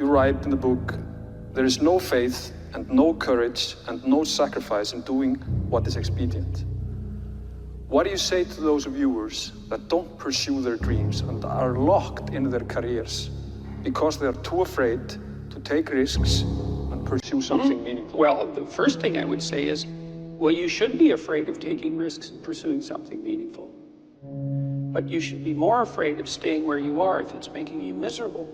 You write in the book, there is no faith and no courage and no sacrifice in doing what is expedient. What do you say to those viewers that don't pursue their dreams and are locked in their careers because they are too afraid to take risks and pursue something meaningful? Well, the first thing I would say is, well, you should be afraid of taking risks and pursuing something meaningful. But you should be more afraid of staying where you are if it's making you miserable.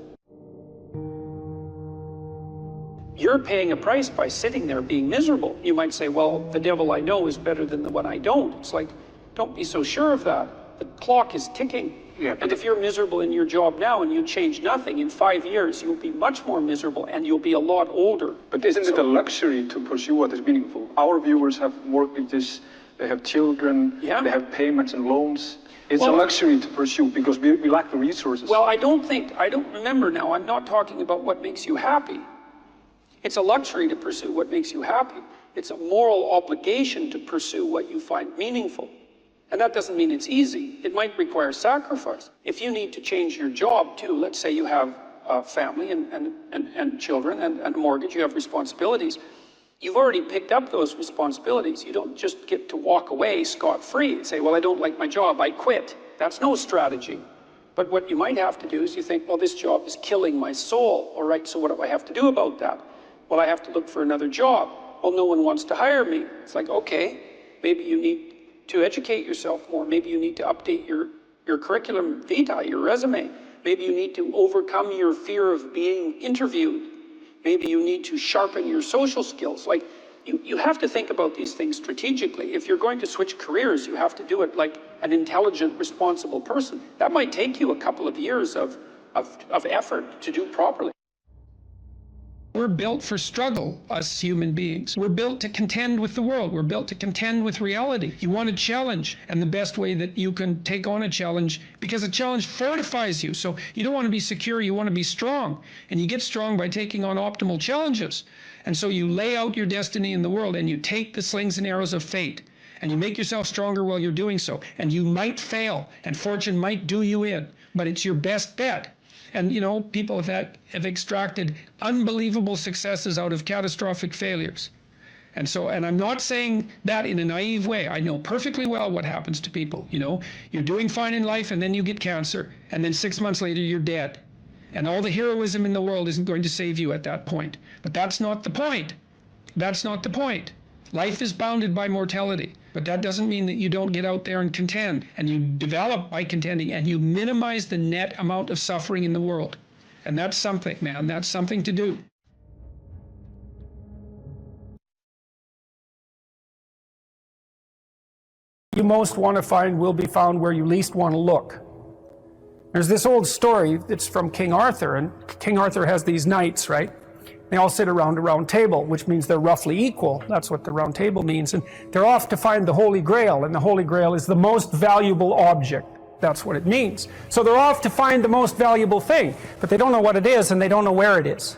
You're paying a price by sitting there being miserable. You might say, well, the devil I know is better than the one I don't. It's like, don't be so sure of that. The clock is ticking. Yeah, and if you're miserable in your job now and you change nothing, in 5 years, you'll be much more miserable and you'll be a lot older. But isn't it a luxury to pursue what is meaningful? Our viewers have mortgages, they have children, they have payments and loans. It's a luxury to pursue because we lack the resources. Well, I don't remember now, I'm not talking about what makes you happy. It's a luxury to pursue what makes you happy. It's a moral obligation to pursue what you find meaningful. And that doesn't mean it's easy. It might require sacrifice. If you need to change your job too, let's say you have a family and children and a mortgage, you have responsibilities. You've already picked up those responsibilities. You don't just get to walk away scot-free and say, well, I don't like my job, I quit. That's no strategy. But what you might have to do is you think, well, this job is killing my soul. All right, so what do I have to do about that? Well, I have to look for another job. Well, no one wants to hire me. It's like, okay, maybe you need to educate yourself more. Maybe you need to update your curriculum vitae, your resume. Maybe you need to overcome your fear of being interviewed. Maybe you need to sharpen your social skills. Like, you have to think about these things strategically. If you're going to switch careers, you have to do it like an intelligent, responsible person. That might take you a couple of years of effort to do properly. We're built for struggle, us human beings. We're built to contend with the world. We're built to contend with reality. You want a challenge, and the best way that you can take on a challenge, because a challenge fortifies you. So you don't want to be secure, you want to be strong. And you get strong by taking on optimal challenges. And so you lay out your destiny in the world, and you take the slings and arrows of fate, and you make yourself stronger while you're doing so. And you might fail, and fortune might do you in, but it's your best bet. And, you know, people have extracted unbelievable successes out of catastrophic failures. And I'm not saying that in a naive way. I know perfectly well what happens to people. You know, you're doing fine in life and then you get cancer, and then 6 months later you're dead. And all the heroism in the world isn't going to save you at that point. But that's not the point. That's not the point. Life is bounded by mortality. But that doesn't mean that you don't get out there and contend, and you develop by contending, and you minimize the net amount of suffering in the world. And that's something, man, that's something to do. You most want to find will be found where you least want to look. There's this old story that's from King Arthur, and King Arthur has these knights, right? They all sit around a round table, which means they're roughly equal. That's what the round table means. And they're off to find the Holy Grail, and the Holy Grail is the most valuable object. That's what it means. So they're off to find the most valuable thing, but they don't know what it is, and they don't know where it is.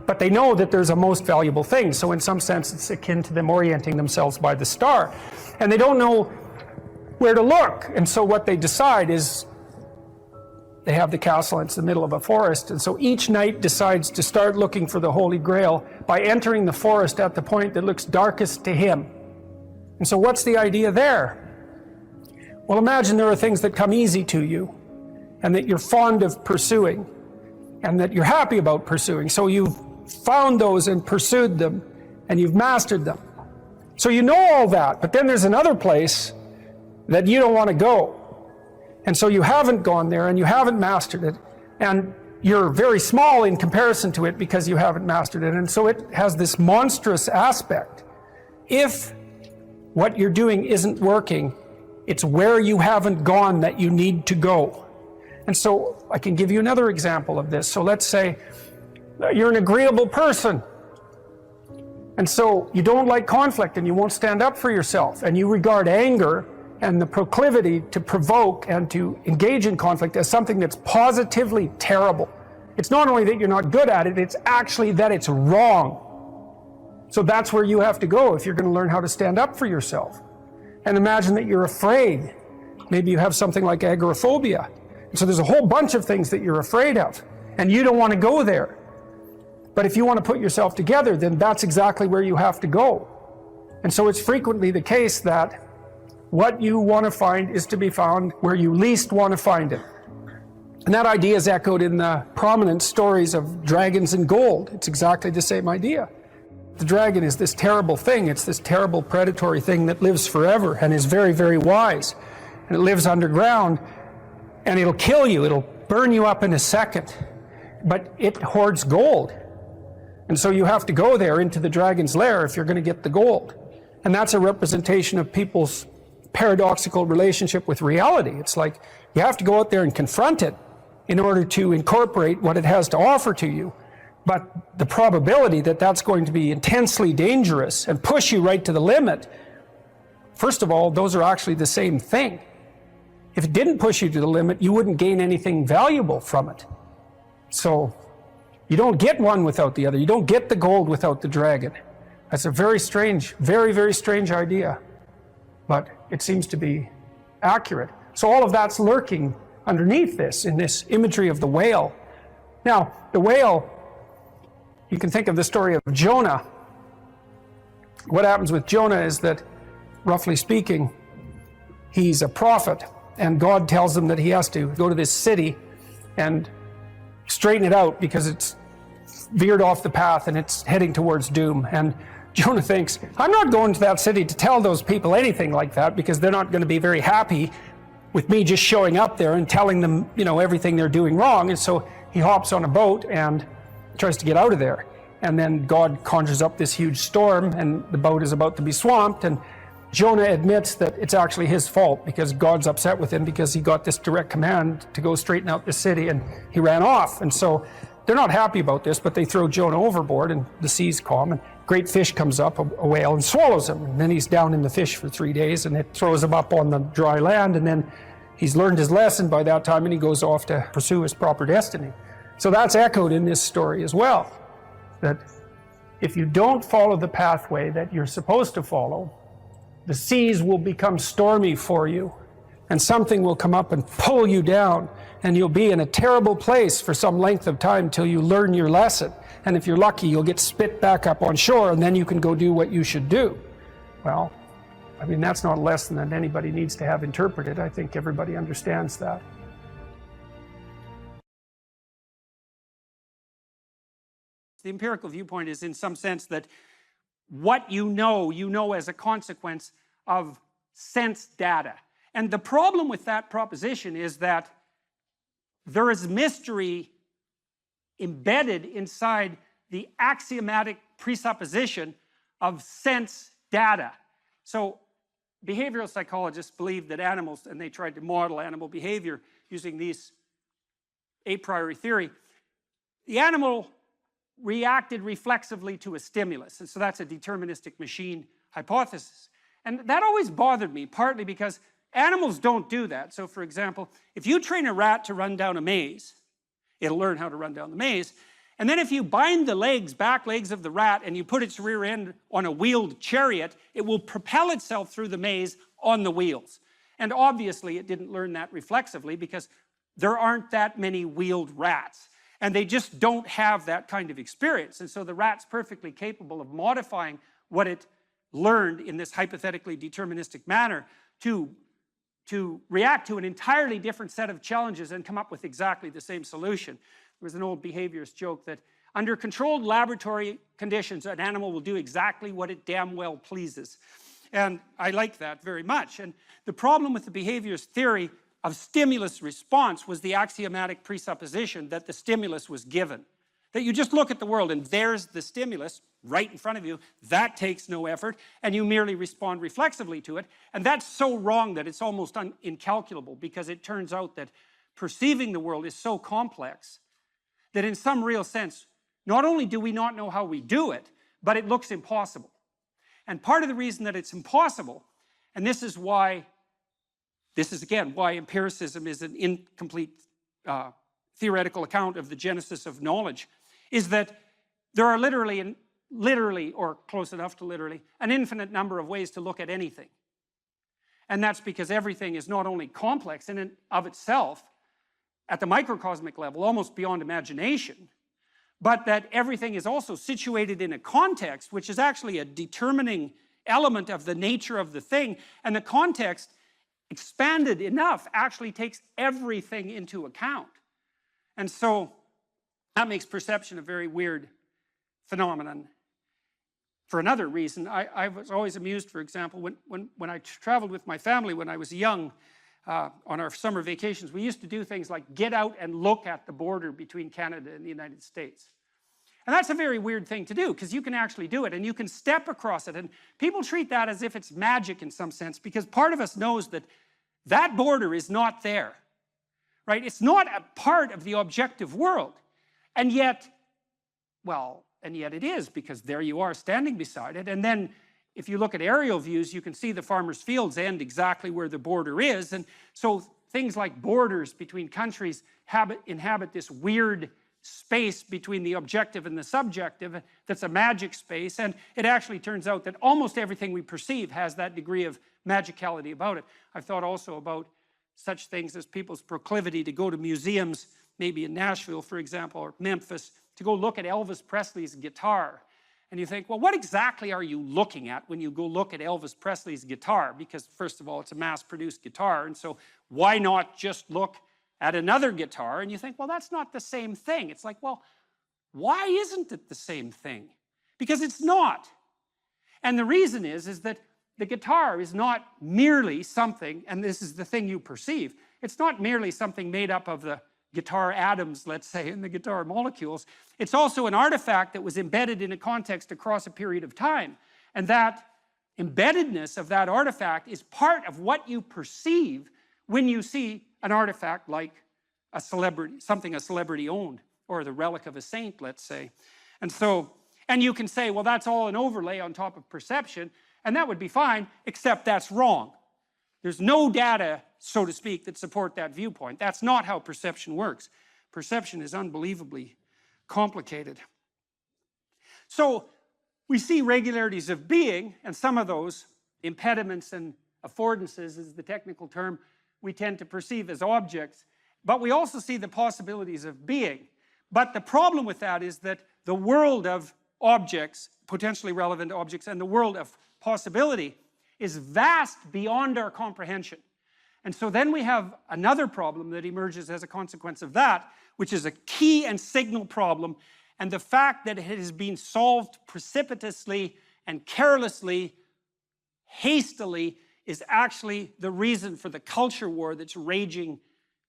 But they know that there's a most valuable thing. So in some sense, it's akin to them orienting themselves by the star. And they don't know where to look. And so what they decide is, they have the castle, it's the middle of a forest, and so each knight decides to start looking for the Holy Grail by entering the forest at the point that looks darkest to him. And so what's the idea there? Well, imagine there are things that come easy to you, and that you're fond of pursuing, and that you're happy about pursuing. So you've found those and pursued them, and you've mastered them. So you know all that, but then there's another place that you don't want to go. And so you haven't gone there and you haven't mastered it, and you're very small in comparison to it because you haven't mastered it. And so it has this monstrous aspect. If what you're doing isn't working, it's where you haven't gone that you need to go. And so I can give you another example of this. So let's say you're an agreeable person, and so you don't like conflict and you won't stand up for yourself, and you regard anger and the proclivity to provoke and to engage in conflict as something that's positively terrible. It's not only that you're not good at it, it's actually that it's wrong. So that's where you have to go if you're going to learn how to stand up for yourself. And imagine that you're afraid. Maybe you have something like agoraphobia. So there's a whole bunch of things that you're afraid of, and you don't want to go there. But if you want to put yourself together, then that's exactly where you have to go. And so it's frequently the case that what you want to find is to be found where you least want to find it. And that idea is echoed in the prominent stories of dragons and gold. It's exactly the same idea. The dragon is this terrible thing. It's this terrible predatory thing that lives forever and is very, very wise. And it lives underground, and it'll kill you. It'll burn you up in a second. But it hoards gold. And so you have to go there into the dragon's lair if you're going to get the gold. And that's a representation of people's paradoxical relationship with reality. It's like you have to go out there and confront it in order to incorporate what it has to offer to you. But the probability that that's going to be intensely dangerous and push you right to the limit, first of all, those are actually the same thing. If it didn't push you to the limit, you wouldn't gain anything valuable from it. So you don't get one without the other. You don't get the gold without the dragon. That's a very strange, very, very strange idea. But it seems to be accurate. So all of that's lurking underneath this, in this imagery of the whale. Now, the whale, you can think of the story of Jonah. What happens with Jonah is that, roughly speaking, he's a prophet, and God tells him that he has to go to this city and straighten it out because it's veered off the path and it's heading towards doom. And Jonah thinks, I'm not going to that city to tell those people anything like that because they're not going to be very happy with me just showing up there and telling them, everything they're doing wrong. And so he hops on a boat and tries to get out of there. And then God conjures up this huge storm and the boat is about to be swamped. And Jonah admits that it's actually his fault because God's upset with him because he got this direct command to go straighten out the city and he ran off. And so they're not happy about this, but they throw Jonah overboard and the sea's calm. And great fish comes up, a whale, and swallows him. And then he's down in the fish for 3 days and it throws him up on the dry land. And then he's learned his lesson by that time and he goes off to pursue his proper destiny. So that's echoed in this story as well. That if you don't follow the pathway that you're supposed to follow, the seas will become stormy for you and something will come up and pull you down and you'll be in a terrible place for some length of time till you learn your lesson. And if you're lucky, you'll get spit back up on shore and then you can go do what you should do. Well, that's not a lesson that anybody needs to have interpreted. I think everybody understands that. The empirical viewpoint is in some sense that what you know as a consequence of sense data. And the problem with that proposition is that there is mystery embedded inside the axiomatic presupposition of sense data. So behavioral psychologists believe that animals, and they tried to model animal behavior using these a priori theory, the animal reacted reflexively to a stimulus. And so that's a deterministic machine hypothesis. And that always bothered me, partly because animals don't do that. So for example, if you train a rat to run down a maze, it'll learn how to run down the maze. And then if you bind the back legs of the rat and you put its rear end on a wheeled chariot, it will propel itself through the maze on the wheels. And obviously it didn't learn that reflexively because there aren't that many wheeled rats. And they just don't have that kind of experience. And so the rat's perfectly capable of modifying what it learned in this hypothetically deterministic manner to react to an entirely different set of challenges and come up with exactly the same solution. There was an old behaviorist joke that under controlled laboratory conditions, an animal will do exactly what it damn well pleases. And I like that very much. And the problem with the behaviorist theory of stimulus response was the axiomatic presupposition that the stimulus was given. That you just look at the world and there's the stimulus right in front of you, that takes no effort, and you merely respond reflexively to it. And that's so wrong that it's almost incalculable, because it turns out that perceiving the world is so complex that in some real sense, not only do we not know how we do it, but it looks impossible. And part of the reason that it's impossible, and this is again why empiricism is an incomplete theoretical account of the genesis of knowledge, is that there are literally, or close enough to literally, an infinite number of ways to look at anything. And that's because everything is not only complex in and of itself, at the microcosmic level, almost beyond imagination, but that everything is also situated in a context, which is actually a determining element of the nature of the thing, and the context, expanded enough, actually takes everything into account. And so that makes perception a very weird phenomenon. For another reason, I was always amused, for example, when I traveled with my family when I was young, on our summer vacations, we used to do things like get out and look at the border between Canada and the United States. And that's a very weird thing to do, because you can actually do it, and you can step across it, and people treat that as if it's magic in some sense, because part of us knows that that border is not there, right? It's not a part of the objective world, and yet, well, and yet it is, because there you are standing beside it. And then if you look at aerial views, you can see the farmers' fields end exactly where the border is. And so things like borders between countries inhabit this weird space between the objective and the subjective that's a magic space. And it actually turns out that almost everything we perceive has that degree of magicality about it. I've thought also about such things as people's proclivity to go to museums, maybe in Nashville, for example, or Memphis, to go look at Elvis Presley's guitar. And you think, well, what exactly are you looking at when you go look at Elvis Presley's guitar? Because first of all, it's a mass-produced guitar, and so why not just look at another guitar? And you think, well, that's not the same thing. It's like, well, why isn't it the same thing? Because it's not. And the reason is that the guitar is not merely something, and this is the thing you perceive, it's not merely something made up of the guitar atoms, let's say, and the guitar molecules. It's also an artifact that was embedded in a context across a period of time. And that embeddedness of that artifact is part of what you perceive when you see an artifact like a celebrity, something a celebrity owned, or the relic of a saint, let's say. And so, and you can say, well, that's all an overlay on top of perception, and that would be fine, except that's wrong. There's no data, so to speak, that support that viewpoint. That's not how perception works. Perception is unbelievably complicated. So we see regularities of being, and some of those, impediments and affordances is the technical term, we tend to perceive as objects, but we also see the possibilities of being. But the problem with that is that the world of objects, potentially relevant objects, and the world of possibility is vast beyond our comprehension. And so then we have another problem that emerges as a consequence of that, which is a key and signal problem, and the fact that it has been solved precipitously and carelessly, hastily, is actually the reason for the culture war that's raging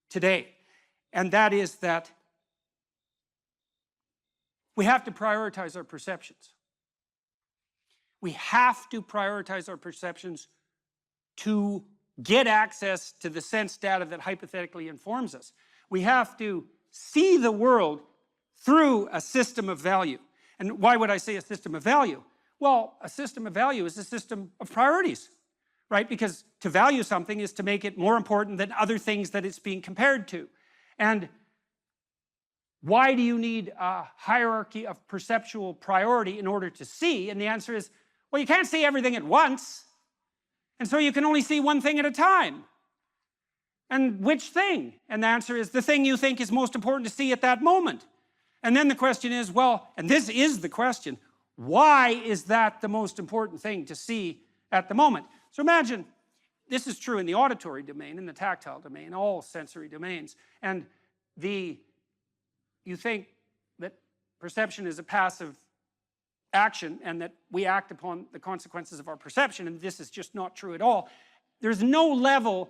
today. And that is that we have to prioritize our perceptions. We have to prioritize our perceptions to get access to the sense data that hypothetically informs us. We have to see the world through a system of value. And why would I say a system of value? Well, a system of value is a system of priorities, right? Because to value something is to make it more important than other things that it's being compared to. And why do you need a hierarchy of perceptual priority in order to see? And the answer is, well, you can't see everything at once. And so you can only see one thing at a time. And which thing? And the answer is the thing you think is most important to see at that moment. And then the question is, well, and this is the question, why is that the most important thing to see at the moment? So imagine, this is true in the auditory domain, in the tactile domain, all sensory domains. And you think that perception is a passive action and that we act upon the consequences of our perception, and this is just not true at all. There's no level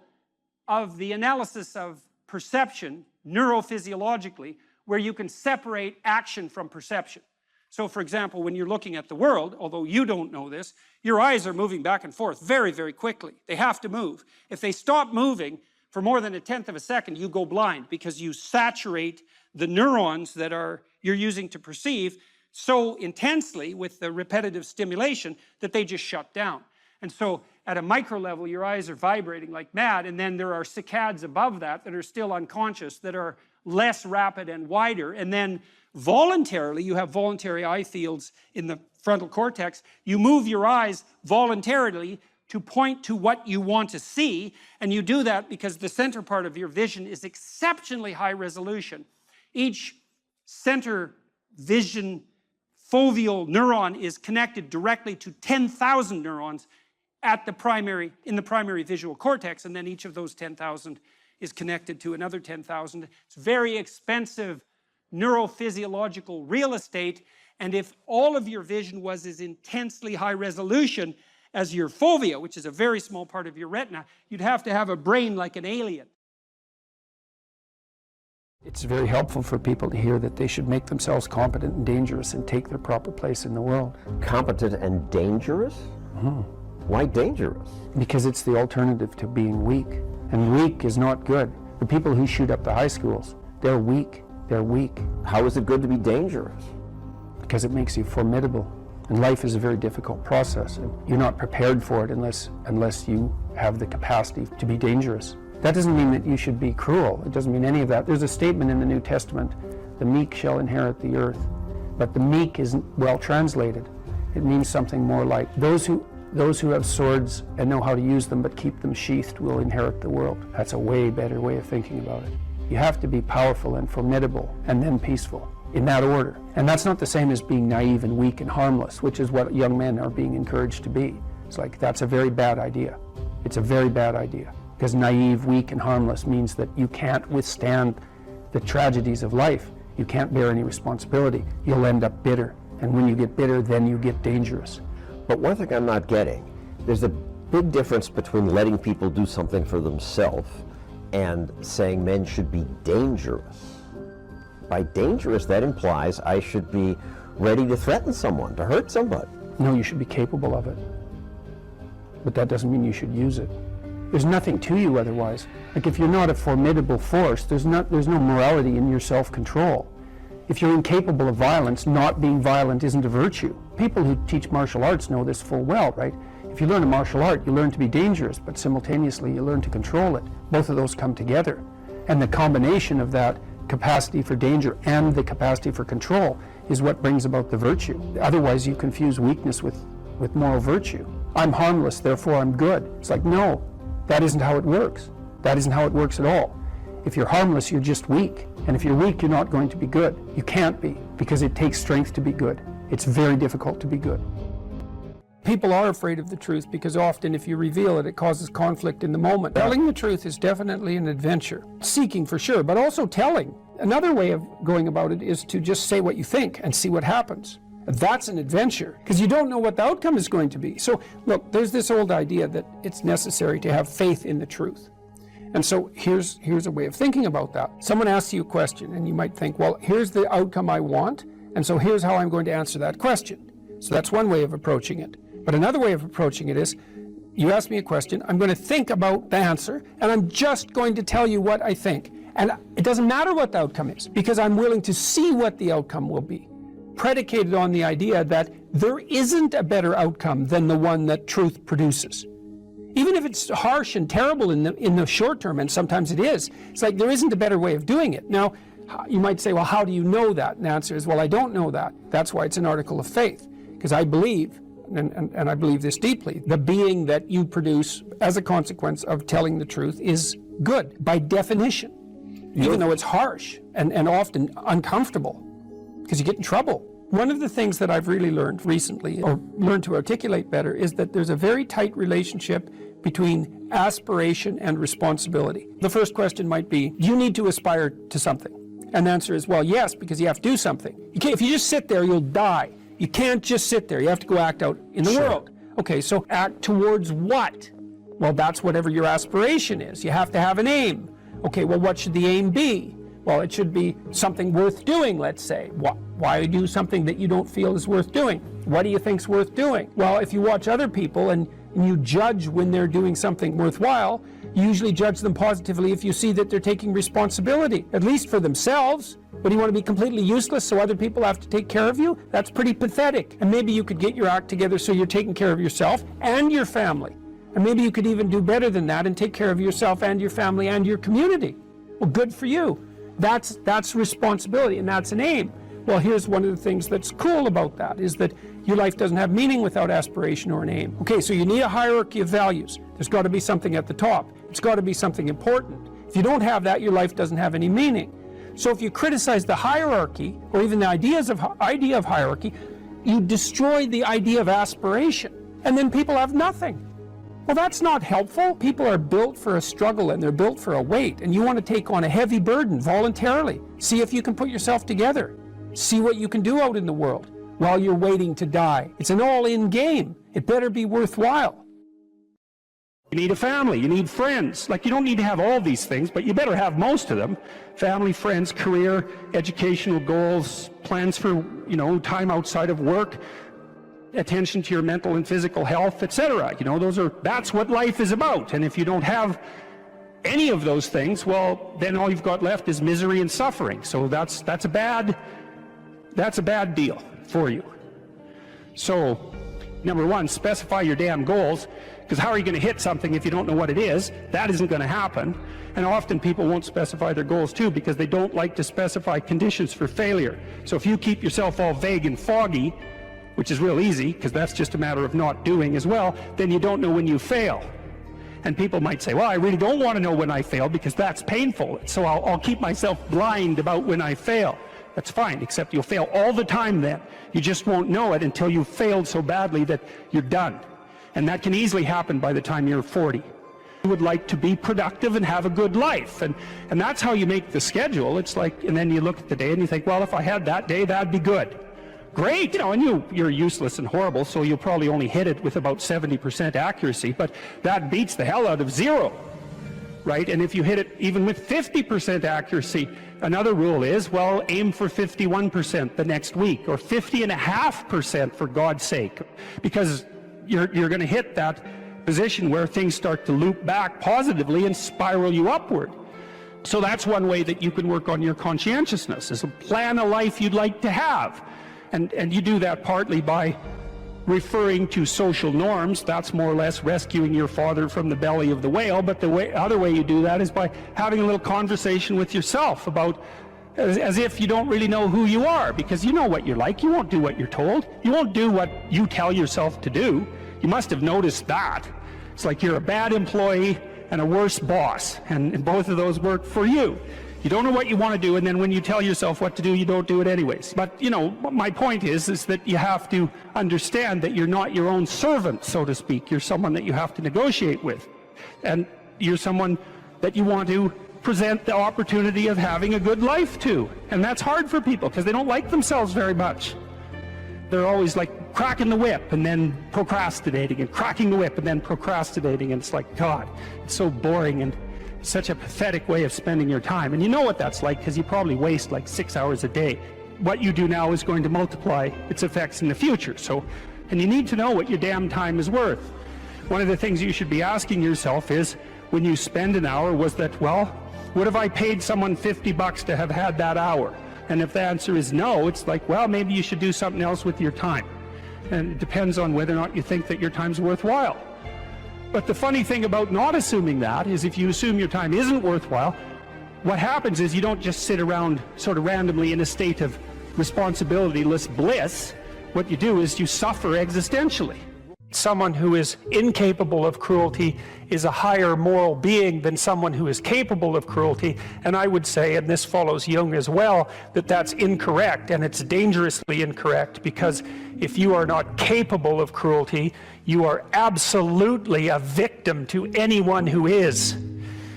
of the analysis of perception neurophysiologically where you can separate action from perception. So for example, when you're looking at the world, although you don't know this, your eyes are moving back and forth very, very quickly. They have to move. If they stop moving for more than 1/10 of a second, you go blind because you saturate the neurons that you're using to perceive so intensely with the repetitive stimulation that they just shut down. And so at a micro level, your eyes are vibrating like mad, and then there are saccades above that are still unconscious, that are less rapid and wider, and then voluntarily, you have voluntary eye fields in the frontal cortex, you move your eyes voluntarily to point to what you want to see, and you do that because the center part of your vision is exceptionally high resolution. Each center vision foveal neuron is connected directly to 10,000 neurons at the in the primary visual cortex, and then each of those 10,000 is connected to another 10,000. It's very expensive neurophysiological real estate, and if all of your vision was as intensely high resolution as your fovea, which is a very small part of your retina, you'd have to have a brain like an alien. It's very helpful for people to hear that they should make themselves competent and dangerous and take their proper place in the world. Competent and dangerous? Mm-hmm. Why dangerous? Because it's the alternative to being weak. And weak is not good. The people who shoot up the high schools, they're weak. They're weak. How is it good to be dangerous? Because it makes you formidable. And life is a very difficult process. And you're not prepared for it unless you have the capacity to be dangerous. That doesn't mean that you should be cruel. It doesn't mean any of that. There's a statement in the New Testament, the meek shall inherit the earth. But the meek isn't well translated. It means something more like those who have swords and know how to use them but keep them sheathed will inherit the world. That's a way better way of thinking about it. You have to be powerful and formidable and then peaceful, in that order. And that's not the same as being naive and weak and harmless, which is what young men are being encouraged to be. It's like, that's a very bad idea. It's a very bad idea. Because naive, weak, and harmless means that you can't withstand the tragedies of life. You can't bear any responsibility. You'll end up bitter. And when you get bitter, then you get dangerous. But one thing I'm not getting, there's a big difference between letting people do something for themselves and saying men should be dangerous. By dangerous, that implies I should be ready to threaten someone, to hurt somebody. No, you should be capable of it. But that doesn't mean you should use it. There's nothing to you otherwise. Like, if you're not a formidable force, there's no morality in your self-control. If you're incapable of violence, not being violent isn't a virtue. People who teach martial arts know this full well, right? If you learn a martial art, you learn to be dangerous, but simultaneously you learn to control it. Both of those come together. And the combination of that capacity for danger and the capacity for control is what brings about the virtue. Otherwise, you confuse weakness with moral virtue. I'm harmless, therefore I'm good. It's like, no, that isn't how it works. That isn't how it works at all. If you're harmless, you're just weak. And if you're weak, you're not going to be good. You can't be, because it takes strength to be good. It's very difficult to be good. People are afraid of the truth because often if you reveal it, it causes conflict in the moment. Telling the truth is definitely an adventure. Seeking for sure, but also telling. Another way of going about it is to just say what you think and see what happens. That's an adventure, because you don't know what the outcome is going to be. So look, there's this old idea that it's necessary to have faith in the truth. And so here's a way of thinking about that. Someone asks you a question and you might think, well, here's the outcome I want, and so here's how I'm going to answer that question. So that's one way of approaching it. But another way of approaching it is, you ask me a question, I'm going to think about the answer, and I'm just going to tell you what I think. And it doesn't matter what the outcome is, because I'm willing to see what the outcome will be, predicated on the idea that there isn't a better outcome than the one that truth produces. Even if it's harsh and terrible in the short term, and sometimes it is, it's like there isn't a better way of doing it. Now, you might say, well, how do you know that? And the answer is, well, I don't know that. That's why it's an article of faith, because I believe, and I believe this deeply, the being that you produce as a consequence of telling the truth is good, by definition, even though it's harsh and often uncomfortable, because you get in trouble. One of the things that I've really learned recently, or learned to articulate better, is that there's a very tight relationship between aspiration and responsibility. The first question might be, do you need to aspire to something? And the answer is, well, yes, because you have to do something. If you just sit there, you'll die. You can't just sit there. You have to go act out in the world. Okay, so act towards what? Well, that's whatever your aspiration is. You have to have an aim. Okay, well, what should the aim be? Well, it should be something worth doing, let's say. Why do something that you don't feel is worth doing? What do you think's worth doing? Well, if you watch other people and you judge when they're doing something worthwhile, you usually judge them positively if you see that they're taking responsibility, at least for themselves. But you want to be completely useless so other people have to take care of you? That's pretty pathetic. And maybe you could get your act together so you're taking care of yourself and your family. And maybe you could even do better than that and take care of yourself and your family and your community. Well, good for you. That's responsibility, and that's an aim. Well, here's one of the things that's cool about that, is that your life doesn't have meaning without aspiration or an aim. Okay, so you need a hierarchy of values. There's got to be something at the top. It's got to be something important. If you don't have that, your life doesn't have any meaning. So if you criticize the hierarchy, or even the idea of hierarchy, you destroy the idea of aspiration, and then people have nothing. Well, that's not helpful. People are built for a struggle, and they're built for a weight, and you want to take on a heavy burden voluntarily. See if you can put yourself together. See what you can do out in the world while you're waiting to die. It's an all-in game. It better be worthwhile. You need a family, you need friends. Like, you don't need to have all these things, but you better have most of them. Family, friends, career, educational goals, plans for, time outside of work, attention to your mental and physical health, etc. That's what life is about. And if you don't have any of those things, well, then all you've got left is misery and suffering. So that's a bad deal for you. So, number one, specify your damn goals, because how are you going to hit something if you don't know what it is? That isn't going to happen. And often people won't specify their goals too, because they don't like to specify conditions for failure. So if you keep yourself all vague and foggy, which is real easy, because that's just a matter of not doing as well, then you don't know when you fail. And people might say, well, I really don't want to know when I fail, because that's painful, so I'll keep myself blind about when I fail. That's fine, except you'll fail all the time then. You just won't know it until you've failed so badly that you're done. And that can easily happen by the time you're 40. You would like to be productive and have a good life. And that's how you make the schedule. It's like, and then you look at the day and you think, well, if I had that day, that'd be good. Great, and you're useless and horrible, so you'll probably only hit it with about 70% accuracy, but that beats the hell out of 0, right? And if you hit it even with 50% accuracy, another rule is, well, aim for 51% the next week, or 50.5% for God's sake, because you're going to hit that position where things start to loop back positively and spiral you upward. So that's one way that you can work on your conscientiousness, is to plan a life you'd like to have. And you do that partly by referring to social norms. That's more or less rescuing your father from the belly of the whale. But the other way you do that is by having a little conversation with yourself about, as if you don't really know who you are, because you know what you're like. You won't do what you're told. You won't do what you tell yourself to do. You must have noticed that. It's like you're a bad employee and a worse boss, and both of those work for you. You don't know what you want to do, and then when you tell yourself what to do, you don't do it anyways. But, my point is that you have to understand that you're not your own servant, so to speak. You're someone that you have to negotiate with. And you're someone that you want to present the opportunity of having a good life to. And that's hard for people, because they don't like themselves very much. They're always like cracking the whip and then procrastinating, and cracking the whip and then procrastinating. And it's like, God, it's so boring and such a pathetic way of spending your time. And you know what that's like, because you probably waste like 6 hours a day. What you do now is going to multiply its effects in the future. And you need to know what your damn time is worth. One of the things you should be asking yourself is, when you spend an hour, was that, well, what if I paid someone $50 to have had that hour? And if the answer is no, it's like, well, maybe you should do something else with your time. And it depends on whether or not you think that your time's worthwhile. But the funny thing about not assuming that is, if you assume your time isn't worthwhile, what happens is you don't just sit around sort of randomly in a state of responsibility-less bliss. What you do is you suffer existentially. Someone who is incapable of cruelty is a higher moral being than someone who is capable of cruelty. And I would say, and this follows Jung as well, that that's incorrect, and it's dangerously incorrect, because if you are not capable of cruelty, you are absolutely a victim to anyone who is.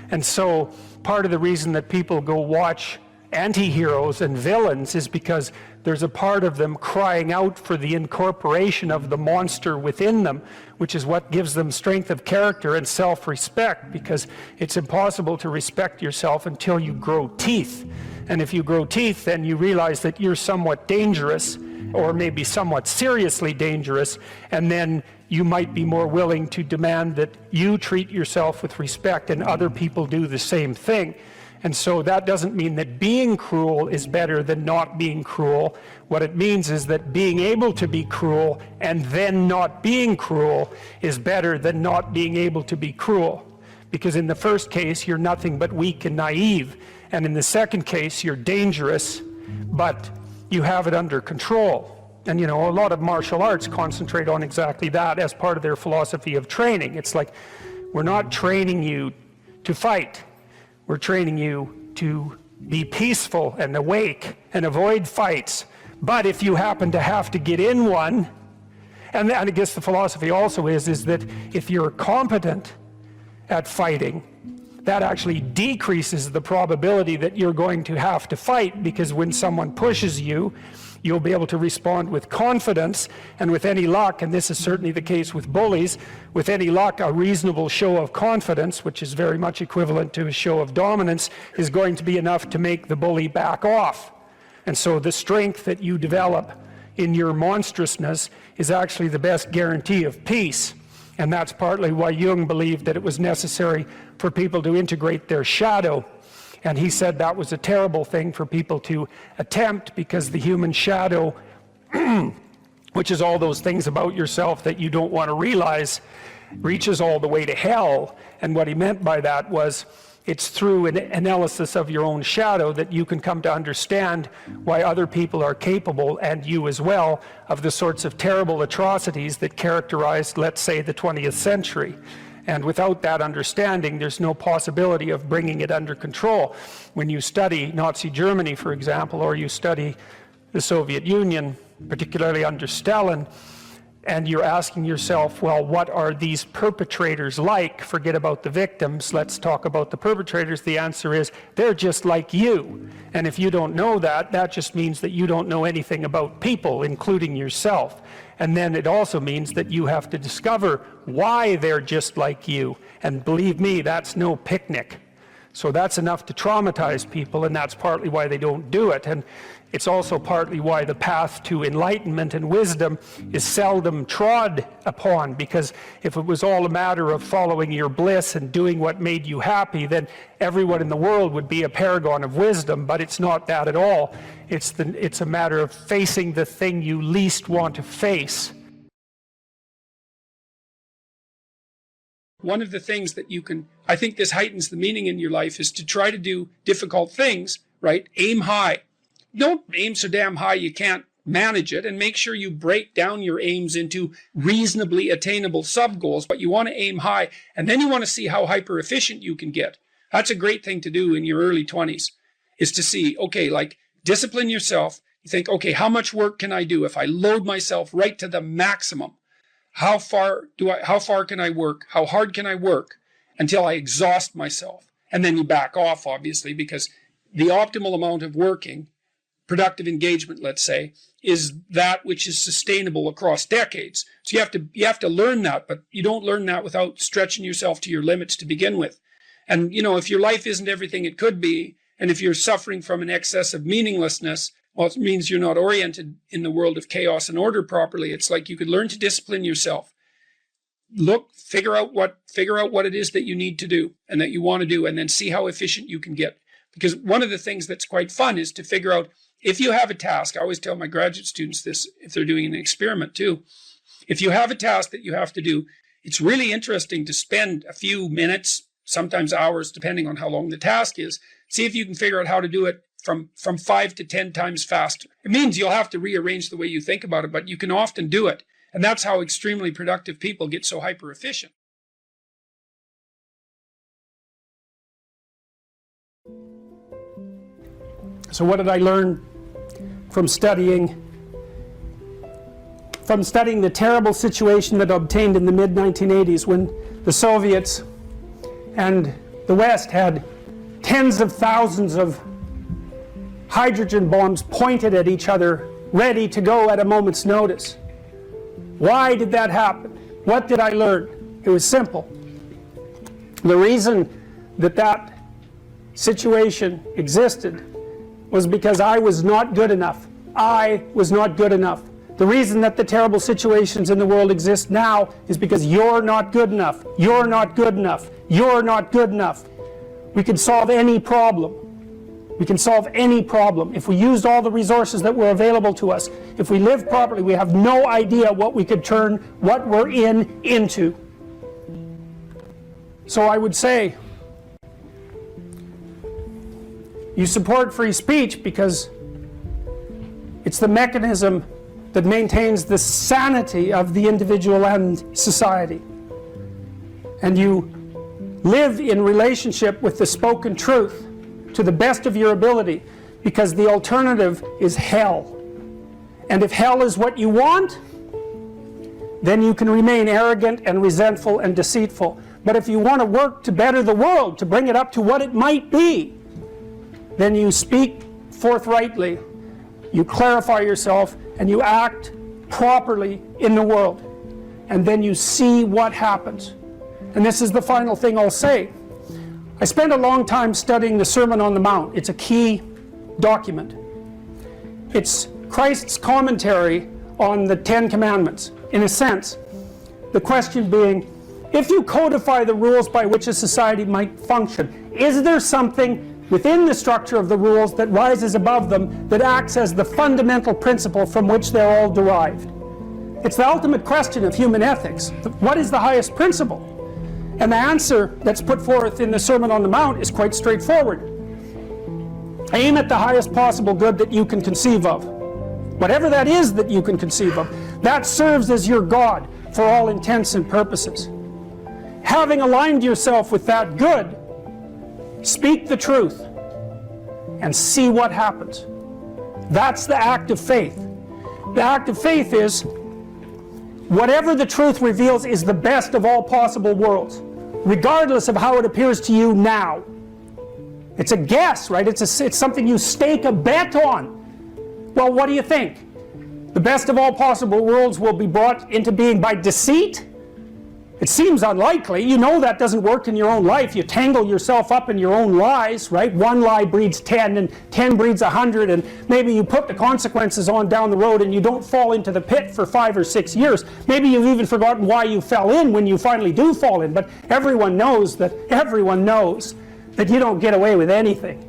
And so part of the reason that people go watch anti-heroes and villains is because there's a part of them crying out for the incorporation of the monster within them, which is what gives them strength of character and self-respect, because it's impossible to respect yourself until you grow teeth. And if you grow teeth, then you realize that you're somewhat dangerous, or maybe somewhat seriously dangerous, and then you might be more willing to demand that you treat yourself with respect and other people do the same thing. And so that doesn't mean that being cruel is better than not being cruel. What it means is that being able to be cruel and then not being cruel is better than not being able to be cruel. Because in the first case, you're nothing but weak and naive. And in the second case, you're dangerous, but you have it under control. And a lot of martial arts concentrate on exactly that as part of their philosophy of training. It's like, we're not training you to fight. We're training you to be peaceful and awake and avoid fights. But if you happen to have to get in one, and I guess the philosophy also is that if you're competent at fighting, that actually decreases the probability that you're going to have to fight, because when someone pushes you, you'll be able to respond with confidence, and with any luck, and this is certainly the case with bullies, with any luck, a reasonable show of confidence, which is very much equivalent to a show of dominance, is going to be enough to make the bully back off. And so the strength that you develop in your monstrousness is actually the best guarantee of peace. And that's partly why Jung believed that it was necessary for people to integrate their shadow. And he said that was a terrible thing for people to attempt, because the human shadow, which is all those things about yourself that you don't want to realize, reaches all the way to hell. And what he meant by that was, it's through an analysis of your own shadow that you can come to understand why other people are capable, and you as well, of the sorts of terrible atrocities that characterized, let's say, the 20th century. And without that understanding, there's no possibility of bringing it under control. When you study Nazi Germany, for example, or you study the Soviet Union, particularly under Stalin, and you're asking yourself, well, what are these perpetrators like? Forget about the victims, let's talk about the perpetrators. The answer is, they're just like you. And if you don't know that, that just means that you don't know anything about people, including yourself. And then it also means that you have to discover why they're just like you. And believe me, that's no picnic. So that's enough to traumatize people, and that's partly why they don't do it. And it's also partly why the path to enlightenment and wisdom is seldom trod upon, because if it was all a matter of following your bliss and doing what made you happy, then everyone in the world would be a paragon of wisdom. But it's not that at all. It's a matter of facing the thing you least want to face. One of the things that you can, I think this heightens the meaning in your life, is to try to do difficult things, right? Aim high. Don't aim so damn high you can't manage it, and make sure you break down your aims into reasonably attainable sub-goals, but you want to aim high, and then you want to see how hyper-efficient you can get. That's a great thing to do in your early 20s, is to see, okay, like, discipline yourself. You think, okay, how much work can I do if I load myself right to the maximum? How far can I work? How hard can I work until I exhaust myself? And then you back off, obviously, because the optimal amount of working, productive engagement, let's say, is that which is sustainable across decades. So you have to learn that, but you don't learn that without stretching yourself to your limits to begin with. And, you know, if your life isn't everything it could be, and if you're suffering from an excess of meaninglessness, well, it means you're not oriented in the world of chaos and order properly. It's like you could learn to discipline yourself. Figure out what it is that you need to do and that you want to do, and then see how efficient you can get. Because one of the things that's quite fun is to figure out, if you have a task, I always tell my graduate students this if they're doing an experiment too. If you have a task that you have to do, it's really interesting to spend a few minutes, sometimes hours, depending on how long the task is. See if you can figure out how to do it from 5 to 10 times faster. It means you'll have to rearrange the way you think about it, but you can often do it. And that's how extremely productive people get so hyper efficient. So what did I learn from studying the terrible situation that obtained in the mid-1980s, when the Soviets and the West had tens of thousands of hydrogen bombs pointed at each other, ready to go at a moment's notice? Why did that happen? What did I learn? It was simple. The reason that situation existed was because I was not good enough. I was not good enough. The reason that the terrible situations in the world exist now is because you're not good enough. You're not good enough. You're not good enough. We can solve any problem. We can solve any problem if we used all the resources that were available to us. If we live properly, we have no idea what we could turn what we're into. So I would say, you support free speech because it's the mechanism that maintains the sanity of the individual and society. And you live in relationship with the spoken truth, to the best of your ability, because the alternative is hell. And if hell is what you want, then you can remain arrogant and resentful and deceitful. But if you want to work to better the world, to bring it up to what it might be, then you speak forthrightly, you clarify yourself, and you act properly in the world. And then you see what happens. And this is the final thing I'll say. I spent a long time studying the Sermon on the Mount. It's a key document. It's Christ's commentary on the Ten Commandments, in a sense. The question being, if you codify the rules by which a society might function, is there something within the structure of the rules that rises above them, that acts as the fundamental principle from which they're all derived? It's the ultimate question of human ethics. What is the highest principle? And the answer that's put forth in the Sermon on the Mount is quite straightforward. Aim at the highest possible good that you can conceive of. Whatever that is that you can conceive of, that serves as your God for all intents and purposes. Having aligned yourself with that good, speak the truth and see what happens. That's the act of faith. The act of faith is whatever the truth reveals is the best of all possible worlds, regardless of how it appears to you now. It's a guess, right? It's something you stake a bet on. Well, what do you think? The best of all possible worlds will be brought into being by deceit? It seems unlikely. You know that doesn't work in your own life. You tangle yourself up in your own lies, right? One lie breeds 10, and 10 breeds 100, and maybe you put the consequences on down the road and you don't fall into the pit for 5 or 6 years. Maybe you've even forgotten why you fell in when you finally do fall in, but everyone knows that you don't get away with anything.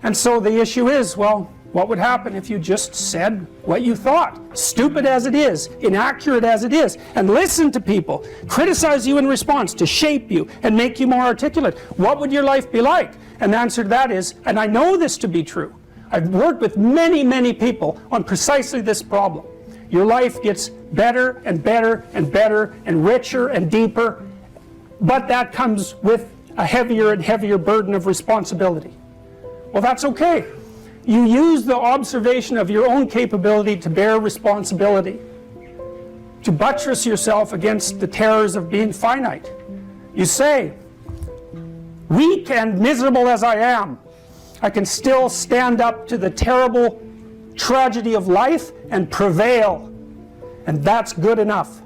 And so the issue is, well, what would happen if you just said what you thought? Stupid as it is, inaccurate as it is, and listen to people, criticize you in response to shape you and make you more articulate. What would your life be like? And the answer to that is, and I know this to be true, I've worked with many, many people on precisely this problem. Your life gets better and better and better and richer and deeper, but that comes with a heavier and heavier burden of responsibility. Well, that's okay. You use the observation of your own capability to bear responsibility, to buttress yourself against the terrors of being finite. You say, weak and miserable as I am, I can still stand up to the terrible tragedy of life and prevail. And that's good enough.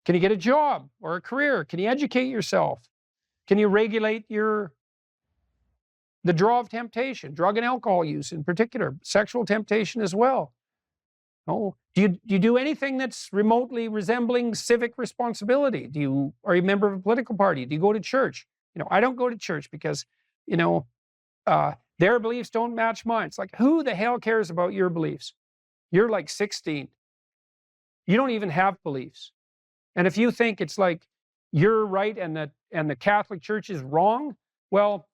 Can you get a job or a career? Can you educate yourself? Can you regulate the draw of temptation, drug and alcohol use in particular, sexual temptation as well? Oh, do you do anything that's remotely resembling civic responsibility? Are you a member of a political party? Do you go to church? I don't go to church because, their beliefs don't match mine. It's like, who the hell cares about your beliefs? You're like 16. You don't even have beliefs. And if you think it's like you're right and the Catholic Church is wrong, well,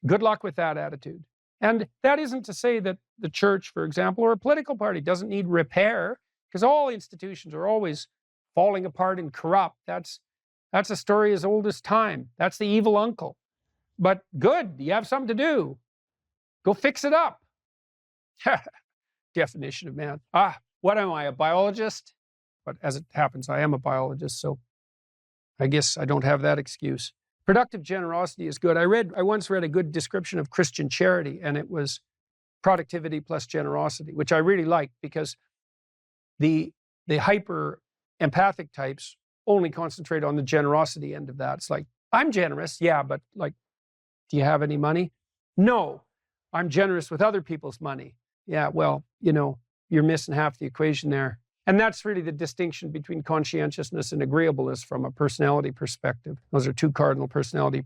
good luck with that attitude. And that isn't to say that the church, for example, or a political party doesn't need repair, because all institutions are always falling apart and corrupt. That's a story as old as time. That's the evil uncle. But good, you have something to do. Go fix it up. Definition of man. What am I, a biologist? But as it happens, I am a biologist, so I guess I don't have that excuse. Productive generosity is good. I once read a good description of Christian charity, and it was productivity plus generosity, which I really liked, because the hyper empathic types only concentrate on the generosity end of that. It's like, I'm generous, yeah, but like, do you have any money? No, I'm generous with other people's money. Yeah, well, you're missing half the equation there. And that's really the distinction between conscientiousness and agreeableness from a personality perspective. Those are two cardinal personality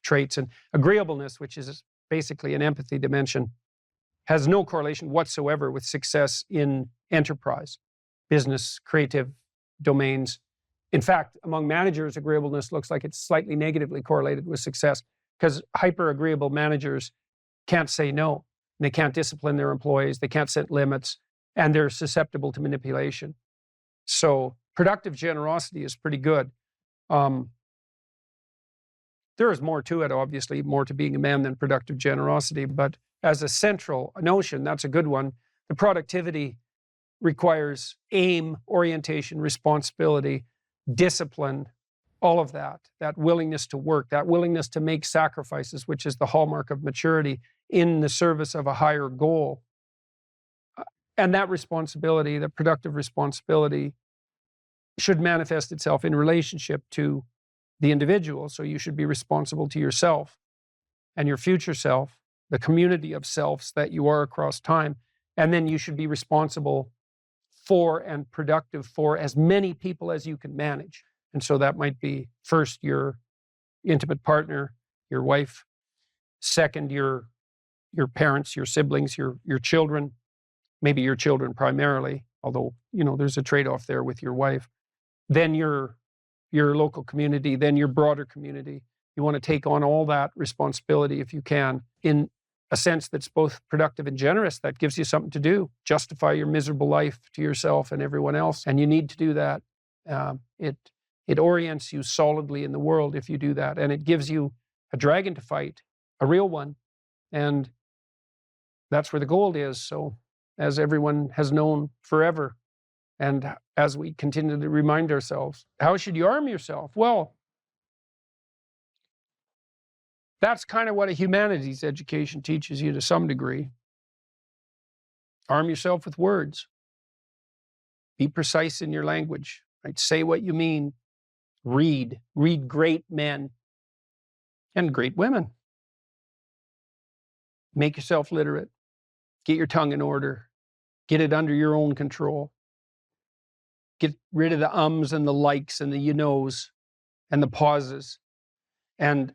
traits. And agreeableness, which is basically an empathy dimension, has no correlation whatsoever with success in enterprise, business, creative domains. In fact, among managers, agreeableness looks like it's slightly negatively correlated with success, because hyper-agreeable managers can't say no. They can't discipline their employees. They can't set limits. And they're susceptible to manipulation. So productive generosity is pretty good. There is more to it, obviously, more to being a man than productive generosity, but as a central notion, that's a good one. The productivity requires aim, orientation, responsibility, discipline, all of that willingness to work, that willingness to make sacrifices, which is the hallmark of maturity in the service of a higher goal. And that responsibility, the productive responsibility, should manifest itself in relationship to the individual. So you should be responsible to yourself and your future self, the community of selves that you are across time. And then you should be responsible for and productive for as many people as you can manage. And so that might be first your intimate partner, your wife, second your parents, your siblings, your children, maybe your children primarily, although, there's a trade-off there with your wife. Then your local community, then your broader community. You want to take on all that responsibility if you can, in a sense that's both productive and generous. That gives you something to do. Justify your miserable life to yourself and everyone else. And you need to do that. It orients you solidly in the world if you do that. And it gives you a dragon to fight, a real one. And that's where the gold is. So as everyone has known forever, and as we continue to remind ourselves, how should you arm yourself? Well, that's kind of what a humanities education teaches you to some degree. Arm yourself with words. Be precise in your language. Right? Say what you mean. Read great men and great women. Make yourself literate. Get your tongue in order. Get it under your own control. Get rid of the ums and the likes and the you knows and the pauses. And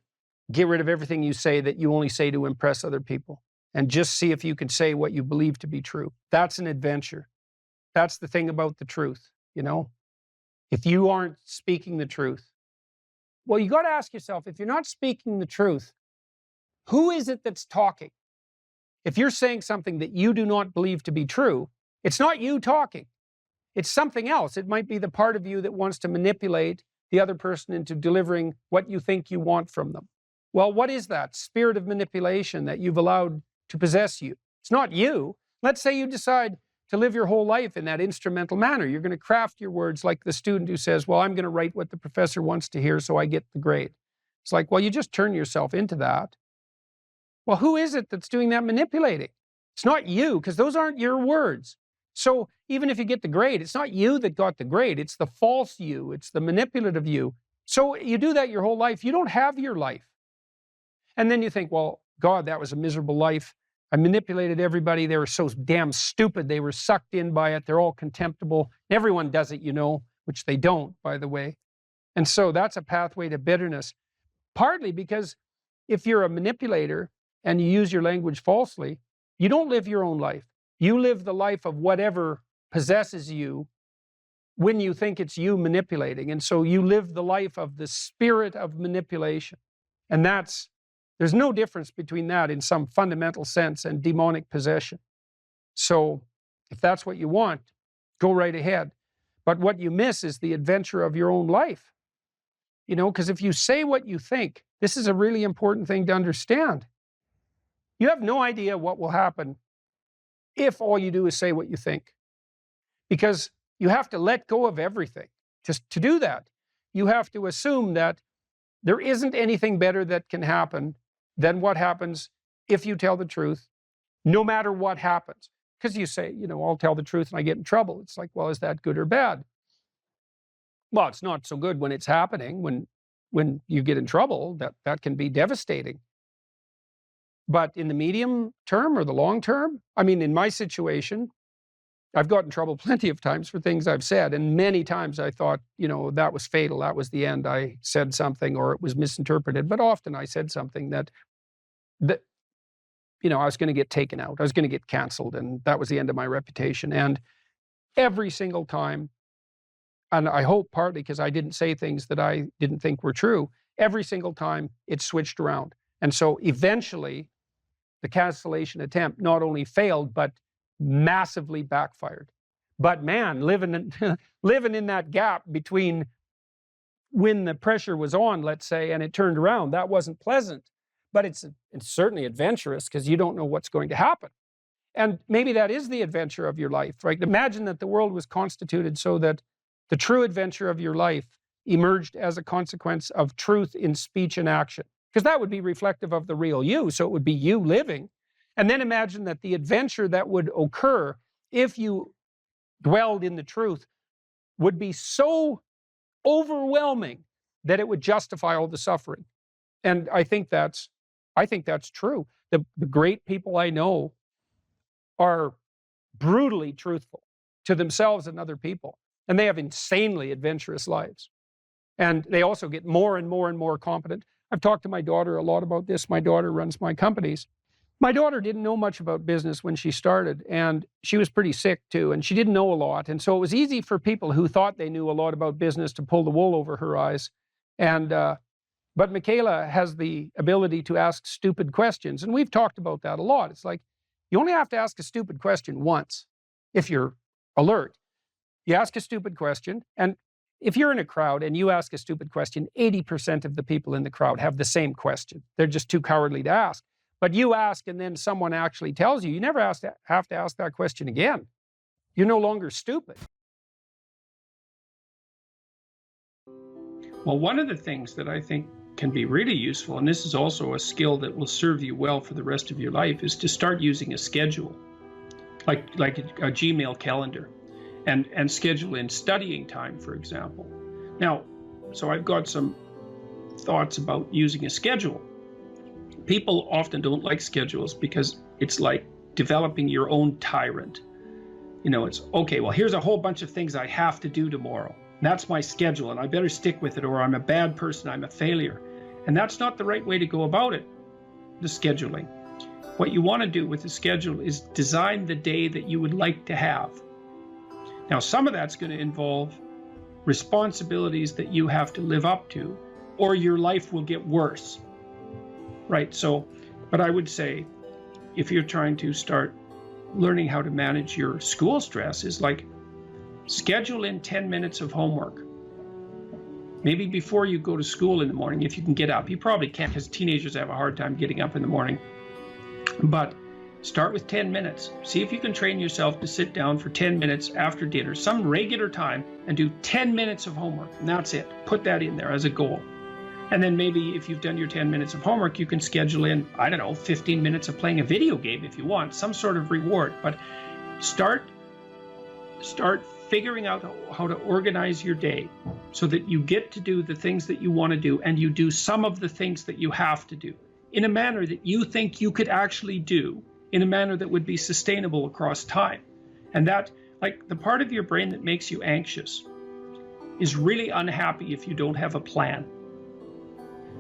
get rid of everything you say that you only say to impress other people. And just see if you can say what you believe to be true. That's an adventure. That's the thing about the truth, If you aren't speaking the truth, well, you got to ask yourself, if you're not speaking the truth, who is it that's talking? If you're saying something that you do not believe to be true, it's not you talking. It's something else. It might be the part of you that wants to manipulate the other person into delivering what you think you want from them. Well, what is that spirit of manipulation that you've allowed to possess you? It's not you. Let's say you decide to live your whole life in that instrumental manner. You're going to craft your words like the student who says, well, I'm going to write what the professor wants to hear so I get the grade. It's like, well, you just turn yourself into that. Well, who is it that's doing that manipulating? It's not you, because those aren't your words. So even if you get the grade, it's not you that got the grade. It's the false you. It's the manipulative you. So you do that your whole life. You don't have your life. And then you think, well, God, that was a miserable life. I manipulated everybody. They were so damn stupid. They were sucked in by it. They're all contemptible. Everyone does it, which they don't, by the way. And so that's a pathway to bitterness. Partly because if you're a manipulator and you use your language falsely, you don't live your own life. You live the life of whatever possesses you when you think it's you manipulating. And so you live the life of the spirit of manipulation. And there's no difference between that in some fundamental sense and demonic possession. So if that's what you want, go right ahead. But what you miss is the adventure of your own life. Because if you say what you think, this is a really important thing to understand. You have no idea what will happen if all you do is say what you think. Because you have to let go of everything. Just to do that, you have to assume that there isn't anything better that can happen than what happens if you tell the truth, no matter what happens. Because you say, I'll tell the truth and I get in trouble. It's like, well, is that good or bad? Well, it's not so good when it's happening. When you get in trouble, that can be devastating. But in the medium term or the long term, in my situation, I've gotten in trouble plenty of times for things I've said. And many times I thought, that was fatal. That was the end. I said something or it was misinterpreted. But often I said something that I was going to get taken out. I was going to get canceled. And that was the end of my reputation. And every single time, and I hope partly because I didn't say things that I didn't think were true, every single time it switched around. And so eventually the cancellation attempt not only failed, but massively backfired. But man, living in that gap between when the pressure was on, let's say, and it turned around, that wasn't pleasant. But it's certainly adventurous because you don't know what's going to happen. And maybe that is the adventure of your life, right? Imagine that the world was constituted so that the true adventure of your life emerged as a consequence of truth in speech and action, because that would be reflective of the real you. So it would be you living. And then imagine that the adventure that would occur if you dwelled in the truth would be so overwhelming that it would justify all the suffering. And I think that's true. The great people I know are brutally truthful to themselves and other people. And they have insanely adventurous lives. And they also get more and more and more competent. I've talked to my daughter a lot about this. My daughter runs my companies. My daughter didn't know much about business when she started, and she was pretty sick too, and she didn't know a lot. And so it was easy for people who thought they knew a lot about business to pull the wool over her eyes. But Michaela has the ability to ask stupid questions, and we've talked about that a lot. It's like, you only have to ask a stupid question once if you're alert. You ask a stupid question, and if you're in a crowd and you ask a stupid question, 80% of the people in the crowd have the same question. They're just too cowardly to ask. But you ask and then someone actually tells you, you never have to ask that question again. You're no longer stupid. Well, one of the things that I think can be really useful, and this is also a skill that will serve you well for the rest of your life, is to start using a schedule, like a Gmail calendar, and schedule in studying time, for example. Now, so I've got some thoughts about using a schedule. People often don't like schedules because it's like developing your own tyrant. You know, it's, okay, well, here's a whole bunch of things I have to do tomorrow. That's my schedule, and I better stick with it, or I'm a bad person, I'm a failure. And that's not the right way to go about it, the scheduling. What you want to do with the schedule is design the day that you would like to have. Now, some of that's going to involve responsibilities that you have to live up to, or your life will get worse. Right, so, but I would say, if you're trying to start learning how to manage your school stress, is like, schedule in 10 minutes of homework. Maybe before you go to school in the morning, if you can get up. You probably can't, because teenagers have a hard time getting up in the morning. But start with 10 minutes. See if you can train yourself to sit down for 10 minutes after dinner, some regular time, and do 10 minutes of homework. And that's it. Put that in there as a goal. And then maybe if you've done your 10 minutes of homework, you can schedule in, I don't know, 15 minutes of playing a video game if you want, some sort of reward. But start figuring out how to organize your day so that you get to do the things that you want to do, and you do some of the things that you have to do in a manner that you think you could actually do, in a manner that would be sustainable across time. And that, like, the part of your brain that makes you anxious is really unhappy if you don't have a plan.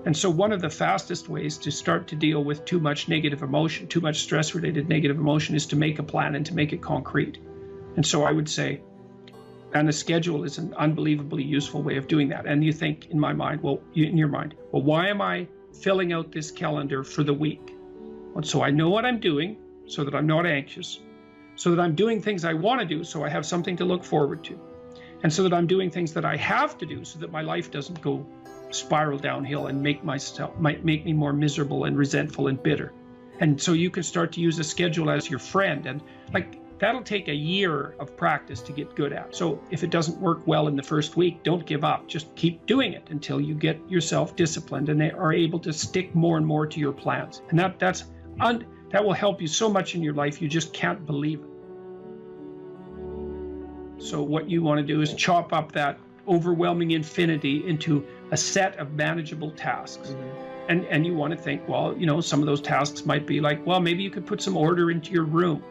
And so one of the fastest ways to start to deal with too much negative emotion, too much stress-related negative emotion, is to make a plan and to make it concrete. And so I would say, and a schedule is an unbelievably useful way of doing that. And you think, in my mind, in your mind, why am I filling out this calendar for the week? Well, so I know what I'm doing, so that I'm not anxious, so that I'm doing things I want to do, so I have something to look forward to, and so that I'm doing things that I have to do, so that my life doesn't go spiral downhill and make me more miserable and resentful and bitter. And so you can start to use a schedule as your friend, and like, that'll take a year of practice to get good at. So if it doesn't work well in the first week, don't give up. Just keep doing it until you get yourself disciplined and they are able to stick more and more to your plans. And that will help you so much in your life, you just can't believe it. So what you want to do is chop up that overwhelming infinity into a set of manageable tasks. Mm-hmm. And you want to think, well, you know, some of those tasks might be like, well, maybe you could put some order into your room.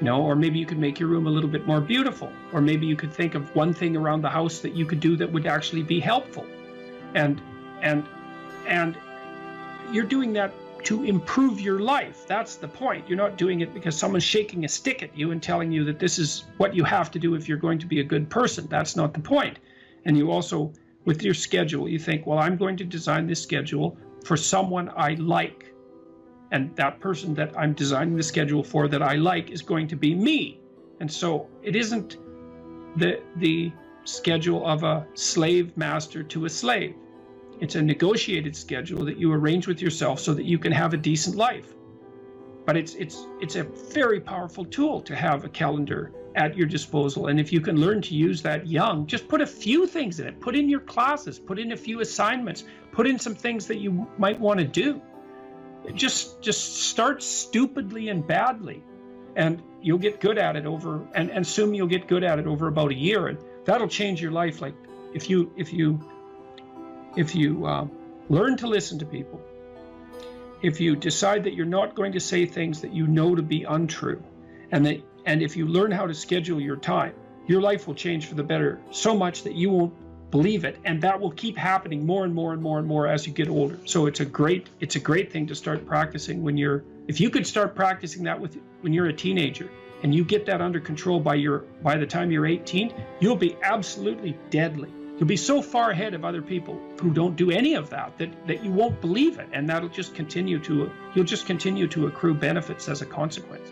You know, or maybe you could make your room a little bit more beautiful, or maybe you could think of one thing around the house that you could do that would actually be helpful. And you're doing that to improve your life. That's the point. You're not doing it because someone's shaking a stick at you and telling you that this is what you have to do if you're going to be a good person. That's not the point. And you also, with your schedule, you think, well, I'm going to design this schedule for someone I like. And that person that I'm designing the schedule for that I like is going to be me. And so it isn't the schedule of a slave master to a slave. It's a negotiated schedule that you arrange with yourself so that you can have a decent life. But it's a very powerful tool to have a calendar at your disposal. And if you can learn to use that young, just put a few things in it. Put in your classes, put in a few assignments, put in some things that you might want to do. Just start stupidly and badly, and you'll get good at it and assume you'll get good at it over about a year, and that'll change your life. Like if you learn to listen to people, if you decide that you're not going to say things that you know to be untrue, and if you learn how to schedule your time, your life will change for the better so much that you won't believe it, and that will keep happening more and more and more and more as you get older. So it's a great thing to start practicing if you could start practicing that when you're a teenager, and you get that under control by the time you're 18, you'll be absolutely deadly. You'll be so far ahead of other people who don't do any of that you won't believe it, and you'll just continue to accrue benefits as a consequence.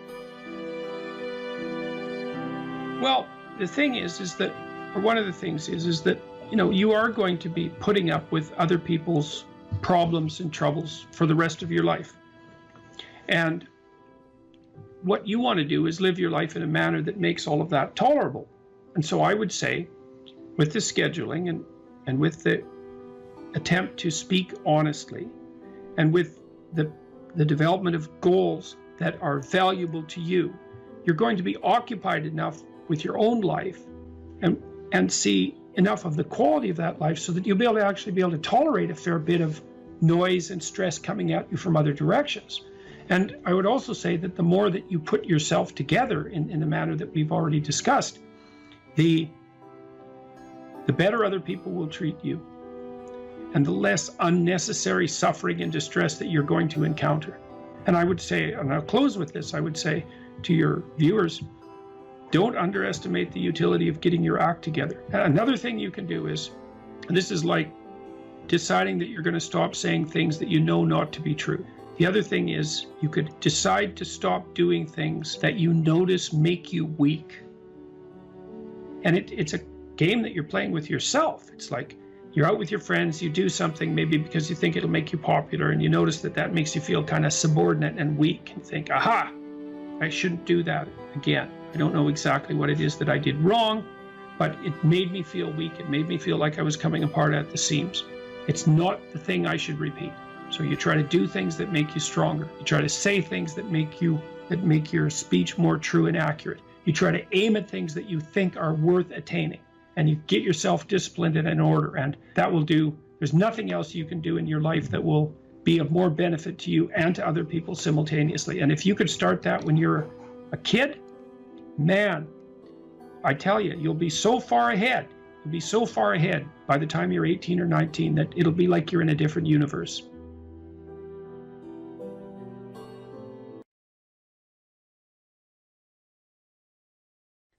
Well, the thing is that, or one of the things is that, you are going to be putting up with other people's problems and troubles for the rest of your life. And what you want to do is live your life in a manner that makes all of that tolerable. And so I would say, with the scheduling and with the attempt to speak honestly, and with the development of goals that are valuable to you, you're going to be occupied enough with your own life and see enough of the quality of that life so that you'll be able to tolerate a fair bit of noise and stress coming at you from other directions. And I would also say that the more that you put yourself together in the manner that we've already discussed, the better other people will treat you, and the less unnecessary suffering and distress that you're going to encounter. And I would say, and I'll close with this, I would say to your viewers, don't underestimate the utility of getting your act together. Another thing you can do is, and this is like deciding that you're going to stop saying things that you know not to be true. The other thing is, you could decide to stop doing things that you notice make you weak. And it's a game that you're playing with yourself. It's like you're out with your friends, you do something maybe because you think it'll make you popular, and you notice that makes you feel kind of subordinate and weak, and think, aha, I shouldn't do that again. I don't know exactly what it is that I did wrong, but it made me feel weak. It made me feel like I was coming apart at the seams. It's not the thing I should repeat. So you try to do things that make you stronger. You try to say things that make your speech more true and accurate. You try to aim at things that you think are worth attaining, and you get yourself disciplined and in order, and that will do. There's nothing else you can do in your life that will be of more benefit to you and to other people simultaneously. And if you could start that when you're a kid, man, I tell you, you'll be so far ahead. You'll be so far ahead by the time you're 18 or 19 that it'll be like you're in a different universe.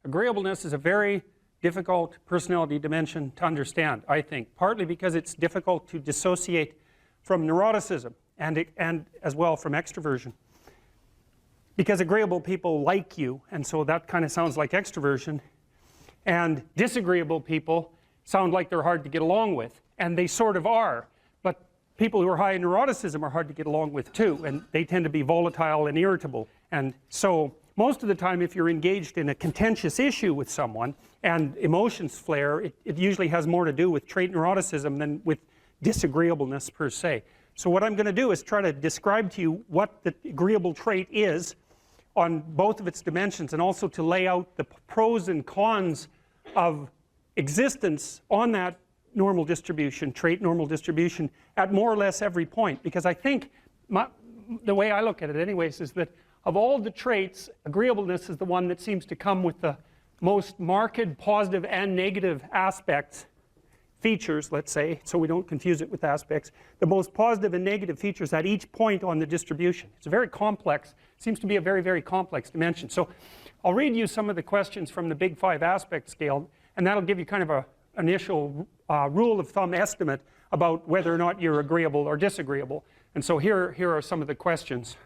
Agreeableness is a very difficult personality dimension to understand, I think, partly because it's difficult to dissociate from neuroticism and as well from extroversion. Because agreeable people like you, and so that kind of sounds like extroversion, and disagreeable people sound like they're hard to get along with, and they sort of are, but people who are high in neuroticism are hard to get along with too, and they tend to be volatile and irritable. And so most of the time, if you're engaged in a contentious issue with someone and emotions flare, it usually has more to do with trait neuroticism than with disagreeableness per se. So what I'm going to do is try to describe to you what the agreeable trait is on both of its dimensions, and also to lay out the pros and cons of existence on that normal distribution, trait normal distribution, at more or less every point. Because I think, the way I look at it anyways, is that of all the traits, agreeableness is the one that seems to come with the most marked positive and negative aspects, features, let's say, so we don't confuse it with aspects, the most positive and negative features at each point on the distribution. It's a very complex, seems to be a very, very complex dimension. So I'll read you some of the questions from the Big 5 aspect scale, and that'll give you kind of an initial rule of thumb estimate about whether or not you're agreeable or disagreeable. And so here are some of the questions.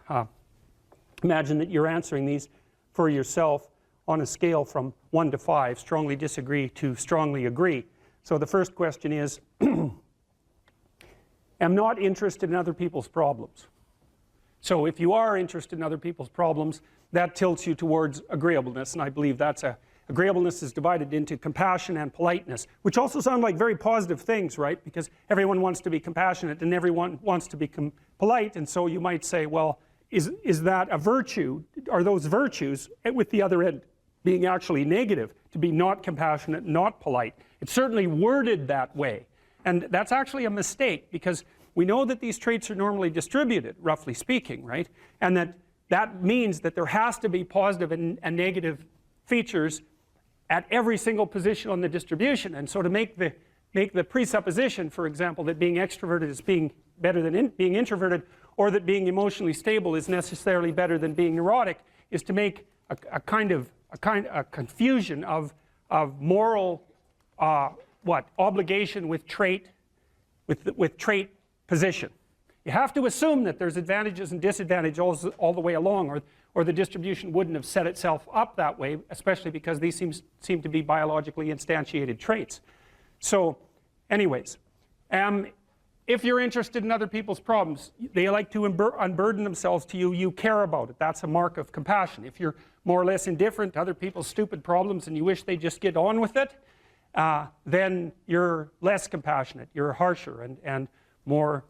Imagine that you're answering these for yourself on a scale from 1 to 5, strongly disagree to strongly agree. So the first question is, am not interested in other people's problems. So if you are interested in other people's problems, that tilts you towards agreeableness, and I believe that's agreeableness is divided into compassion and politeness, which also sound like very positive things, right? Because everyone wants to be compassionate and everyone wants to be polite, and so you might say, well, is that a virtue? Are those virtues, with the other end being actually negative, to be not compassionate, not polite? It's certainly worded that way, and that's actually a mistake, because we know that these traits are normally distributed, roughly speaking, right? And that means that there has to be positive and negative features at every single position on the distribution. And so to make the presupposition, for example, that being extroverted is being better than being introverted, or that being emotionally stable is necessarily better than being neurotic, is to make a confusion of moral obligation with trait position. You have to assume that there's advantages and disadvantages all the way along, or the distribution wouldn't have set itself up that way, especially because these seem to be biologically instantiated traits. So anyways, if you're interested in other people's problems, they like to unburden themselves to you, you care about it. That's a mark of compassion. If you're more or less indifferent to other people's stupid problems and you wish they just get on with it, then you're less compassionate, you're harsher and more,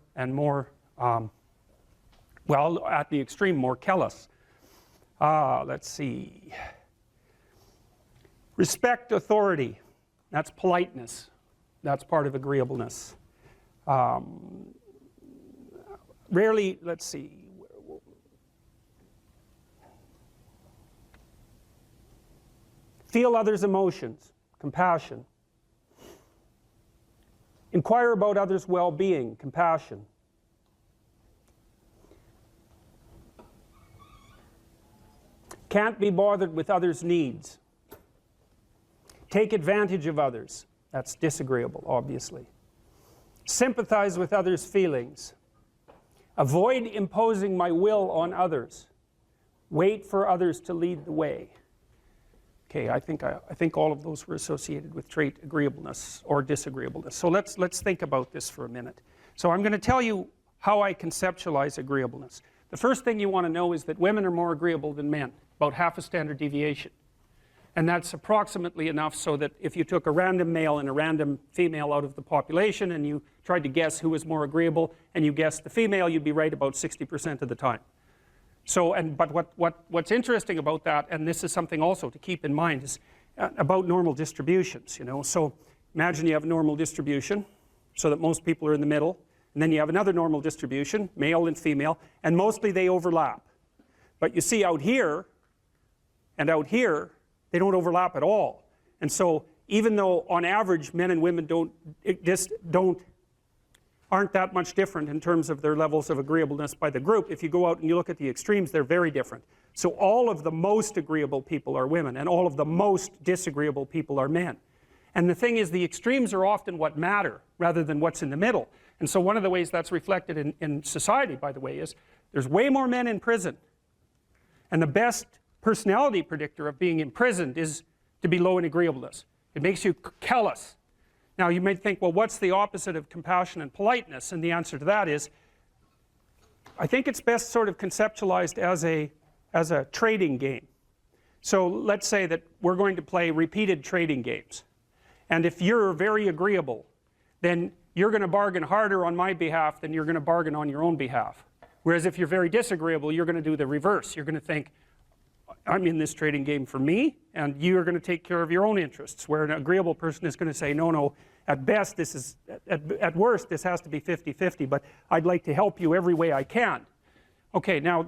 well, at the extreme, more callous. Let's see. Respect authority. That's politeness. That's part of agreeableness. Rarely, let's see. Feel others' emotions. Compassion. Inquire about others' well-being. Compassion. Can't be bothered with others' needs. Take advantage of others. That's disagreeable, obviously. Sympathize with others' feelings. Avoid imposing my will on others. Wait for others to lead the way. Okay, I think all of those were associated with trait agreeableness or disagreeableness. So let's think about this for a minute. So I'm going to tell you how I conceptualize agreeableness. The first thing you want to know is that women are more agreeable than men, about half a standard deviation. And that's approximately enough so that if you took a random male and a random female out of the population and you tried to guess who was more agreeable and you guessed the female, you'd be right about 60% of the time. So, but what's interesting about that, and this is something also to keep in mind, is about normal distributions, you know. So imagine you have a normal distribution so that most people are in the middle, and then you have another normal distribution, male and female, and mostly they overlap. But you see out here and out here, they don't overlap at all. And so even though on average men and women aren't that much different in terms of their levels of agreeableness by the group, if you go out and you look at the extremes, they're very different. So all of the most agreeable people are women, and all of the most disagreeable people are men. And the thing is, the extremes are often what matter rather than what's in the middle. And so one of the ways that's reflected in society, by the way, is there's way more men in prison. And the best personality predictor of being imprisoned is to be low in agreeableness. It makes you callous. Now you might think, well, what's the opposite of compassion and politeness? And the answer to that is, I think it's best sort of conceptualized as a trading game. So let's say that we're going to play repeated trading games. And if you're very agreeable, then you're going to bargain harder on my behalf than you're going to bargain on your own behalf. Whereas if you're very disagreeable, you're going to do the reverse. You're going to think, I'm in this trading game for me, and you're going to take care of your own interests. Where an agreeable person is going to say, no, at best this is, at worst this has to be 50-50, but I'd like to help you every way I can. Okay, now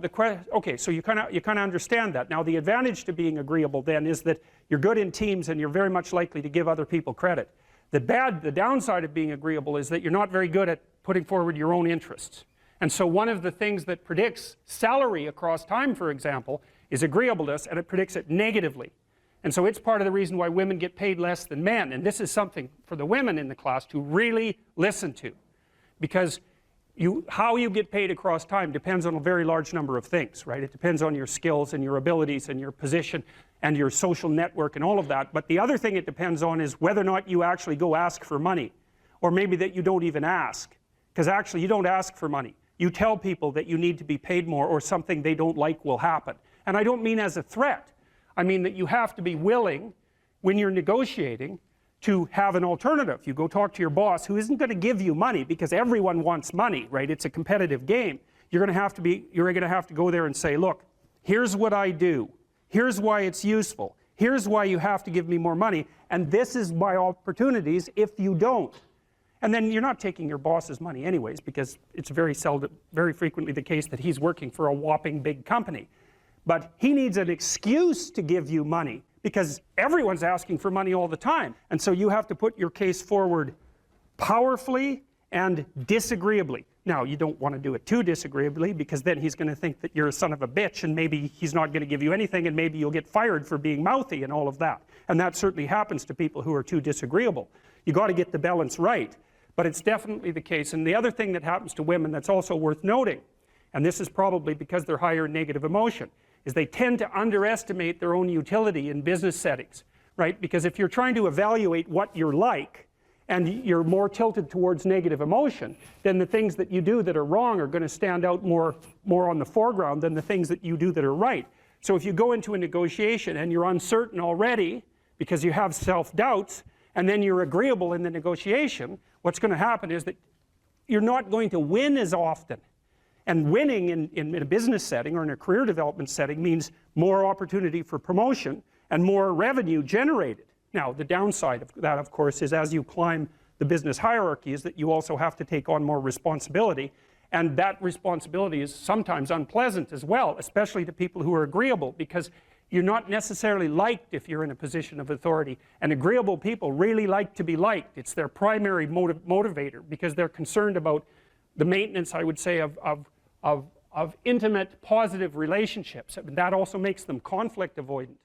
so you kind of understand that. Now the advantage to being agreeable then is that you're good in teams and you're very much likely to give other people credit. The downside of being agreeable is that you're not very good at putting forward your own interests. And so one of the things that predicts salary across time, for example, is agreeableness, and it predicts it negatively. And so it's part of the reason why women get paid less than men. And this is something for the women in the class to really listen to. Because how you get paid across time depends on a very large number of things, right? It depends on your skills and your abilities and your position and your social network and all of that. But the other thing it depends on is whether or not you actually go ask for money, or maybe that you don't even ask, because actually you don't ask for money. You tell people that you need to be paid more or something they don't like will happen. And I don't mean as a threat. I mean that you have to be willing, when you're negotiating, to have an alternative. You go talk to your boss, who isn't going to give you money, because everyone wants money, right? It's a competitive game. You're going to have to go there and say, look, here's what I do. Here's why it's useful. Here's why you have to give me more money. And this is my opportunities if you don't. And then you're not taking your boss's money anyways, because it's very frequently the case that he's working for a whopping big company. But he needs an excuse to give you money, because everyone's asking for money all the time. And so you have to put your case forward powerfully and disagreeably. Now, you don't want to do it too disagreeably, because then he's going to think that you're a son of a bitch, and maybe he's not going to give you anything, and maybe you'll get fired for being mouthy and all of that. And that certainly happens to people who are too disagreeable. You got to get the balance right. But it's definitely the case. And the other thing that happens to women that's also worth noting, and this is probably because they're higher in negative emotion, is they tend to underestimate their own utility in business settings, right? Because if you're trying to evaluate what you're like, and you're more tilted towards negative emotion, then the things that you do that are wrong are going to stand out more on the foreground than the things that you do that are right. So if you go into a negotiation and you're uncertain already, because you have self-doubts, and then you're agreeable in the negotiation, what's going to happen is that you're not going to win as often. And winning in a business setting or in a career development setting means more opportunity for promotion and more revenue generated. Now, the downside of that, of course, is as you climb the business hierarchy is that you also have to take on more responsibility. And that responsibility is sometimes unpleasant as well, especially to people who are agreeable, because you're not necessarily liked if you're in a position of authority. And agreeable people really like to be liked. It's their primary motivator, because they're concerned about the maintenance, I would say, of intimate, positive relationships. And that also makes them conflict avoidant.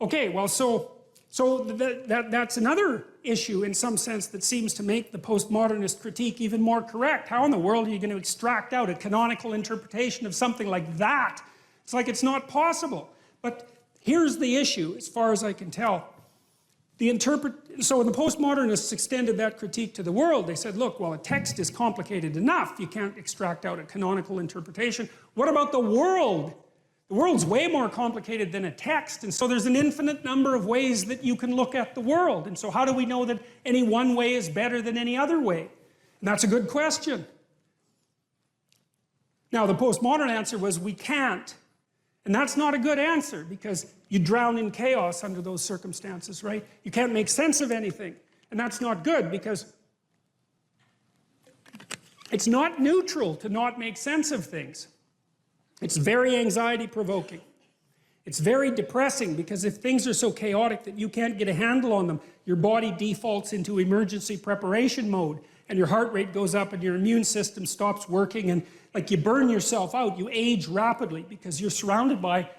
Okay, well, so that's another issue in some sense that seems to make the postmodernist critique even more correct. How in the world are you going to extract out a canonical interpretation of something like that? It's like it's not possible. But here's the issue, as far as I can tell. So when the postmodernists extended that critique to the world, they said, look, well, a text is complicated enough. You can't extract out a canonical interpretation. What about the world? The world's way more complicated than a text, and so there's an infinite number of ways that you can look at the world. And so how do we know that any one way is better than any other way? And that's a good question. Now, the postmodern answer was we can't. And that's not a good answer, because you drown in chaos under those circumstances, right? You can't make sense of anything. And that's not good, because it's not neutral to not make sense of things. It's very anxiety-provoking. It's very depressing, because if things are so chaotic that you can't get a handle on them, your body defaults into emergency preparation mode, and your heart rate goes up, and your immune system stops working, and like you burn yourself out. You age rapidly because you're surrounded by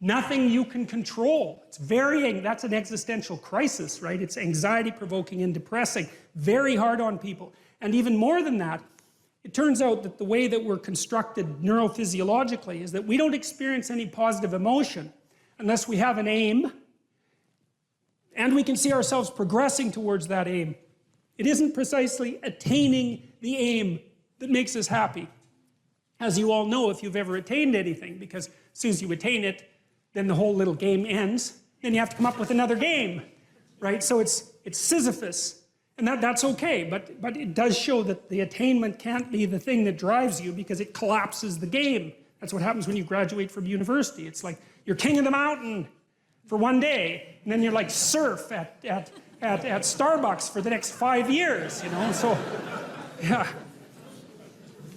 nothing you can control. That's an existential crisis, right? It's anxiety-provoking and depressing, very hard on people. And even more than that, it turns out that the way that we're constructed neurophysiologically is that we don't experience any positive emotion unless we have an aim and we can see ourselves progressing towards that aim. It isn't precisely attaining the aim that makes us happy. As you all know, if you've ever attained anything, because as soon as you attain it, then the whole little game ends. Then you have to come up with another game, right? So it's Sisyphus. And that's okay, but it does show that the attainment can't be the thing that drives you, because it collapses the game. That's what happens when you graduate from university. It's like you're king of the mountain for one day, and then you're like surf at Starbucks for the next 5 years, you know? So, yeah.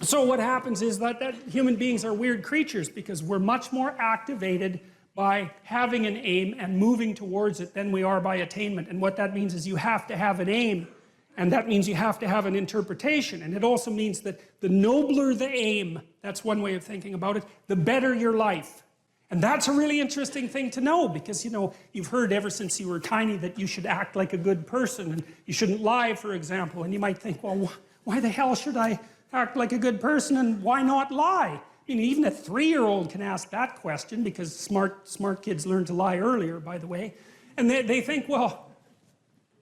So what happens is that human beings are weird creatures, because we're much more activated by having an aim and moving towards it than we are by attainment. And what that means is you have to have an aim, and that means you have to have an interpretation. And it also means that the nobler the aim, that's one way of thinking about it, the better your life. And that's a really interesting thing to know because, you know, you've heard ever since you were tiny that you should act like a good person and you shouldn't lie, for example. And you might think, well, why the hell should I act like a good person and why not lie? I mean, even a 3-year-old can ask that question because smart kids learn to lie earlier, by the way. And they think, well,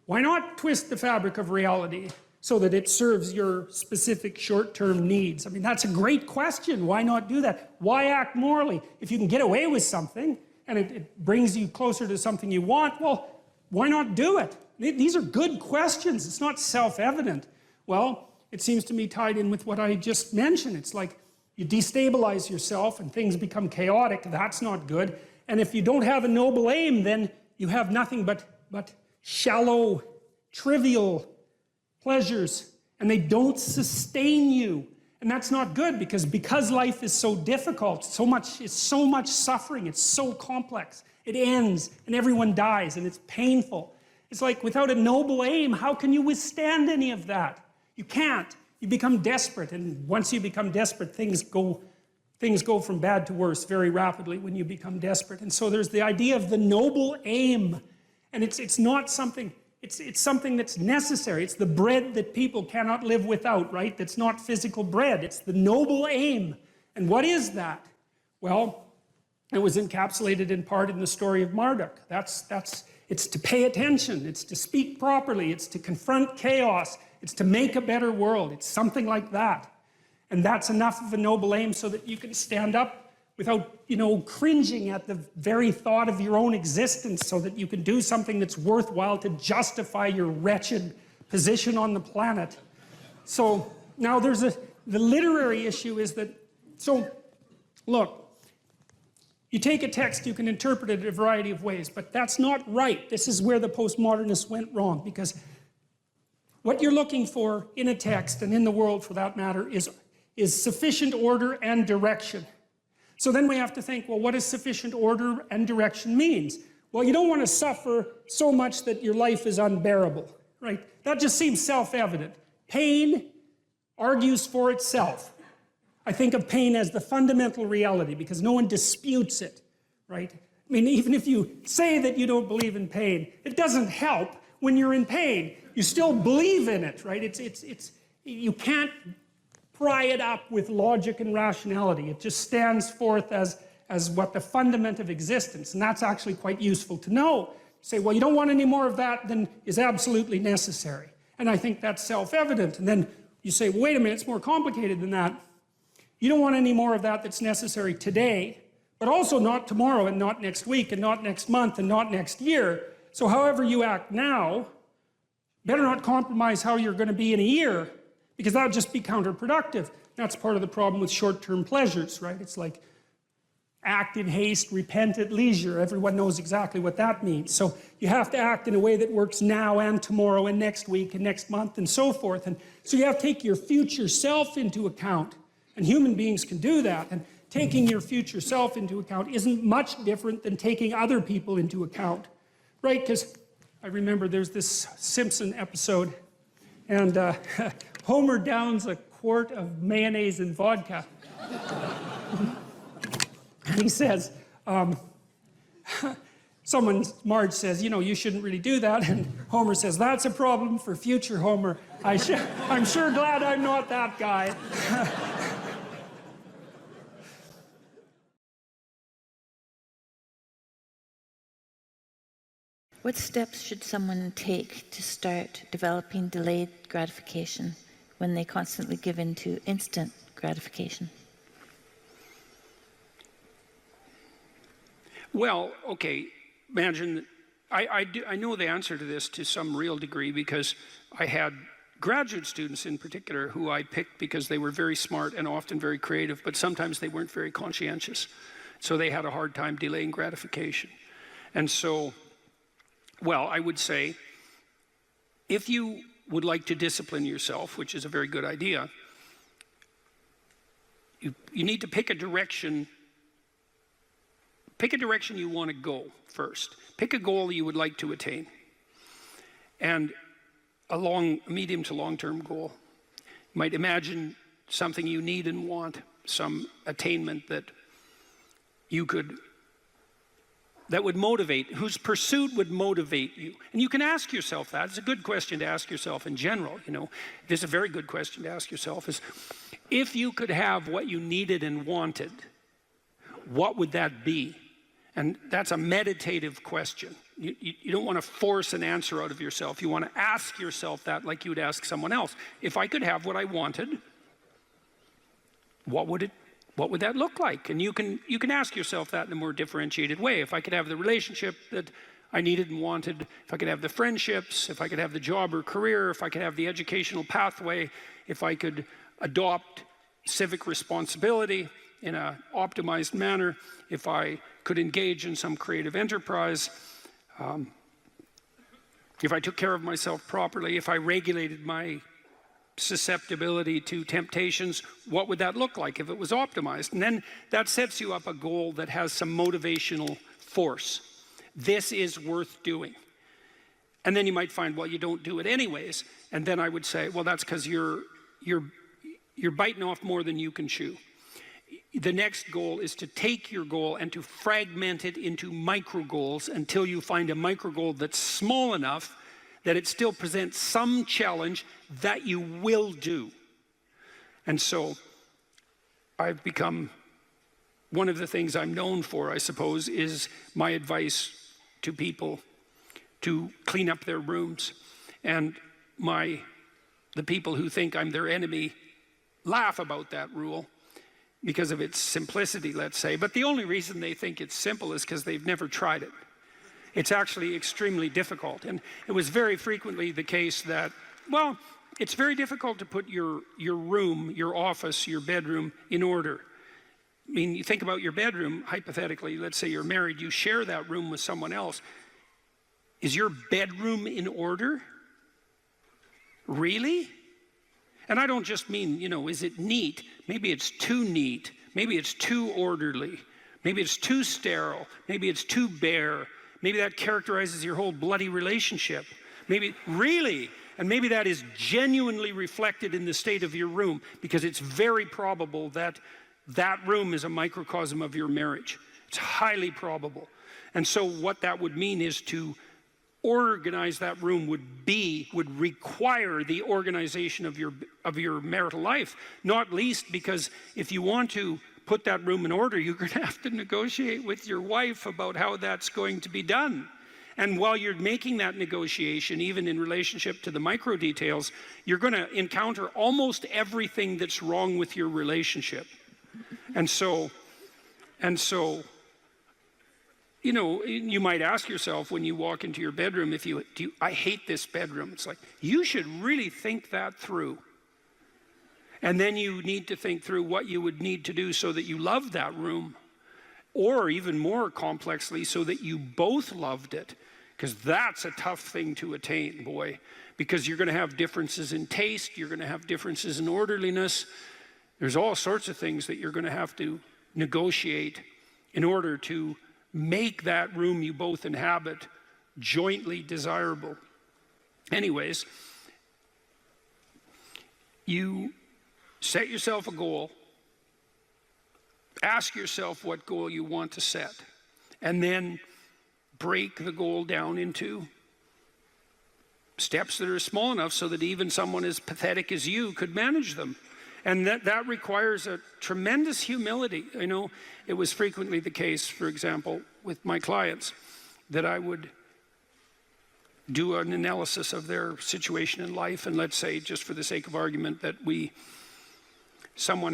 why not twist the fabric of reality so that it serves your specific short-term needs? I mean, that's a great question. Why not do that? Why act morally? If you can get away with something and it brings you closer to something you want, well, why not do it? These are good questions. It's not self-evident. Well, it seems to me tied in with what I just mentioned. It's like you destabilize yourself and things become chaotic. That's not good. And if you don't have a noble aim, then you have nothing but shallow, trivial pleasures, and they don't sustain you. And that's not good because life is so difficult, it's so much suffering, it's so complex. It ends and everyone dies and it's painful. It's like without a noble aim, how can you withstand any of that? You can't. You become desperate, and once you become desperate, things go from bad to worse very rapidly when you become desperate. And so there's the idea of the noble aim, and it's not something. It's something that's necessary. It's the bread that people cannot live without, right? That's not physical bread. It's the noble aim. And what is that? Well, it was encapsulated in part in the story of Marduk. It's to pay attention. It's to speak properly. It's to confront chaos. It's to make a better world. It's something like that. And that's enough of a noble aim so that you can stand up without, you know, cringing at the very thought of your own existence, so that you can do something that's worthwhile to justify your wretched position on the planet. So now the literary issue is that, so look, you take a text, you can interpret it a variety of ways, but that's not right. This is where the postmodernists went wrong, because what you're looking for in a text, and in the world for that matter, is sufficient order and direction. So then we have to think, well, what does sufficient order and direction means? Well, you don't want to suffer so much that your life is unbearable, right? That just seems self-evident. Pain argues for itself. I think of pain as the fundamental reality because no one disputes it, right? I mean, even if you say that you don't believe in pain, it doesn't help when you're in pain. You still believe in it, right? You can't pry it up with logic and rationality. It just stands forth as what the fundament of existence, and that's actually quite useful to know. Say, well, you don't want any more of that than is absolutely necessary. And I think that's self-evident. And then you say, well, wait a minute, it's more complicated than that. You don't want any more of that that's necessary today, but also not tomorrow and not next week and not next month and not next year. So however you act now, better not compromise how you're going to be in a year, because that would just be counterproductive. That's part of the problem with short-term pleasures, right? It's like act in haste, repent at leisure. Everyone knows exactly what that means. So you have to act in a way that works now and tomorrow and next week and next month and so forth. And so you have to take your future self into account. And human beings can do that. And taking your future self into account isn't much different than taking other people into account, right? Because I remember there's this Simpson episode, and Homer downs a quart of mayonnaise and vodka. And he says, Marge says, you know, you shouldn't really do that. And Homer says, that's a problem for future Homer. I'm sure glad I'm not that guy. What steps should someone take to start developing delayed gratification when they constantly give in to instant gratification? Well, okay, imagine, I know the answer to this to some real degree because I had graduate students in particular who I picked because they were very smart and often very creative, but sometimes they weren't very conscientious. So they had a hard time delaying gratification. And so, well, I would say, if you would like to discipline yourself, which is a very good idea, you need to pick a direction. Pick a direction you want to go first. Pick a goal you would like to attain. And a medium to long-term goal. You might imagine something you need and want, some attainment that you could that would motivate, whose pursuit would motivate you. And you can ask yourself that. It's a good question to ask yourself in general, you know. It's a very good question to ask yourself is, if you could have what you needed and wanted, what would that be? And that's a meditative question. You don't want to force an answer out of yourself. You want to ask yourself that like you would ask someone else. If I could have what I wanted, what would that look like? And you can ask yourself that in a more differentiated way. If I could have the relationship that I needed and wanted, if I could have the friendships, if I could have the job or career, if I could have the educational pathway, if I could adopt civic responsibility in an optimized manner, if I could engage in some creative enterprise, if I took care of myself properly, if I regulated my susceptibility to temptations, what would that look like if it was optimized? And then that sets you up a goal that has some motivational force. This is worth doing. And then you might find, well, you don't do it anyways. And then I would say, well, that's because you're biting off more than you can chew. The next goal is to take your goal and to fragment it into micro goals until you find a micro goal that's small enough that it still presents some challenge that you will do. And so I've become, one of the things I'm known for, I suppose, is my advice to people to clean up their rooms. And the people who think I'm their enemy laugh about that rule because of its simplicity, let's say. But the only reason they think it's simple is because they've never tried it. It's actually extremely difficult. And it was very frequently the case that, well, it's very difficult to put your room, your office, your bedroom in order. I mean, you think about your bedroom, hypothetically, let's say you're married, you share that room with someone else. Is your bedroom in order? Really? And I don't just mean, you know, is it neat? Maybe it's too neat. Maybe it's too orderly. Maybe it's too sterile. Maybe it's too bare. Maybe that characterizes your whole bloody relationship. Maybe, really? And maybe that is genuinely reflected in the state of your room, because it's very probable that that room is a microcosm of your marriage. It's highly probable. And so what that would mean is to organize that room would require the organization of your marital life, not least because if you want to put that room in order, you're going to have to negotiate with your wife about how that's going to be done. And while you're making that negotiation, even in relationship to the micro details, you're going to encounter almost everything that's wrong with your relationship. And so, you know, you might ask yourself when you walk into your bedroom, I hate this bedroom. It's like, you should really think that through. And then you need to think through what you would need to do so that you love that room, or even more complexly, so that you both loved it, because that's a tough thing to attain, boy, because you're going to have differences in taste, you're going to have differences in orderliness. There's all sorts of things that you're going to have to negotiate in order to make that room you both inhabit jointly desirable. Anyways, you set yourself a goal, ask yourself what goal you want to set, and then break the goal down into steps that are small enough so that even someone as pathetic as you could manage them. And that requires a tremendous humility. I know it was frequently the case, for example, with my clients, that I would do an analysis of their situation in life, and let's say, just for the sake of argument, that someone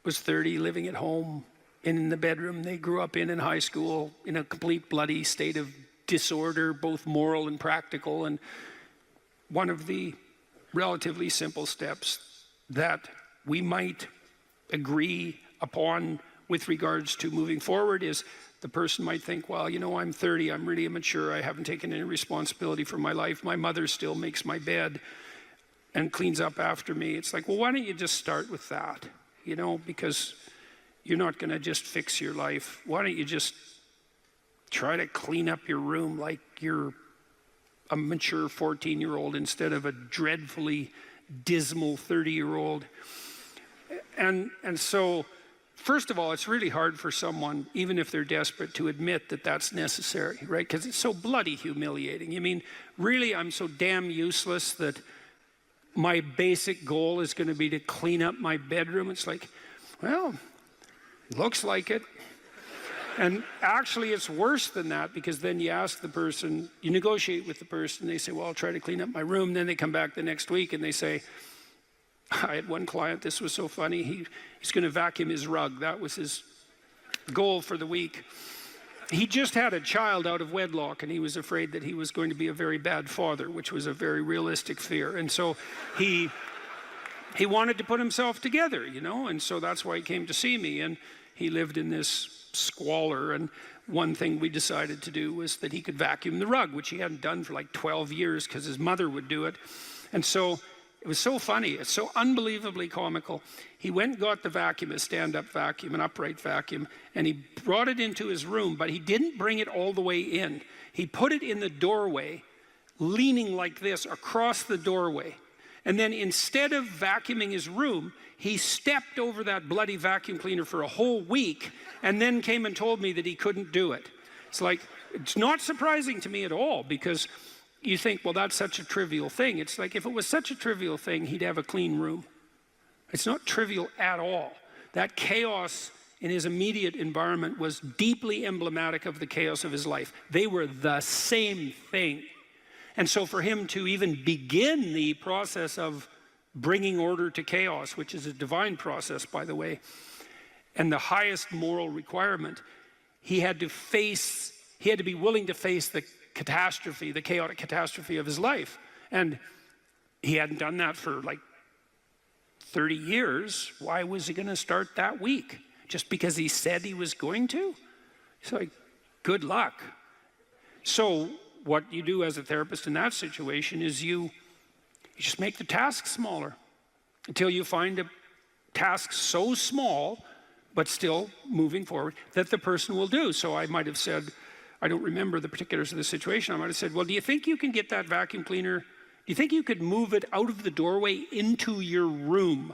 was 30, living at home, in the bedroom they grew up in high school, in a complete bloody state of disorder, both moral and practical. And one of the relatively simple steps that we might agree upon with regards to moving forward is, the person might think, well, you know, I'm 30, I'm really immature, I haven't taken any responsibility for my life, my mother still makes my bed and cleans up after me. It's like, well, why don't you just start with that? You know, because you're not going to just fix your life. Why don't you just try to clean up your room like you're a mature 14-year-old instead of a dreadfully dismal 30-year-old. And so first of all, it's really hard for someone, even if they're desperate, to admit that that's necessary, right? Because it's so bloody humiliating. I mean, really, I'm so damn useless that my basic goal is going to be to clean up my bedroom. It's like, well, looks like it. And actually, it's worse than that, because then you ask the person, you negotiate with the person, they say, well, I'll try to clean up my room. Then they come back the next week and they say, I had one client, this was so funny, he's going to vacuum his rug. That was his goal for the week. He just had a child out of wedlock, and he was afraid that he was going to be a very bad father, which was a very realistic fear. And so he wanted to put himself together, you know, and so that's why he came to see me. And he lived in this squalor, and one thing we decided to do was that he could vacuum the rug, which he hadn't done for like 12 years because his mother would do it. And so it was so funny, it's so unbelievably comical. He went and got the vacuum, a stand-up vacuum, an upright vacuum, and he brought it into his room, but he didn't bring it all the way in. He put it in the doorway, leaning like this across the doorway. And then instead of vacuuming his room, he stepped over that bloody vacuum cleaner for a whole week and then came and told me that he couldn't do it. It's like, it's not surprising to me at all, because you think, well, that's such a trivial thing. It's like, if it was such a trivial thing, he'd have a clean room. It's not trivial at all. That chaos in his immediate environment was deeply emblematic of the chaos of his life. They were the same thing. And so for him to even begin the process of bringing order to chaos, which is a divine process, by the way, and the highest moral requirement, he had to be willing to face the catastrophe, the chaotic catastrophe of his life. And he hadn't done that for like 30 years. Why was he going to start that week? Just because he said he was going to? It's like, good luck. So what you do as a therapist in that situation is you just make the task smaller until you find a task so small, but still moving forward, that the person will do. So I might have said, I don't remember the particulars of the situation, I might have said, well, do you think you can get that vacuum cleaner, do you think you could move it out of the doorway into your room?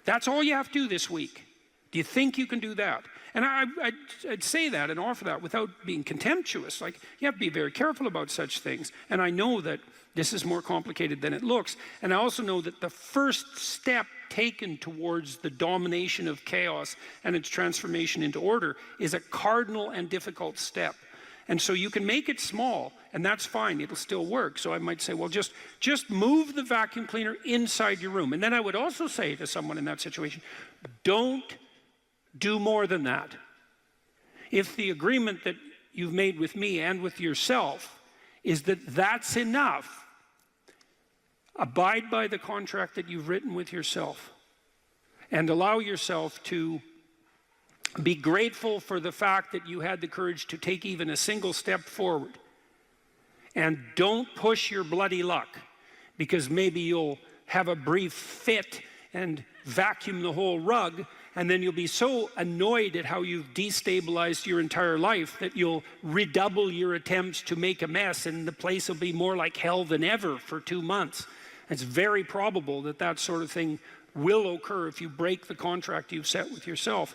That's all you have to do this week. Do you think you can do that? And I'd say that and offer that without being contemptuous. Like, you have to be very careful about such things. And I know that this is more complicated than it looks. And I also know that the first step taken towards the domination of chaos and its transformation into order is a cardinal and difficult step. And so you can make it small, and that's fine, it'll still work. So I might say, well, just move the vacuum cleaner inside your room. And then I would also say to someone in that situation, don't do more than that. If the agreement that you've made with me and with yourself is that that's enough, abide by the contract that you've written with yourself, and allow yourself to be grateful for the fact that you had the courage to take even a single step forward. And don't push your bloody luck, because maybe you'll have a brief fit and vacuum the whole rug, and then you'll be so annoyed at how you've destabilized your entire life that you'll redouble your attempts to make a mess, and the place will be more like hell than ever for 2 months. It's very probable that that sort of thing will occur if you break the contract you've set with yourself.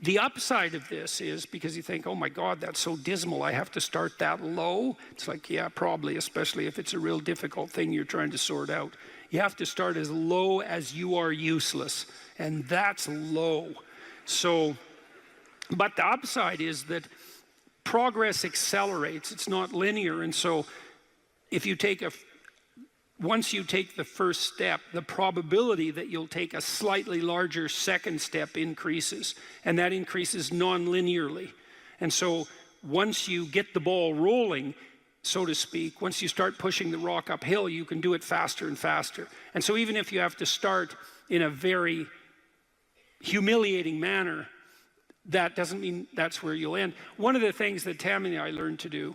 The upside of this is, because you think, oh my God, that's so dismal, I have to start that low. It's like, yeah, probably, especially if it's a real difficult thing you're trying to sort out. You have to start as low as you are useless, and that's low. So, but the upside is that progress accelerates, it's not linear, and so if you take once you take the first step, the probability that you'll take a slightly larger second step increases, and that increases non-linearly. And so once you get the ball rolling, so to speak, once you start pushing the rock uphill, you can do it faster and faster. And so even if you have to start in a very humiliating manner, that doesn't mean that's where you'll end. One of the things that Tammy and I learned to do,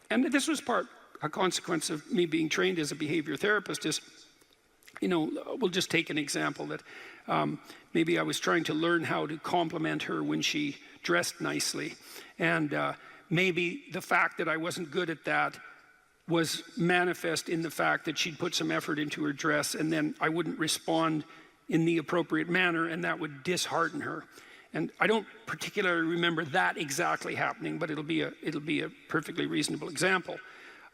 and this was a consequence of me being trained as a behavior therapist, is, you know, we'll just take an example that maybe I was trying to learn how to compliment her when she dressed nicely. And maybe the fact that I wasn't good at that was manifest in the fact that she'd put some effort into her dress, and then I wouldn't respond in the appropriate manner, and that would dishearten her. And I don't particularly remember that exactly happening, but it'll be a perfectly reasonable example.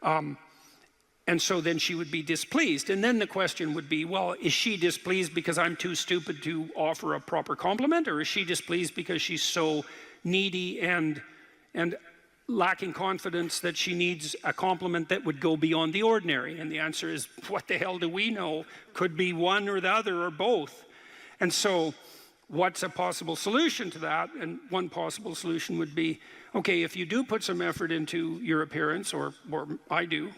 And so then she would be displeased. And then the question would be, well, is she displeased because I'm too stupid to offer a proper compliment? Or is she displeased because she's so needy and lacking confidence that she needs a compliment that would go beyond the ordinary? And the answer is, what the hell do we know? Could be one or the other or both. And so what's a possible solution to that? And one possible solution would be, okay, if you do put some effort into your appearance, or I do,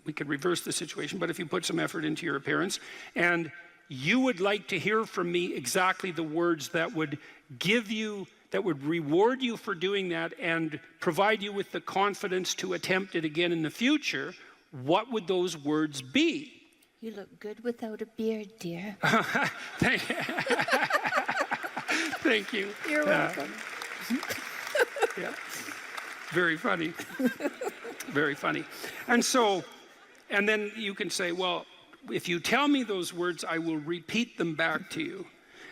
we could reverse the situation, but if you put some effort into your appearance and you would like to hear from me exactly the words that would give you, that would reward you for doing that and provide you with the confidence to attempt it again in the future, what would those words be? You look good without a beard, dear. Thank you. You're welcome. Yeah. Very funny. Very funny. And so, and then you can say, well, if you tell me those words, I will repeat them back to you.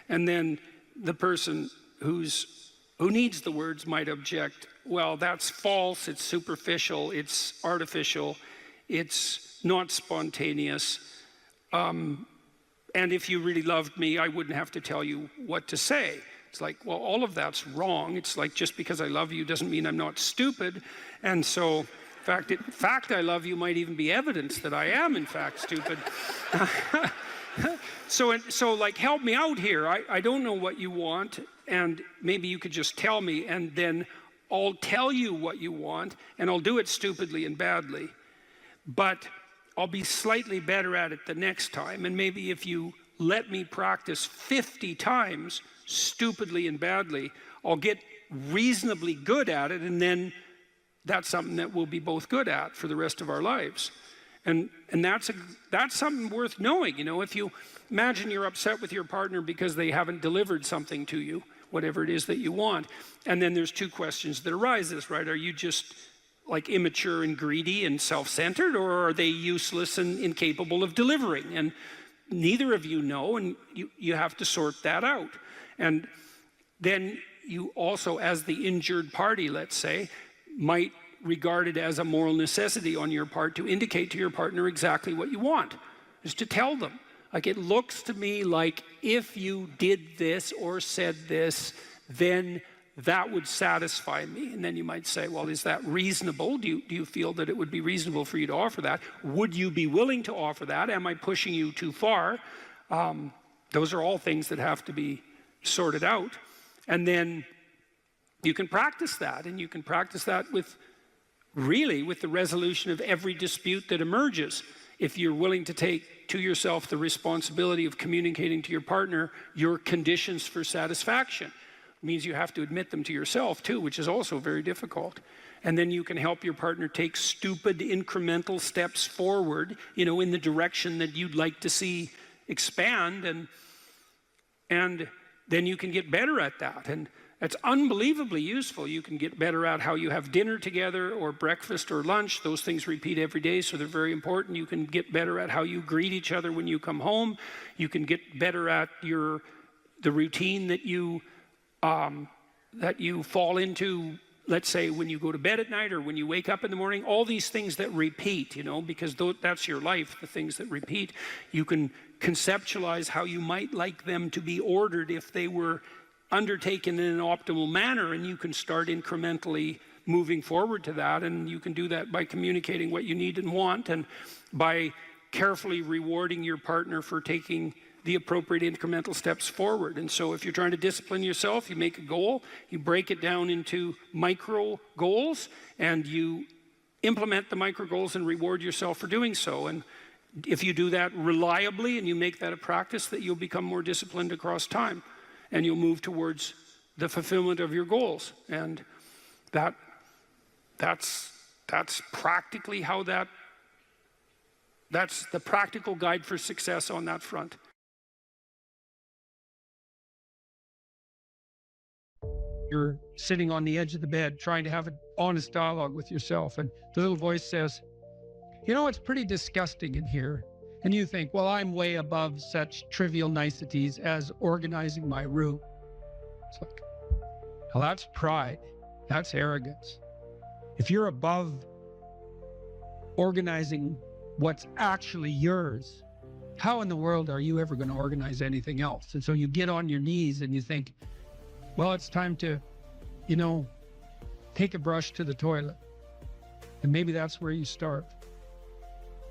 And then the person who needs the words might object, well, that's false, it's superficial, it's artificial, it's not spontaneous. And if you really loved me, I wouldn't have to tell you what to say. It's like, well, all of that's wrong. It's like, just because I love you doesn't mean I'm not stupid. And so, in fact, I love you might even be evidence that I am, in fact, stupid. So like, help me out here. I don't know what you want, and maybe you could just tell me, and then I'll tell you what you want, and I'll do it stupidly and badly. But I'll be slightly better at it the next time, and maybe if you let me practice 50 times stupidly and badly, I'll get reasonably good at it, and then that's something that we'll be both good at for the rest of our lives. And that's something worth knowing. You know, if you imagine you're upset with your partner because they haven't delivered something to you, whatever it is that you want, and then there's two questions that arises, right? Are you just like immature and greedy and self-centered, or are they useless and incapable of delivering? And neither of you know, and you have to sort that out. And then you also, as the injured party, let's say, might regard it as a moral necessity on your part to indicate to your partner exactly what you want, is to tell them. Like, it looks to me like if you did this or said this, then that would satisfy me. And then you might say, well, is that reasonable? Do you feel that it would be reasonable for you to offer that? Would you be willing to offer that? Am I pushing you too far? Those are all things that have to be sorted out. And then you can practice that, and you can practice that with the resolution of every dispute that emerges. If you're willing to take to yourself the responsibility of communicating to your partner your conditions for satisfaction. It means you have to admit them to yourself too, which is also very difficult. And then you can help your partner take stupid incremental steps forward, you know, in the direction that you'd like to see expand, and then you can get better at that. And it's unbelievably useful. You can get better at how you have dinner together, or breakfast or lunch. Those things repeat every day, so they're very important. You can get better at how you greet each other when you come home. You can get better at the routine that you fall into, let's say, when you go to bed at night or when you wake up in the morning. All these things that repeat, you know, because that's your life, the things that repeat. You can conceptualize how you might like them to be ordered if they were undertaken in an optimal manner, and you can start incrementally moving forward to that. And you can do that by communicating what you need and want, and by carefully rewarding your partner for taking the appropriate incremental steps forward. And so if you're trying to discipline yourself, you make a goal, you break it down into micro goals, and you implement the micro goals and reward yourself for doing so. And if you do that reliably and you make that a practice, that you'll become more disciplined across time, and you'll move towards the fulfillment of your goals. And that's practically how that's the practical guide for success on that front. You're sitting on the edge of the bed trying to have an honest dialogue with yourself, and the little voice says, you know, it's pretty disgusting in here. and you think, well, I'm way above such trivial niceties as organizing my room. It's like, well, that's pride. That's arrogance. If you're above organizing what's actually yours, how in the world are you ever going to organize anything else? And so you get on your knees and you think, well, it's time to, you know, take a brush to the toilet. And maybe that's where you start.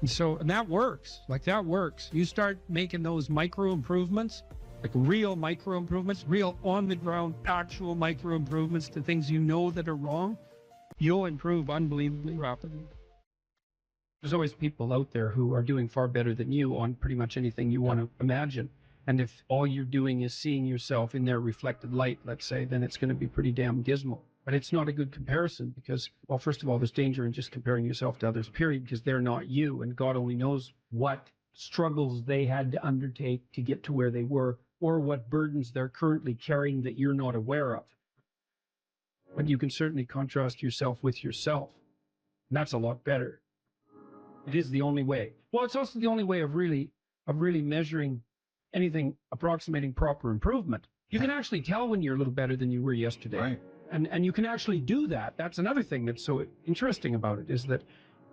And that works. Like, that works. You start making those micro improvements, like real micro improvements, real on the ground, actual micro improvements to things you know that are wrong, you'll improve unbelievably rapidly. There's always people out there who are doing far better than you on pretty much anything you want to imagine. And if all you're doing is seeing yourself in their reflected light, let's say, then it's going to be pretty damn dismal. But it's not a good comparison because, well, first of all, there's danger in just comparing yourself to others, period, because they're not you. And God only knows what struggles they had to undertake to get to where they were, or what burdens they're currently carrying that you're not aware of. But you can certainly contrast yourself with yourself. And that's a lot better. It is the only way. Well, it's also the only way of really measuring anything approximating proper improvement. You can actually tell when you're a little better than you were yesterday. Right. And you can actually do that. That's another thing that's so interesting about it, is that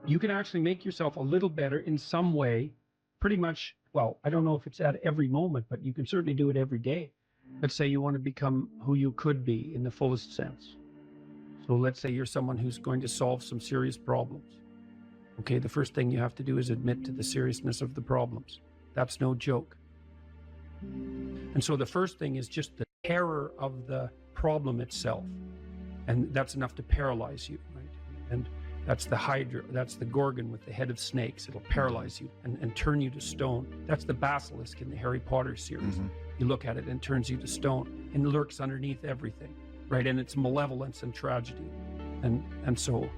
you can actually make yourself a little better in some way, pretty much, well, I don't know if it's at every moment, but you can certainly do it every day. Let's say you want to become who you could be in the fullest sense. So let's say you're someone who's going to solve some serious problems. Okay, the first thing you have to do is admit to the seriousness of the problems. That's no joke. And so the first thing is just the terror of the problem itself. And that's enough to paralyze you, right? And that's the Hydra, that's the Gorgon with the head of snakes. It'll paralyze you and turn you to stone. That's the basilisk in the Harry Potter series. You look at it and it turns you to stone and lurks underneath everything, right? And it's malevolence and tragedy. And so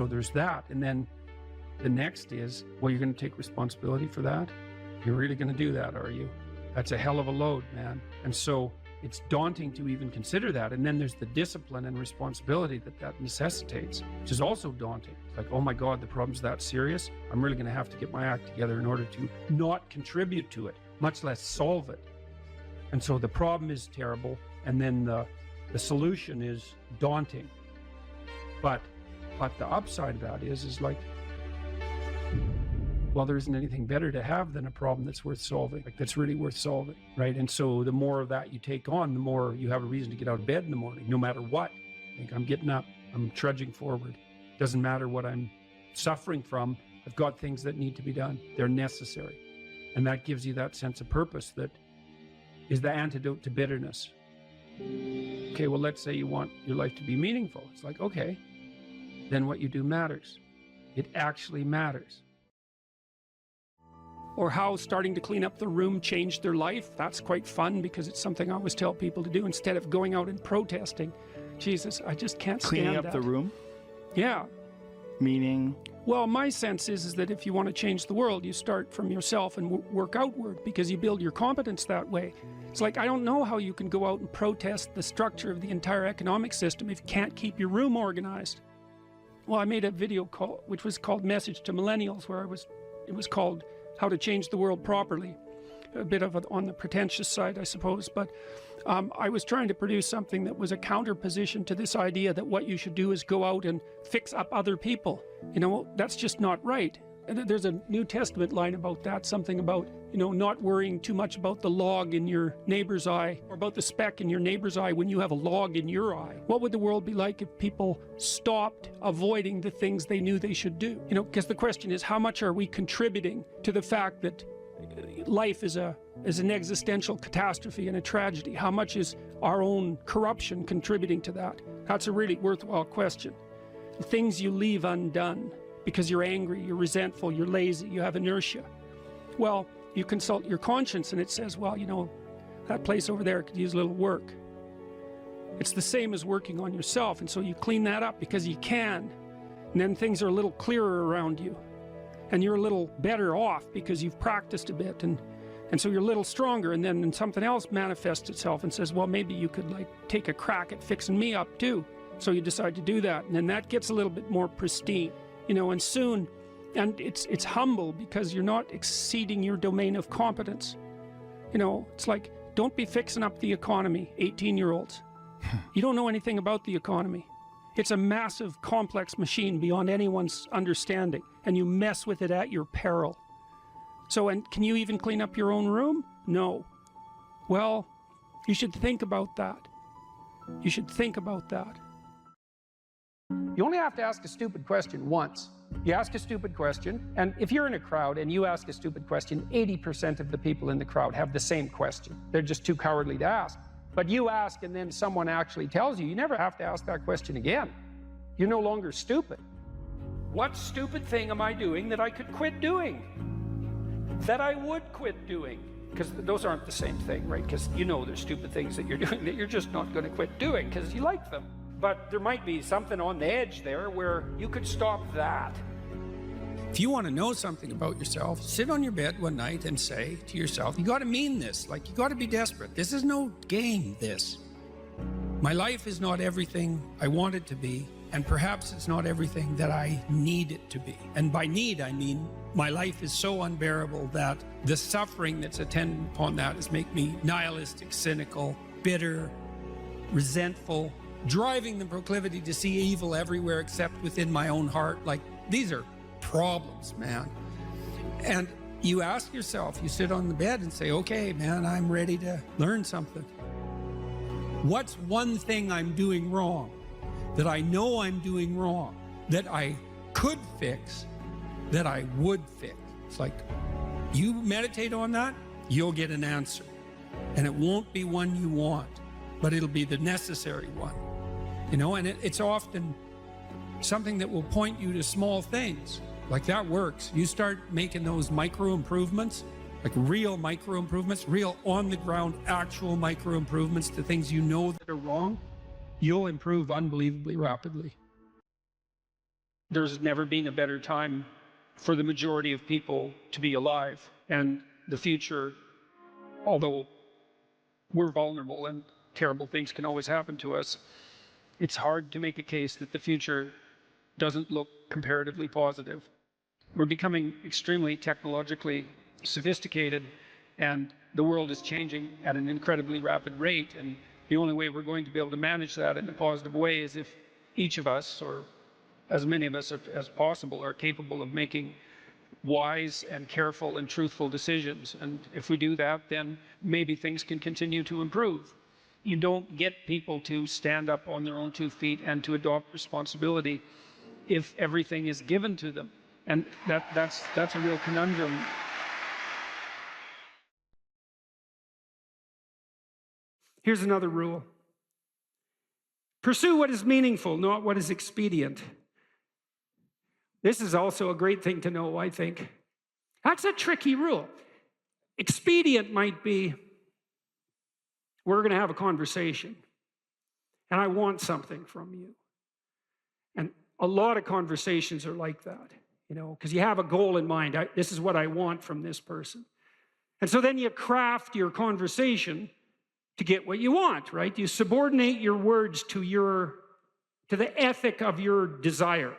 there's that. And then the next is, well, you're going to take responsibility for that? You're really going to do that, are you? That's a hell of a load, man. And so it's daunting to even consider that. And then there's the discipline and responsibility that necessitates, which is also daunting. It's like, oh my God, the problem's that serious. I'm really going to have to get my act together in order to not contribute to it, much less solve it. And so the problem is terrible. And then the solution is daunting. But the upside of that is like, well, there isn't anything better to have than a problem that's worth solving, like that's really worth solving, right? And so the more of that you take on, the more you have a reason to get out of bed in the morning, no matter what. Like, I'm getting up, I'm trudging forward. Doesn't matter what I'm suffering from. I've got things that need to be done. They're necessary. And that gives you that sense of purpose that is the antidote to bitterness. Okay, well, let's say you want your life to be meaningful. It's like, okay, then what you do matters. It actually matters. Or how starting to clean up the room changed their life. That's quite fun because it's something I always tell people to do instead of going out and protesting. Jesus, I just can't stand Cleaning up that. the room? Yeah. Meaning? Well, my sense is that if you want to change the world, you start from yourself and work outward because you build your competence that way. It's like, I don't know how you can go out and protest the structure of the entire economic system if you can't keep your room organized. Well, I made a video which was called Message to Millennials, where it was called How to Change the World Properly. A bit of it on the pretentious side, I suppose, but I was trying to produce something that was a counterposition to this idea that what you should do is go out and fix up other people. You know, that's just not right. And there's a New Testament line about that, something about, you know, not worrying too much about the log in your neighbor's eye or about the speck in your neighbor's eye when you have a log in your eye. What would the world be like if people stopped avoiding the things they knew they should do? You know, because the question is, how much are we contributing to the fact that life is an existential catastrophe and a tragedy? How much is our own corruption contributing to that? That's a really worthwhile question. The things you leave undone because you're angry, you're resentful, you're lazy, you have inertia. Well, you consult your conscience and it says, well, you know, that place over there could use a little work. It's the same as working on yourself, and so you clean that up because you can. And then things are a little clearer around you. And you're a little better off because you've practiced a bit, and so you're a little stronger, and then something else manifests itself and says, well, maybe you could like take a crack at fixing me up too. So you decide to do that, and then that gets a little bit more pristine, you know, and soon And it's humble because you're not exceeding your domain of competence. You know, it's like, don't be fixing up the economy, 18-year-olds. You don't know anything about the economy. It's a massive, complex machine beyond anyone's understanding, and you mess with it at your peril. So, and can you even clean up your own room? No. Well, you should think about that. You should think about that. You only have to ask a stupid question once. You ask a stupid question, and if you're in a crowd and you ask a stupid question, 80% of the people in the crowd have the same question. They're just too cowardly to ask. But you ask and then someone actually tells you, you never have to ask that question again. You're no longer stupid. What stupid thing am I doing that I could quit doing? That I would quit doing? Because those aren't the same thing, right? Because you know there's stupid things that you're doing that you're just not going to quit doing because you like them. But there might be something on the edge there where you could stop that. If you want to know something about yourself, sit on your bed one night and say to yourself, you got to mean this, like you got to be desperate. This is no game, this. My life is not everything I want it to be, and perhaps it's not everything that I need it to be. And by need, I mean my life is so unbearable that the suffering that's attendant upon that is make me nihilistic, cynical, bitter, resentful, driving the proclivity to see evil everywhere except within my own heart. Like, these are problems, man. And you ask yourself, you sit on the bed and say, okay, man, I'm ready to learn something. What's one thing I'm doing wrong that I know I'm doing wrong that I could fix, that I would fix? It's like, you meditate on that, you'll get an answer. And it won't be one you want, but it'll be the necessary one. You know, and it's often something that will point you to small things. Like, that works. You start making those micro improvements, like real micro improvements, real on the ground, actual micro improvements to things you know that are wrong, you'll improve unbelievably rapidly. There's never been a better time for the majority of people to be alive. And the future, although we're vulnerable and terrible things can always happen to us, it's hard to make a case that the future doesn't look comparatively positive. We're becoming extremely technologically sophisticated, and the world is changing at an incredibly rapid rate. And the only way we're going to be able to manage that in a positive way is if each of us, or as many of us as possible, are capable of making wise and careful and truthful decisions. And if we do that, then maybe things can continue to improve. You don't get people to stand up on their own 2 feet and to adopt responsibility if everything is given to them. And that's a real conundrum. Here's another rule. Pursue what is meaningful, not what is expedient. This is also a great thing to know, I think. That's a tricky rule. Expedient might be, we're going to have a conversation, and I want something from you. And a lot of conversations are like that, you know, because you have a goal in mind. This is what I want from this person. And so then you craft your conversation to get what you want, right? You subordinate your words to the ethic of your desire.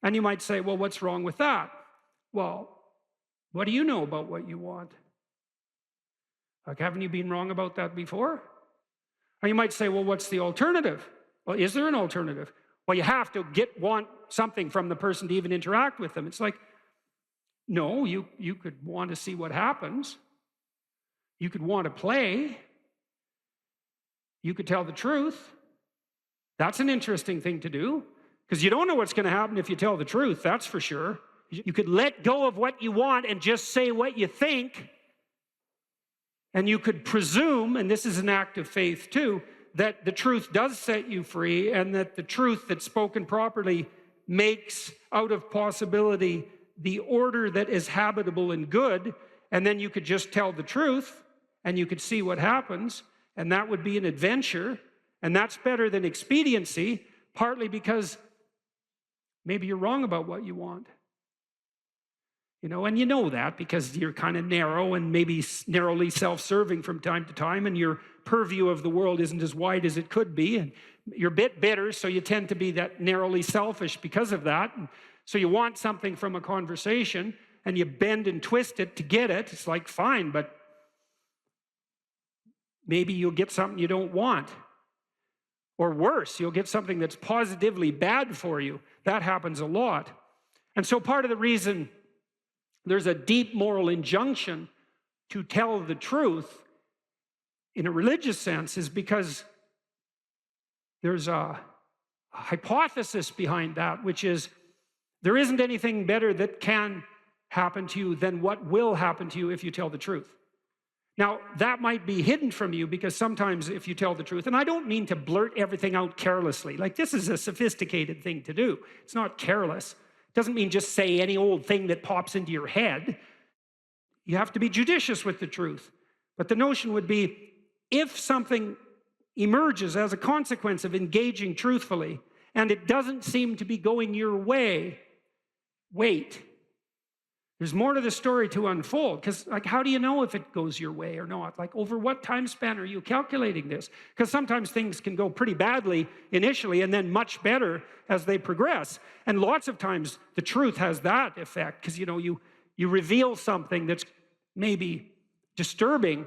And you might say, well, what's wrong with that? Well, what do you know about what you want? Like, haven't you been wrong about that before? Or you might say, well, what's the alternative? Well, is there an alternative? Well, you have to want something from the person to even interact with them. It's like, no, you could want to see what happens. You could want to play. You could tell the truth. That's an interesting thing to do, because you don't know what's going to happen if you tell the truth, that's for sure. You could let go of what you want and just say what you think. And you could presume, and this is an act of faith too, that the truth does set you free, and that the truth that's spoken properly makes out of possibility the order that is habitable and good. And then you could just tell the truth, and you could see what happens, and that would be an adventure. And that's better than expediency, partly because maybe you're wrong about what you want. You know, and you know that because you're kind of narrow and maybe narrowly self-serving from time to time, and your purview of the world isn't as wide as it could be, and you're a bit bitter, so you tend to be that narrowly selfish because of that. And So you want something from a conversation, and you bend and twist it to get it. It's like, fine, but maybe you'll get something you don't want. Or worse, you'll get something that's positively bad for you. That happens a lot. And so part of the reason there's a deep moral injunction to tell the truth in a religious sense is because there's a hypothesis behind that, which is there isn't anything better that can happen to you than what will happen to you if you tell the truth. Now, that might be hidden from you because sometimes if you tell the truth, and I don't mean to blurt everything out carelessly, like this is a sophisticated thing to do. It's not careless. It doesn't mean just say any old thing that pops into your head. You have to be judicious with the truth. But the notion would be, if something emerges as a consequence of engaging truthfully, and it doesn't seem to be going your way, wait. There's more to the story to unfold, because like, how do you know if it goes your way or not? Like, over what time span are you calculating this? Because sometimes things can go pretty badly initially and then much better as they progress. And lots of times the truth has that effect, because you reveal something that's maybe disturbing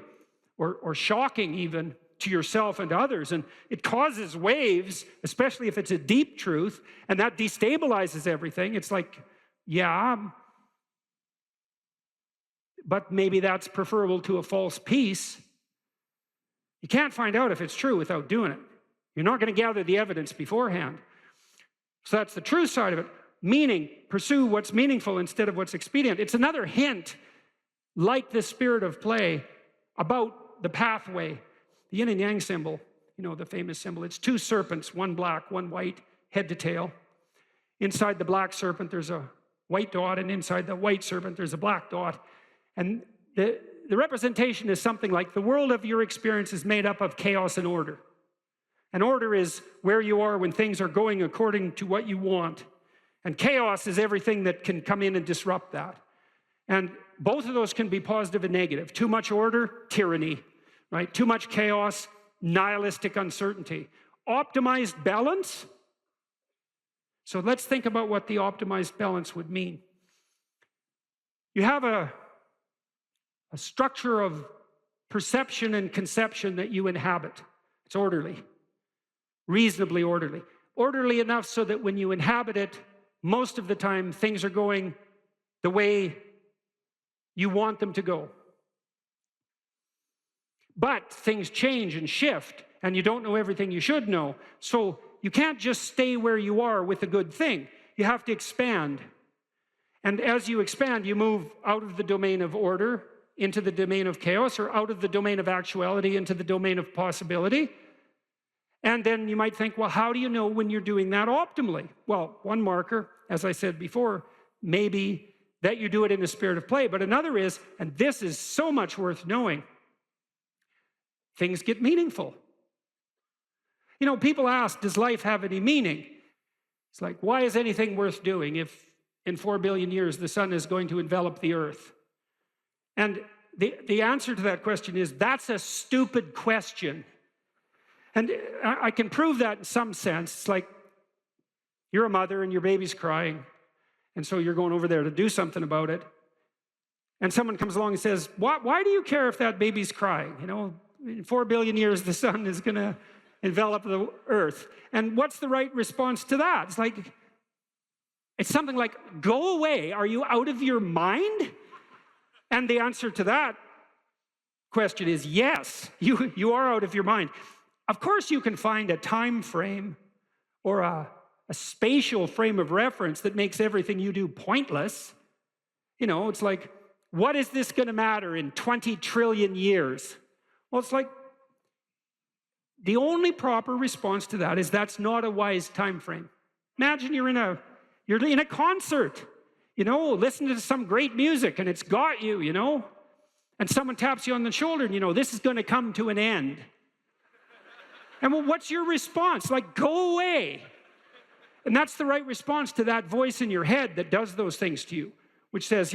or shocking even to yourself and to others, and it causes waves, especially if it's a deep truth, and that destabilizes everything. It's like, yeah, but maybe that's preferable to a false peace. You can't find out if it's true without doing it. You're not going to gather the evidence beforehand. So that's the truth side of it. Meaning, pursue what's meaningful instead of what's expedient. It's another hint, like the spirit of play, about the pathway. The yin and yang symbol, the famous symbol, it's two serpents, one black, one white, head to tail. Inside the black serpent, there's a white dot, and inside the white serpent, there's a black dot. And the representation is something like the world of your experience is made up of chaos and order. And order is where you are when things are going according to what you want. And chaos is everything that can come in and disrupt that. And both of those can be positive and negative. Too much order, tyranny, right? Too much chaos, nihilistic uncertainty. Optimized balance. So let's think about what the optimized balance would mean. You have a structure of perception and conception that you inhabit. It's orderly, reasonably orderly. Orderly enough so that when you inhabit it, most of the time things are going the way you want them to go. But things change and shift, and you don't know everything you should know. So you can't just stay where you are with a good thing. You have to expand. And as you expand, you move out of the domain of order into the domain of chaos, or out of the domain of actuality into the domain of possibility. And then you might think, well, how do you know when you're doing that optimally? Well, one marker, as I said before, maybe that you do it in a spirit of play. But another is, and this is so much worth knowing, things get meaningful. People ask, does life have any meaning? It's like, why is anything worth doing if in 4 billion years the sun is going to envelop the earth? And the answer to that question is, that's a stupid question. And I can prove that in some sense. It's like, you're a mother and your baby's crying, and so you're going over there to do something about it. And someone comes along and says, why do you care if that baby's crying? In 4 billion years, the sun is going to envelop the earth. And what's the right response to that? It's something like, go away. Are you out of your mind? And the answer to that question is yes, you are out of your mind. Of course, you can find a time frame or a spatial frame of reference that makes everything you do pointless. It's like, what is this going to matter in 20 trillion years? Well, it's like, the only proper response to that is that's not a wise time frame. Imagine you're in a concert, listening to some great music, and it's got you, and someone taps you on the shoulder, and this is going to come to an end. And well, what's your response? Like, go away. And that's the right response to that voice in your head that does those things to you, which says,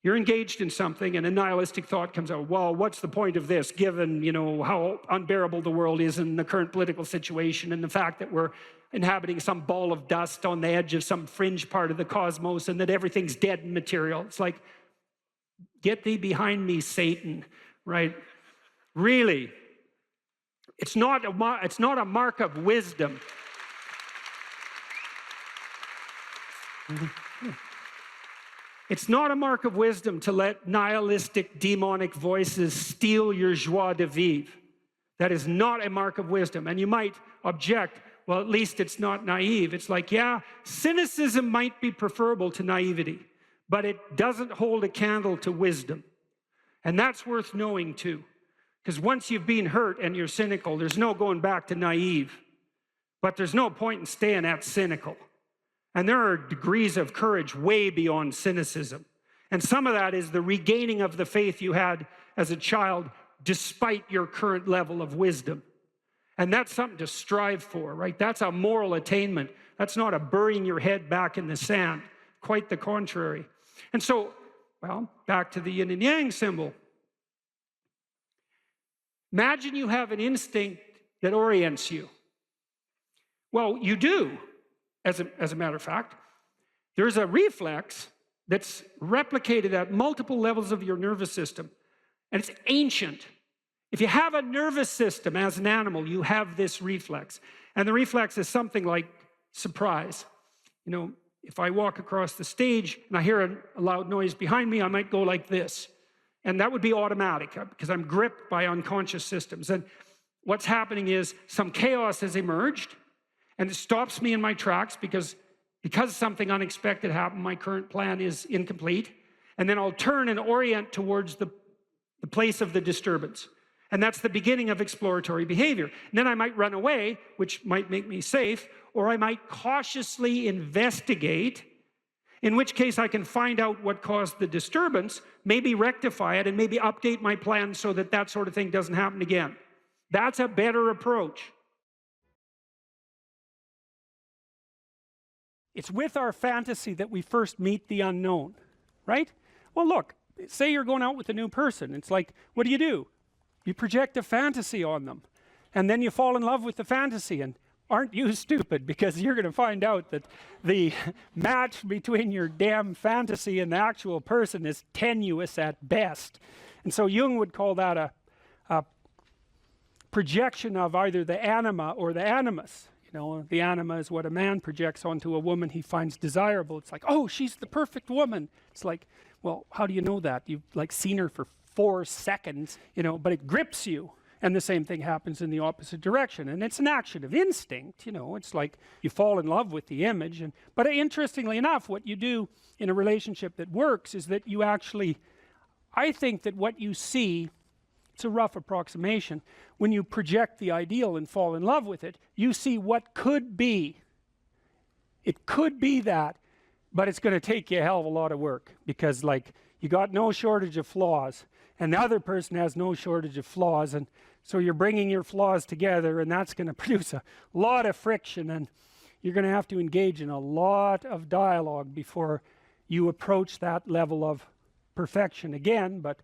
You're engaged in something and a nihilistic thought comes out, well, what's the point of this given, you know, how unbearable the world is in the current political situation and the fact that we're inhabiting some ball of dust on the edge of some fringe part of the cosmos and that everything's dead and material. It's like, get thee behind me, Satan, right? Really. It's not a mark of wisdom. It's not a mark of wisdom to let nihilistic demonic voices steal your joie de vivre. That is not a mark of wisdom. And you might object, well, at least it's not naive. It's like, yeah, cynicism might be preferable to naivety, but it doesn't hold a candle to wisdom. And that's worth knowing too. Because once you've been hurt and you're cynical, there's no going back to naive. But there's no point in staying at cynical. And there are degrees of courage way beyond cynicism. And some of that is the regaining of the faith you had as a child despite your current level of wisdom. And that's something to strive for, right? That's a moral attainment. That's not a burying your head back in the sand. Quite the contrary. And so, well, back to the yin and yang symbol. Imagine you have an instinct that orients you. Well, you do. As a matter of fact, there's a reflex that's replicated at multiple levels of your nervous system, and it's ancient. If you have a nervous system as an animal, you have this reflex. And the reflex is something like surprise. You know, if I walk across the stage and I hear a loud noise behind me, I might go like this. And that would be automatic because I'm gripped by unconscious systems. And what's happening is some chaos has emerged, and it stops me in my tracks because something unexpected happened, my current plan is incomplete. And then I'll turn and orient towards the place of the disturbance. And that's the beginning of exploratory behavior. And then I might run away, which might make me safe, or I might cautiously investigate, in which case I can find out what caused the disturbance, maybe rectify it, and maybe update my plan so that that sort of thing doesn't happen again. That's a better approach. It's with our fantasy that we first meet the unknown, right? Well, look, say you're going out with a new person. It's like, what do? You project a fantasy on them, and then you fall in love with the fantasy. And aren't you stupid? Because you're going to find out that the match between your damn fantasy and the actual person is tenuous at best. And so Jung would call that a projection of either the anima or the animus. You know, the anima is what a man projects onto a woman he finds desirable. It's like, oh, she's the perfect woman. It's like, well, how do you know that? You've like seen her for 4 seconds, you know, but it grips you. And the same thing happens in the opposite direction. And it's an action of instinct, you know. It's like you fall in love with the image. But interestingly enough, what you do in a relationship that works is that you actually, I think that what you see, it's a rough approximation, when you project the ideal and fall in love with it, you see what could be. It could be that, but it's going to take you a hell of a lot of work because, like, you got no shortage of flaws, and the other person has no shortage of flaws, and so you're bringing your flaws together, and that's going to produce a lot of friction, and you're going to have to engage in a lot of dialogue before you approach that level of perfection again, but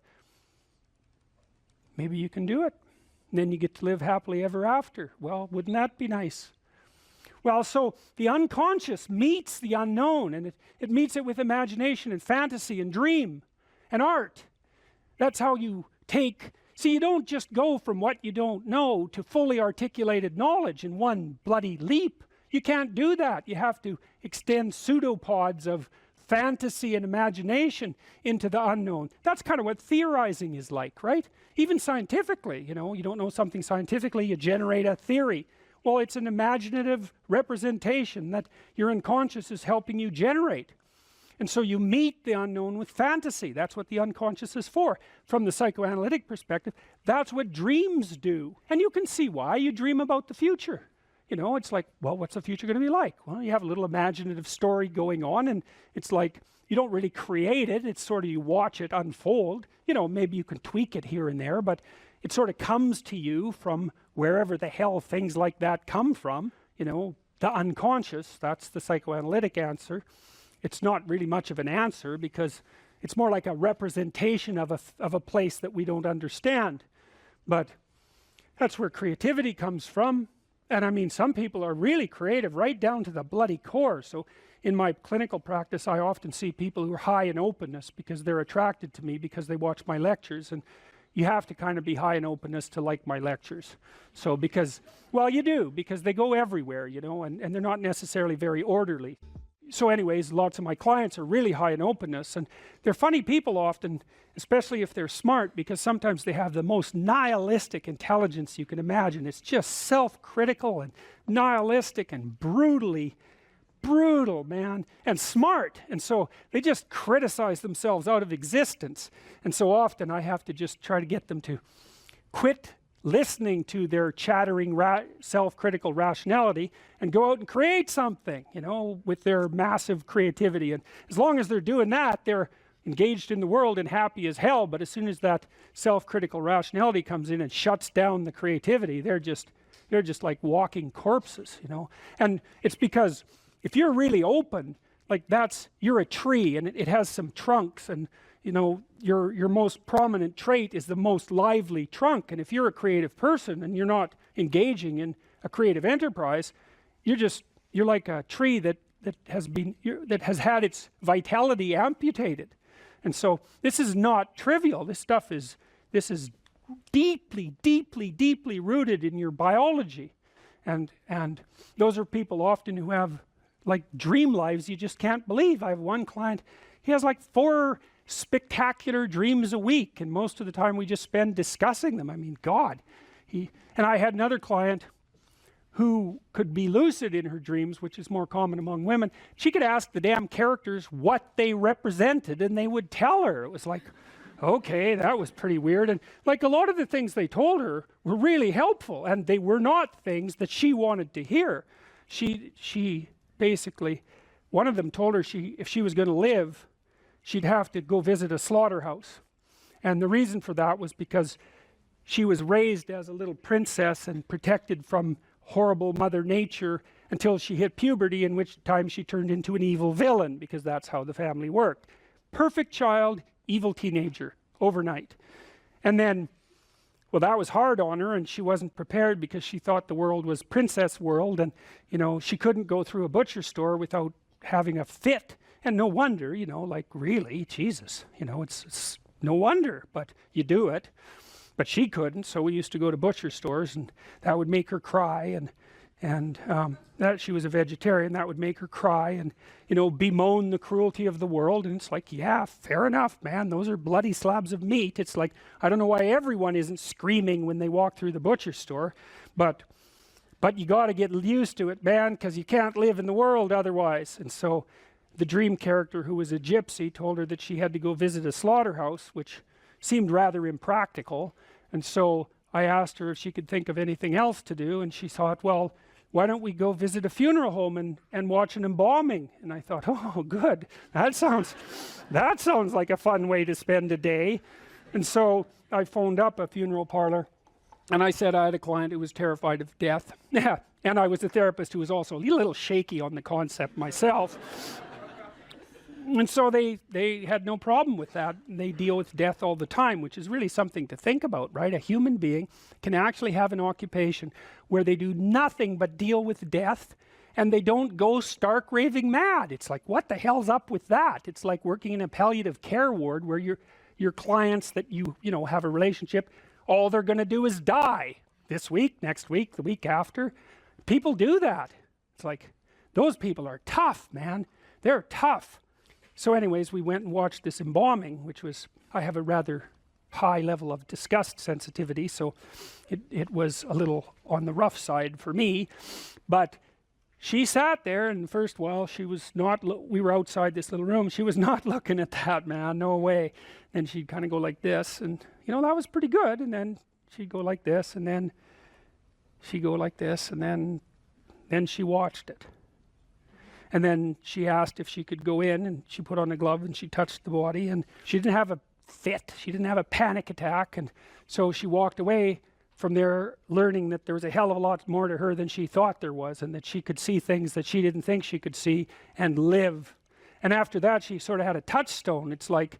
maybe you can do it. And then you get to live happily ever after. Well, wouldn't that be nice? Well, so the unconscious meets the unknown, and it meets it with imagination and fantasy and dream and art. That's how you take, see, you don't just go from what you don't know to fully articulated knowledge in one bloody leap. You can't do that. You have to extend pseudopods of fantasy and imagination into the unknown. That's kind of what theorizing is like, right? Even scientifically, you know, you don't know something scientifically, you generate a theory. Well, it's an imaginative representation that your unconscious is helping you generate. And so you meet the unknown with fantasy. That's what the unconscious is for. From the psychoanalytic perspective, that's what dreams do. And you can see why. You dream about the future. You know, it's like, well, what's the future going to be like? Well, you have a little imaginative story going on, and it's like, you don't really create it. It's sort of, you watch it unfold. You know, maybe you can tweak it here and there, but it sort of comes to you from wherever the hell things like that come from. You know, the unconscious, that's the psychoanalytic answer. It's not really much of an answer because it's more like a representation of a place that we don't understand. But that's where creativity comes from. And I mean, some people are really creative right down to the bloody core. So in my clinical practice, I often see people who are high in openness because they're attracted to me because they watch my lectures. And you have to kind of be high in openness to like my lectures. So because, well, you do, because they go everywhere, you know, and they're not necessarily very orderly. So anyways, lots of my clients are really high in openness, and they're funny people often, especially if they're smart, because sometimes they have the most nihilistic intelligence you can imagine. It's just self-critical and nihilistic and brutally brutal, man, and smart. And so they just criticize themselves out of existence. And so often I have to just try to get them to quit listening to their chattering self-critical rationality and go out and create something, you know, with their massive creativity. And as long as they're doing that, they're engaged in the world and happy as hell. But as soon as that self-critical rationality comes in and shuts down the creativity, they're just like walking corpses, you know. And it's because if you're really open, like you're a tree, and it has some trunks, and you know, your most prominent trait is the most lively trunk. And if you're a creative person and you're not engaging in a creative enterprise, you're like a tree that has had its vitality amputated. And so this is not trivial. This is deeply, deeply, deeply rooted in your biology. And those are people often who have like dream lives you just can't believe. I have one client, he has like 4 spectacular dreams a week, and most of the time we just spend discussing them. I mean, God. And I had another client who could be lucid in her dreams, which is more common among women. She could ask the damn characters what they represented, and they would tell her. It was like, okay, that was pretty weird. And like a lot of the things they told her were really helpful, and they were not things that she wanted to hear. She basically, one of them told her if she was going to live, she'd have to go visit a slaughterhouse. And the reason for that was because she was raised as a little princess and protected from horrible Mother Nature until she hit puberty, in which time she turned into an evil villain, because that's how the family worked. Perfect child, evil teenager, overnight. And then, well, that was hard on her, and she wasn't prepared because she thought the world was princess world, and, you know, she couldn't go through a butcher store without having a fit. And no wonder, you know, like really, Jesus, you know, it's no wonder, but you do it. But she couldn't, so we used to go to butcher stores, and that would make her cry, and that she was a vegetarian, that would make her cry, and, you know, bemoan the cruelty of the world. And it's like, yeah, fair enough, man, those are bloody slabs of meat. It's like, I don't know why everyone isn't screaming when they walk through the butcher store, but you got to get used to it, man, because you can't live in the world otherwise. And so the dream character, who was a gypsy, told her that she had to go visit a slaughterhouse, which seemed rather impractical. And so I asked her if she could think of anything else to do, and she thought, well, why don't we go visit a funeral home and watch an embalming? And I thought, oh, good, that sounds like a fun way to spend a day. And so I phoned up a funeral parlor, and I said I had a client who was terrified of death. Yeah, and I was a therapist who was also a little shaky on the concept myself. And so they had no problem with that. They deal with death all the time, which is really something to think about, right? A human being can actually have an occupation where they do nothing but deal with death, and they don't go stark raving mad. It's like, what the hell's up with that? It's like working in a palliative care ward where your clients that you know have a relationship, all they're going to do is die this week, next week, the week after. People do that. It's like, those people are tough, man. They're tough. So anyways, we went and watched this embalming, which was, I have a rather high level of disgust sensitivity, so it was a little on the rough side for me. But she sat there, and first while she was not, we were outside this little room, she was not looking at that, man, no way. Then she'd kind of go like this, and you know, that was pretty good. And then she'd go like this, and then she'd go like this, and then she watched it. And then she asked if she could go in, and she put on a glove and she touched the body, and she didn't have a fit, she didn't have a panic attack. And so she walked away from there learning that there was a hell of a lot more to her than she thought there was, and that she could see things that she didn't think she could see and live. And after that, she sort of had a touchstone. It's like,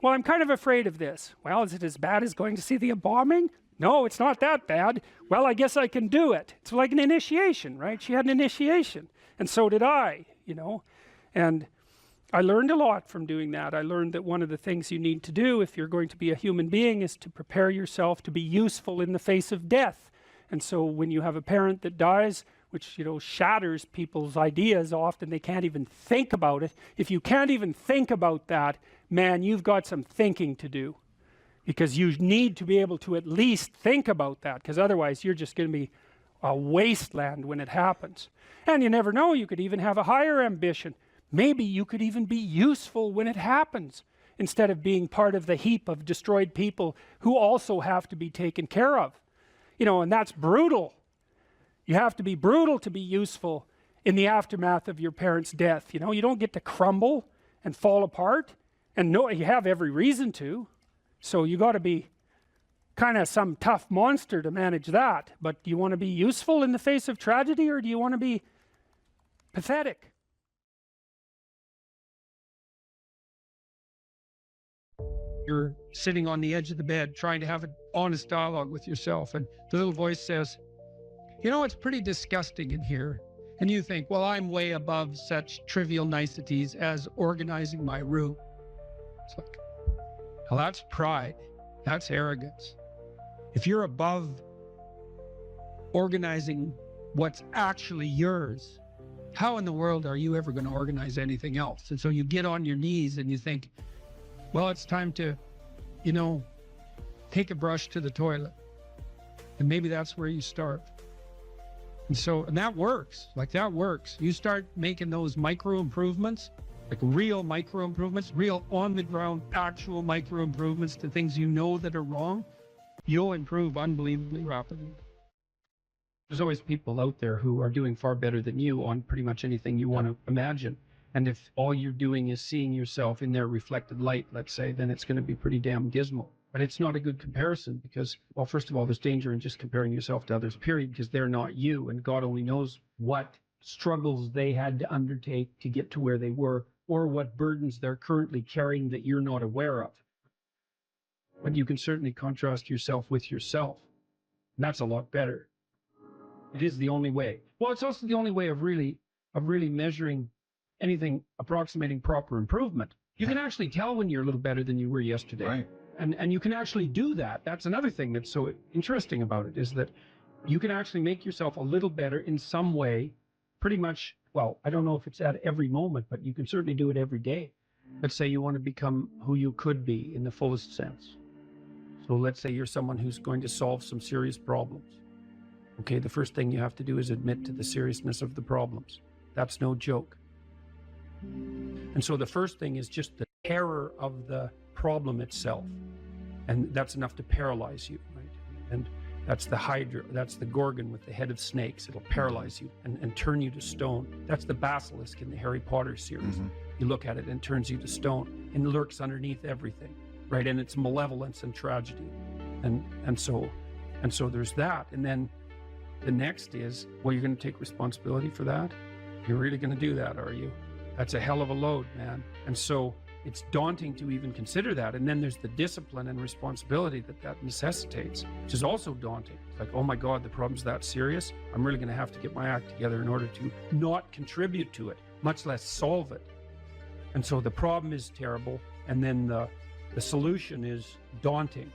well, I'm kind of afraid of this. Well, is it as bad as going to see the embalming? No, it's not that bad. Well, I guess I can do it. It's like an initiation, right? She had an initiation. And so did I, you know. And I learned a lot from doing that. I learned that one of the things you need to do if you're going to be a human being is to prepare yourself to be useful in the face of death. And so when you have a parent that dies, which, you know, shatters people's ideas, often they can't even think about it. If you can't even think about that, man, you've got some thinking to do, because you need to be able to at least think about that, because otherwise you're just going to be a wasteland when it happens. And you never know, you could even have a higher ambition. Maybe you could even be useful when it happens, instead of being part of the heap of destroyed people who also have to be taken care of. You know, and that's brutal. You have to be brutal to be useful in the aftermath of your parents' death. You know, you don't get to crumble and fall apart, and no, you have every reason to. So you got to be kind of some tough monster to manage that. But do you want to be useful in the face of tragedy, or do you want to be pathetic? You're sitting on the edge of the bed trying to have an honest dialogue with yourself, and the little voice says, you know, it's pretty disgusting in here. And you think, well, I'm way above such trivial niceties as organizing my room. It's like, well, that's pride. That's arrogance. If you're above organizing what's actually yours, how in the world are you ever going to organize anything else? And so you get on your knees and you think, well, it's time to, you know, take a brush to the toilet. And maybe that's where you start. And that works. Like, that works. You start making those micro improvements, like real micro improvements, real on the ground, actual micro improvements to things you know that are wrong, you'll improve unbelievably rapidly. There's always people out there who are doing far better than you on pretty much anything you want to imagine. And if all you're doing is seeing yourself in their reflected light, let's say, then it's going to be pretty damn dismal. But it's not a good comparison because, well, first of all, there's danger in just comparing yourself to others, period, because they're not you. And God only knows what struggles they had to undertake to get to where they were, or what burdens they're currently carrying that you're not aware of. But you can certainly contrast yourself with yourself. And that's a lot better. It is the only way. Well, it's also the only way of really measuring anything approximating proper improvement. You can actually tell when you're a little better than you were yesterday. Right. And you can actually do that. That's another thing that's so interesting about it, is that you can actually make yourself a little better in some way, pretty much, well, I don't know if it's at every moment, but you can certainly do it every day. Let's say you want to become who you could be in the fullest sense. So let's say you're someone who's going to solve some serious problems. Okay, the first thing you have to do is admit to the seriousness of the problems. That's no joke. And so the first thing is just the terror of the problem itself. And that's enough to paralyze you, right? And that's the Hydra, that's the Gorgon with the head of snakes. It'll paralyze you and turn you to stone. That's the basilisk in the Harry Potter series. Mm-hmm. You look at it and it turns you to stone, and lurks underneath everything, right? And it's malevolence and tragedy. And so there's that. And then the next is, well, you're going to take responsibility for that? You're really going to do that, are you? That's a hell of a load, man. And so it's daunting to even consider that. And then there's the discipline and responsibility that necessitates, which is also daunting. It's like, oh my God, the problem's that serious. I'm really going to have to get my act together in order to not contribute to it, much less solve it. And so the problem is terrible. And then the solution is daunting.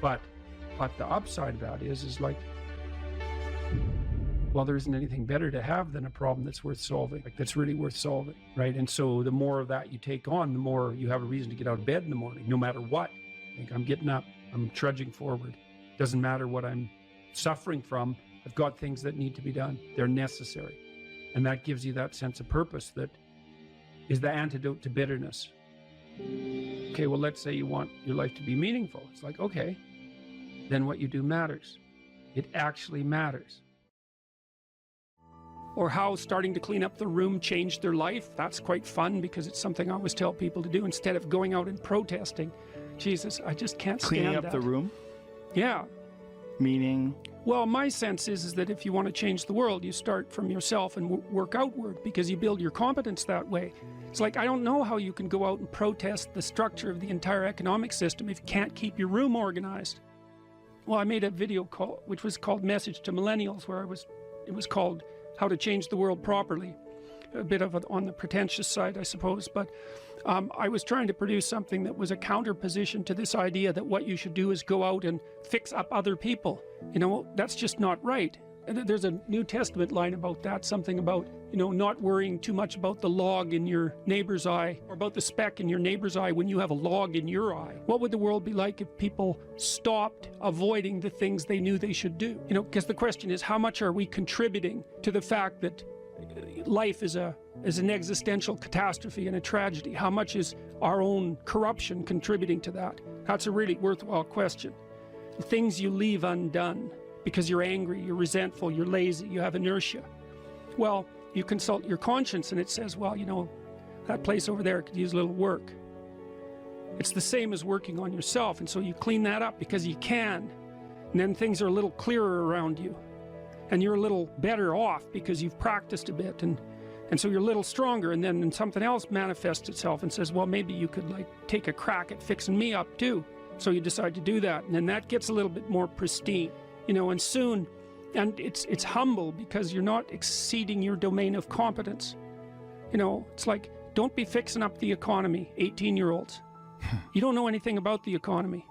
But the upside of that is like, well, there isn't anything better to have than a problem that's worth solving, like that's really worth solving, right? And so the more of that you take on, the more you have a reason to get out of bed in the morning, no matter what. Like, I'm getting up, I'm trudging forward. Doesn't matter what I'm suffering from. I've got things that need to be done. They're necessary. And that gives you that sense of purpose that is the antidote to bitterness. Okay, well, let's say you want your life to be meaningful. It's like, okay, then what you do matters. It actually matters. Or how starting to clean up the room changed their life. That's quite fun because it's something I always tell people to do instead of going out and protesting. Jesus, I just can't stand that. Cleaning up the room? Yeah. Meaning? Well, my sense is that if you want to change the world, you start from yourself and work outward, because you build your competence that way. It's like, I don't know how you can go out and protest the structure of the entire economic system if you can't keep your room organized. Well, I made a video call, which was called Message to Millennials, where it was called How to Change the World Properly. A bit of it on the pretentious side, I suppose, but I was trying to produce something that was a counterposition to this idea that what you should do is go out and fix up other people. You know, that's just not right. There's a New Testament line about that, something about, you know, not worrying too much about the log in your neighbor's eye, or about the speck in your neighbor's eye when you have a log in your eye. What would the world be like if people stopped avoiding the things they knew they should do? You know, because the question is, how much are we contributing to the fact that life is an existential catastrophe and a tragedy? How much is our own corruption contributing to that? That's a really worthwhile question. The things you leave undone because you're angry, you're resentful, you're lazy, you have inertia. Well, you consult your conscience and it says, well, you know, that place over there could use a little work. It's the same as working on yourself, and so you clean that up because you can, and then things are a little clearer around you. And you're a little better off because you've practiced a bit, and so you're a little stronger, and then something else manifests itself and says, well, maybe you could like take a crack at fixing me up too. So you decide to do that, and then that gets a little bit more pristine, you know, and soon, and it's humble because you're not exceeding your domain of competence. You know, it's like, don't be fixing up the economy, 18-year-olds. You don't know anything about the economy.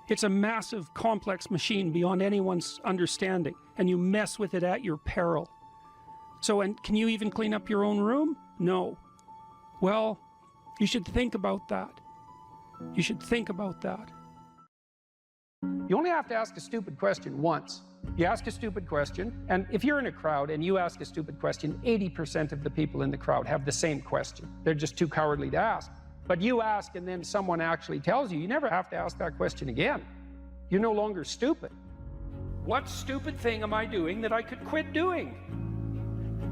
It's a massive, complex machine beyond anyone's understanding, and you mess with it at your peril. So, and can you even clean up your own room? No. Well, you should think about that. You should think about that. You only have to ask a stupid question once. You ask a stupid question, and if you're in a crowd and you ask a stupid question, 80% of the people in the crowd have the same question. They're just too cowardly to ask. But you ask and then someone actually tells you, you never have to ask that question again. You're no longer stupid. What stupid thing am I doing that I could quit doing?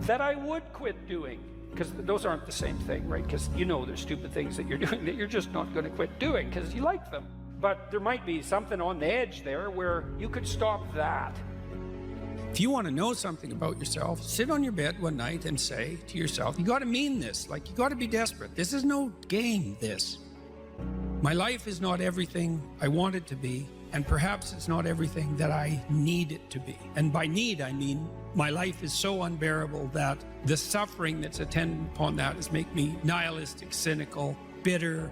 That I would quit doing? Because those aren't the same thing, right? Because you know there's stupid things that you're doing that you're just not going to quit doing because you like them. But there might be something on the edge there where you could stop that. If you want to know something about yourself, sit on your bed one night and say to yourself, you got to mean this, like you got to be desperate. This is no game, this. My life is not everything I want it to be, and perhaps it's not everything that I need it to be. And by need, I mean my life is so unbearable that the suffering that's attendant upon that is make me nihilistic, cynical, bitter,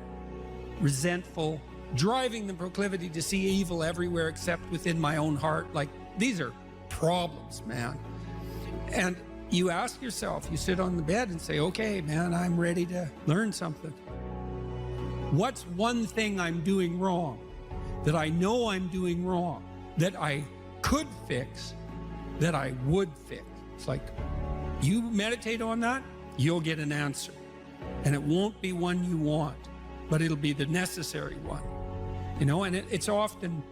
resentful, driving the proclivity to see evil everywhere except within my own heart. Like, these are problems, man. And you ask yourself, you sit on the bed and say, okay, man, I'm ready to learn something. What's one thing I'm doing wrong that I know I'm doing wrong, that I could fix, that I would fix? It's like, you meditate on that, you'll get an answer. And it won't be one you want, but it'll be the necessary one. You know, and it's often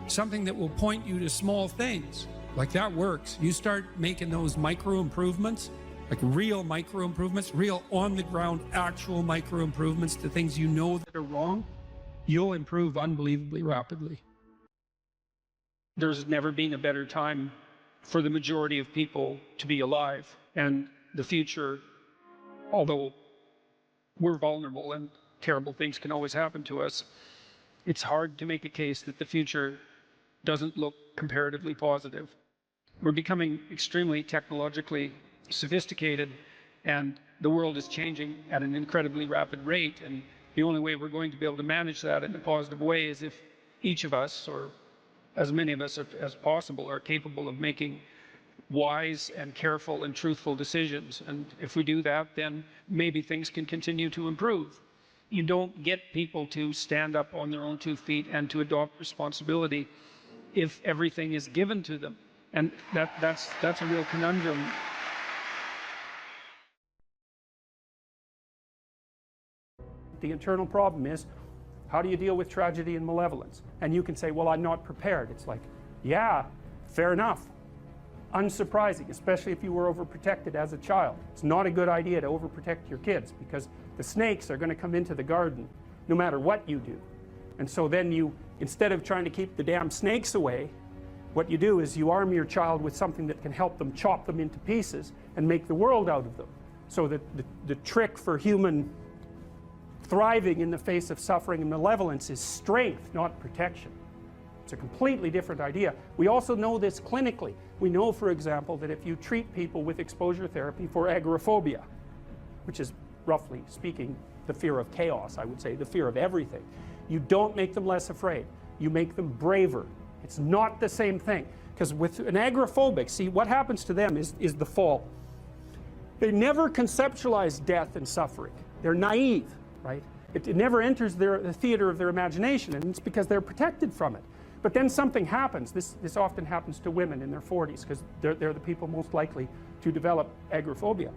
something that will point you to small things. Like, that works. You start making those micro improvements, like real micro improvements, real on the ground, actual micro improvements to things you know that are wrong, you'll improve unbelievably rapidly. There's never been a better time for the majority of people to be alive. And the future, although we're vulnerable and terrible things can always happen to us, it's hard to make a case that the future doesn't look comparatively positive. We're becoming extremely technologically sophisticated, and the world is changing at an incredibly rapid rate, and the only way we're going to be able to manage that in a positive way is if each of us, or as many of us as possible, are capable of making wise and careful and truthful decisions. And if we do that, then maybe things can continue to improve. You don't get people to stand up on their own 2 feet and to adopt responsibility if everything is given to them. And that's a real conundrum. The internal problem is, how do you deal with tragedy and malevolence? And you can say, well, I'm not prepared. It's like, yeah, fair enough. Unsurprising, especially if you were overprotected as a child. It's not a good idea to overprotect your kids because the snakes are going to come into the garden no matter what you do. And so then you, instead of trying to keep the damn snakes away, What you do is you arm your child with something that can help them chop them into pieces and make the world out of them. So that the trick for human thriving in the face of suffering and malevolence is strength, not protection. It's a completely different idea. We also know this clinically. We know, for example, that if you treat people with exposure therapy for agoraphobia, which is, roughly speaking, the fear of chaos, I would say, the fear of everything, you don't make them less afraid. You make them braver. It's not the same thing. Because with an agoraphobic, see, what happens to them is the fall. They never conceptualize death and suffering. They're naive, right? It never enters the theater of their imagination, and it's because they're protected from it. But then something happens. This often happens to women in their 40s, because they're the people most likely to develop agoraphobia.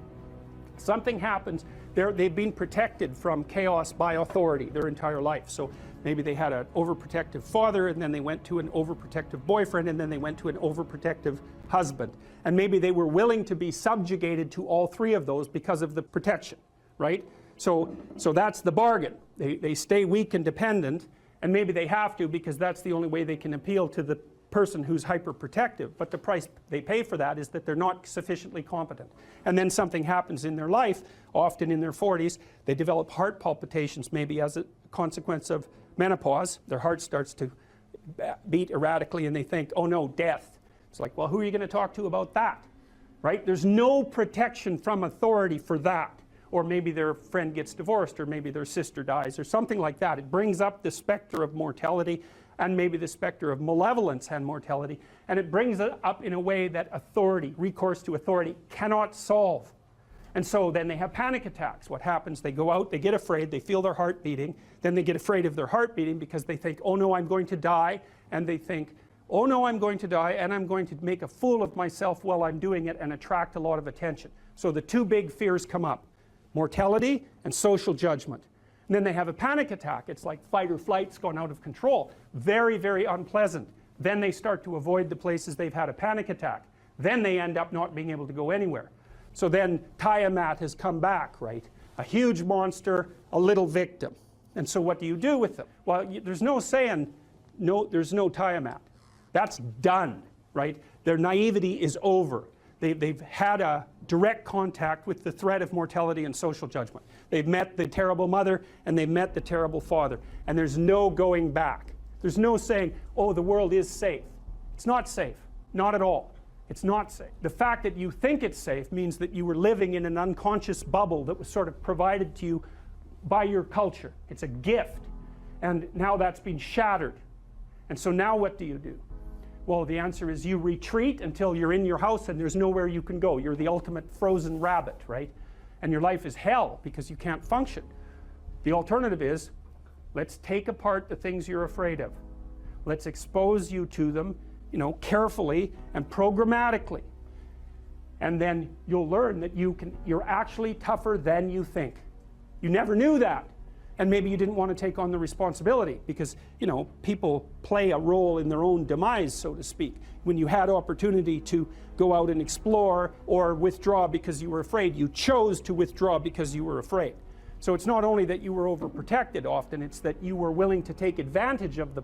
Something happens. They've been protected from chaos by authority their entire life. So maybe they had an overprotective father, and then they went to an overprotective boyfriend, and then they went to an overprotective husband. And maybe they were willing to be subjugated to all three of those because of the protection, right? So that's the bargain. They stay weak and dependent, and maybe they have to because that's the only way they can appeal to the person who's hyperprotective. But the price they pay for that is that they're not sufficiently competent. And then something happens in their life, often in their 40s. They develop heart palpitations, maybe as a consequence of menopause. Their heart starts to beat erratically, and they think, oh no, death. It's like, well, who are you going to talk to about that? Right? There's no protection from authority for that. Or maybe their friend gets divorced, or maybe their sister dies, or something like that. It brings up the specter of mortality, and maybe the specter of malevolence and mortality, and it brings it up in a way that authority, recourse to authority, cannot solve. And so then they have panic attacks. What happens? They go out, they get afraid, they feel their heart beating, then they get afraid of their heart beating because they think, oh no, I'm going to die, and they think, oh no, I'm going to die, and I'm going to make a fool of myself while I'm doing it and attract a lot of attention. So the two big fears come up: mortality and social judgment. And then they have a panic attack. It's like fight or flight's gone out of control. Very, very unpleasant. Then they start to avoid the places they've had a panic attack. Then they end up not being able to go anywhere. So then Tiamat has come back, right? A huge monster, a little victim. And so what do you do with them? Well, there's no saying, no, there's no Tiamat. That's done, right? Their naivety is over. They've had a direct contact with the threat of mortality and social judgment. They've met the terrible mother, and they've met the terrible father. And there's no going back. There's no saying, oh, the world is safe. It's not safe. Not at all. It's not safe. The fact that you think it's safe means that you were living in an unconscious bubble that was sort of provided to you by your culture. It's a gift. And now that's been shattered. And so now what do you do? Well, the answer is you retreat until you're in your house and there's nowhere you can go. You're the ultimate frozen rabbit, right? And your life is hell because you can't function. The alternative is, let's take apart the things you're afraid of. Let's expose you to them, carefully and programmatically. And then you'll learn that you're actually tougher than you think. You never knew that. And maybe you didn't want to take on the responsibility because, people play a role in their own demise, so to speak. When you had opportunity to go out and explore or withdraw because you were afraid, you chose to withdraw because you were afraid. So it's not only that you were overprotected often, it's that you were willing to take advantage of the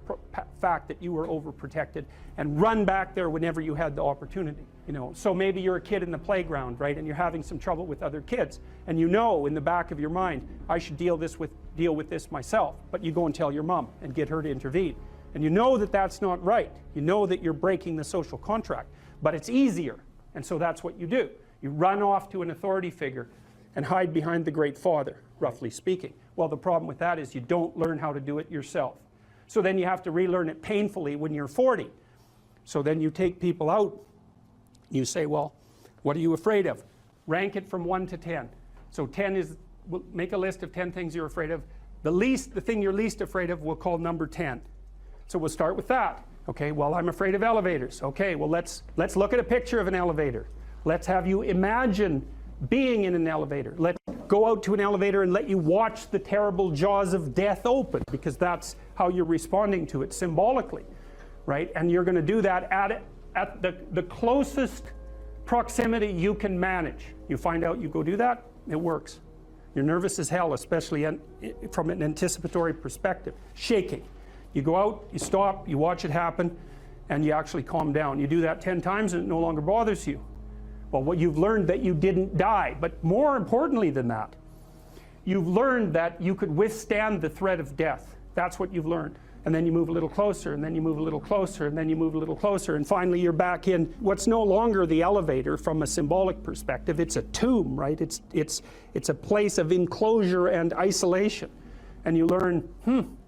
fact that you were overprotected and run back there whenever you had the opportunity. So maybe you're a kid in the playground, right, and you're having some trouble with other kids, and in the back of your mind, I should deal with this myself, but you go and tell your mom and get her to intervene. And you know that that's not right. You know that you're breaking the social contract, but it's easier, and so that's what you do. You run off to an authority figure and hide behind the Great Father, roughly speaking. Well, the problem with that is you don't learn how to do it yourself. So then you have to relearn it painfully when you're 40. So then you take people out. You say, well, what are you afraid of? Rank it from 1 to 10. So 10 is, we'll make a list of 10 things you're afraid of. The thing you're least afraid of we'll call number 10. So we'll start with that. Okay, well, I'm afraid of elevators. Okay, well, let's look at a picture of an elevator. Let's have you imagine being in an elevator. Let's go out to an elevator and let you watch the terrible jaws of death open, because that's how you're responding to it symbolically, right? And you're going to do that at the closest proximity you can manage. You find out, you go do that, it works. You're nervous as hell, especially from an anticipatory perspective. Shaking. You go out, you stop, you watch it happen, and you actually calm down. You do that 10 times and it no longer bothers you. Well, what you've learned that you didn't die, but more importantly than that, you've learned that you could withstand the threat of death. That's what you've learned. And then you move a little closer, and then you move a little closer, and then you move a little closer, and finally you're back in what's no longer the elevator from a symbolic perspective. It's a tomb, right? It's a place of enclosure and isolation. And you learn,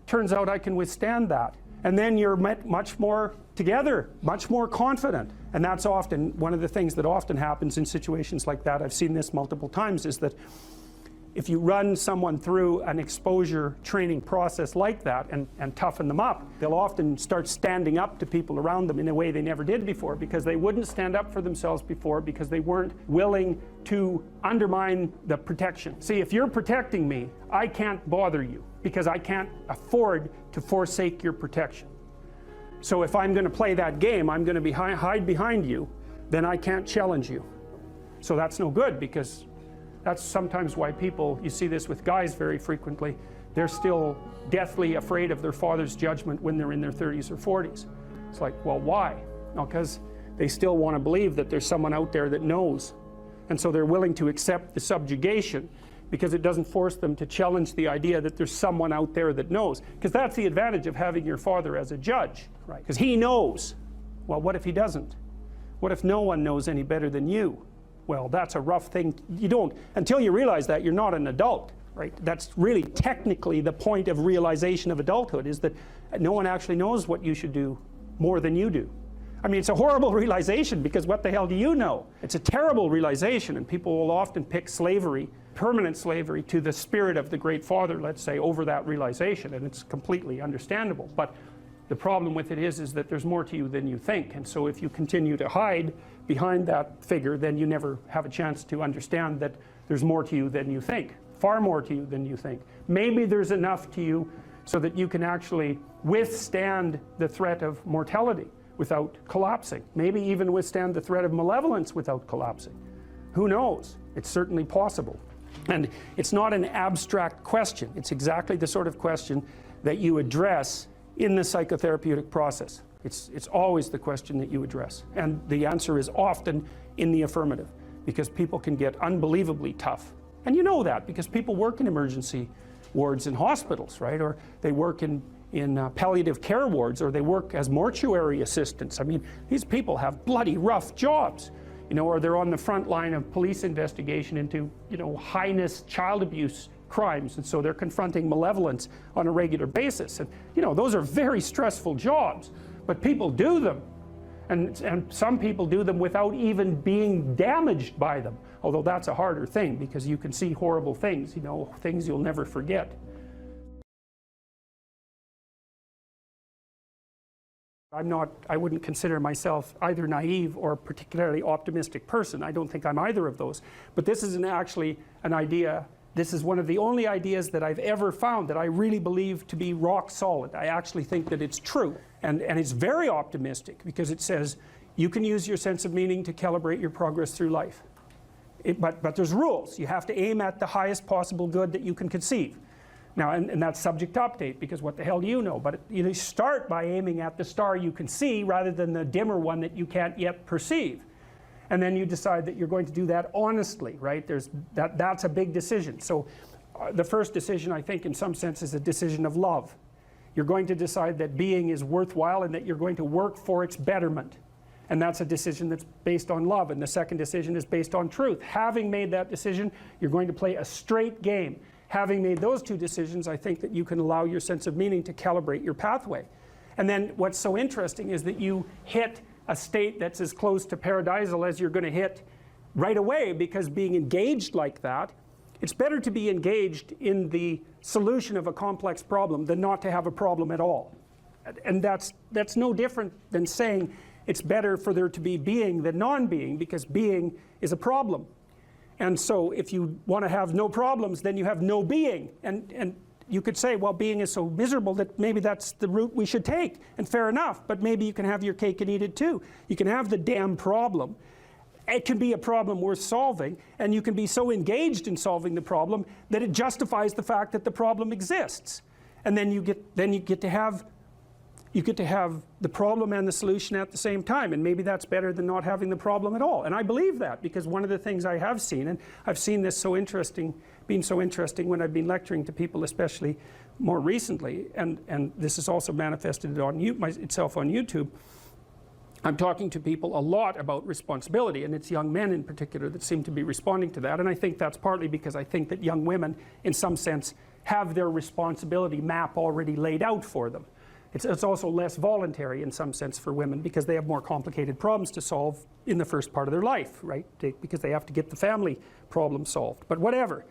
turns out I can withstand that. And then you're much more together, much more confident. And that's often one of the things that often happens in situations like that. I've seen this multiple times, is that if you run someone through an exposure training process like that and toughen them up, they'll often start standing up to people around them in a way they never did before, because they wouldn't stand up for themselves before, because they weren't willing to undermine the protection. See, if you're protecting me, I can't bother you, because I can't afford to forsake your protection. So if I'm going to play that game, I'm going to hide behind you, then I can't challenge you. So that's no good, because that's sometimes why people, you see this with guys very frequently, they're still deathly afraid of their father's judgment when they're in their 30s or 40s. It's like, well, why? No, because they still want to believe that there's someone out there that knows. And so they're willing to accept the subjugation, because it doesn't force them to challenge the idea that there's someone out there that knows. Because that's the advantage of having your father as a judge, right? Because he knows. Well, what if he doesn't? What if no one knows any better than you? Well, that's a rough thing. You don't, until you realize that, you're not an adult, right? That's really technically the point of realization of adulthood, is that no one actually knows what you should do more than you do. I mean, it's a horrible realization, because what the hell do you know? It's a terrible realization, and people will often pick slavery, permanent slavery, to the spirit of the Great Father, let's say, over that realization, and it's completely understandable. But the problem with it is that there's more to you than you think, and so if you continue to hide behind that figure, then you never have a chance to understand that there's more to you than you think, far more to you than you think. Maybe there's enough to you so that you can actually withstand the threat of mortality without collapsing. Maybe even withstand the threat of malevolence without collapsing. Who knows? It's certainly possible. And it's not an abstract question. It's exactly the sort of question that you address in the psychotherapeutic process. It's always the question that you address. And the answer is often in the affirmative, because people can get unbelievably tough. And you know that because people work in emergency wards in hospitals, right? Or they work in palliative care wards, or they work as mortuary assistants. I mean, these people have bloody rough jobs, you know, or they're on the front line of police investigation into, you know, heinous child abuse crimes, and so they're confronting malevolence on a regular basis. And, you know, those are very stressful jobs, but people do them. And some people do them without even being damaged by them, although that's a harder thing, because you can see horrible things, you know, things you'll never forget. I wouldn't consider myself either naive or particularly optimistic person. I don't think I'm either of those. But this isn't actually an idea. This is one of the only ideas that I've ever found that I really believe to be rock solid. I actually think that it's true. And it's very optimistic, because it says you can use your sense of meaning to calibrate your progress through life. But there's rules. You have to aim at the highest possible good that you can conceive. Now, and that's subject to update, because what the hell do you know? But you start by aiming at the star you can see rather than the dimmer one that you can't yet perceive. And then you decide that you're going to do that honestly, right? That's a big decision. So the first decision, I think, in some sense, is a decision of love. You're going to decide that being is worthwhile and that you're going to work for its betterment. And that's a decision that's based on love. And the second decision is based on truth. Having made that decision, you're going to play a straight game. Having made those two decisions, I think that you can allow your sense of meaning to calibrate your pathway. And then what's so interesting is that you hit a state that's as close to paradisal as you're going to hit right away, because being engaged like that, it's better to be engaged in the solution of a complex problem than not to have a problem at all. And that's no different than saying it's better for there to be being than non-being, because being is a problem. And so if you want to have no problems, then you have no being. And you could say, well, being is so miserable that maybe that's the route we should take. And fair enough, but maybe you can have your cake and eat it too. You can have the damn problem. It can be a problem worth solving, and you can be so engaged in solving the problem that it justifies the fact that the problem exists. And then you get to have you get to have the problem and the solution at the same time, and maybe that's better than not having the problem at all. And I believe that, because one of the things I have seen, and I've seen this being so interesting when I've been lecturing to people, especially more recently, and this is also manifested itself on YouTube. I'm talking to people a lot about responsibility, and it's young men in particular that seem to be responding to that. And I think that's partly because I think that young women, in some sense, have their responsibility map already laid out for them. It's also less voluntary in some sense for women, because they have more complicated problems to solve in the first part of their life, right? Because they have to get the family problem solved. But whatever.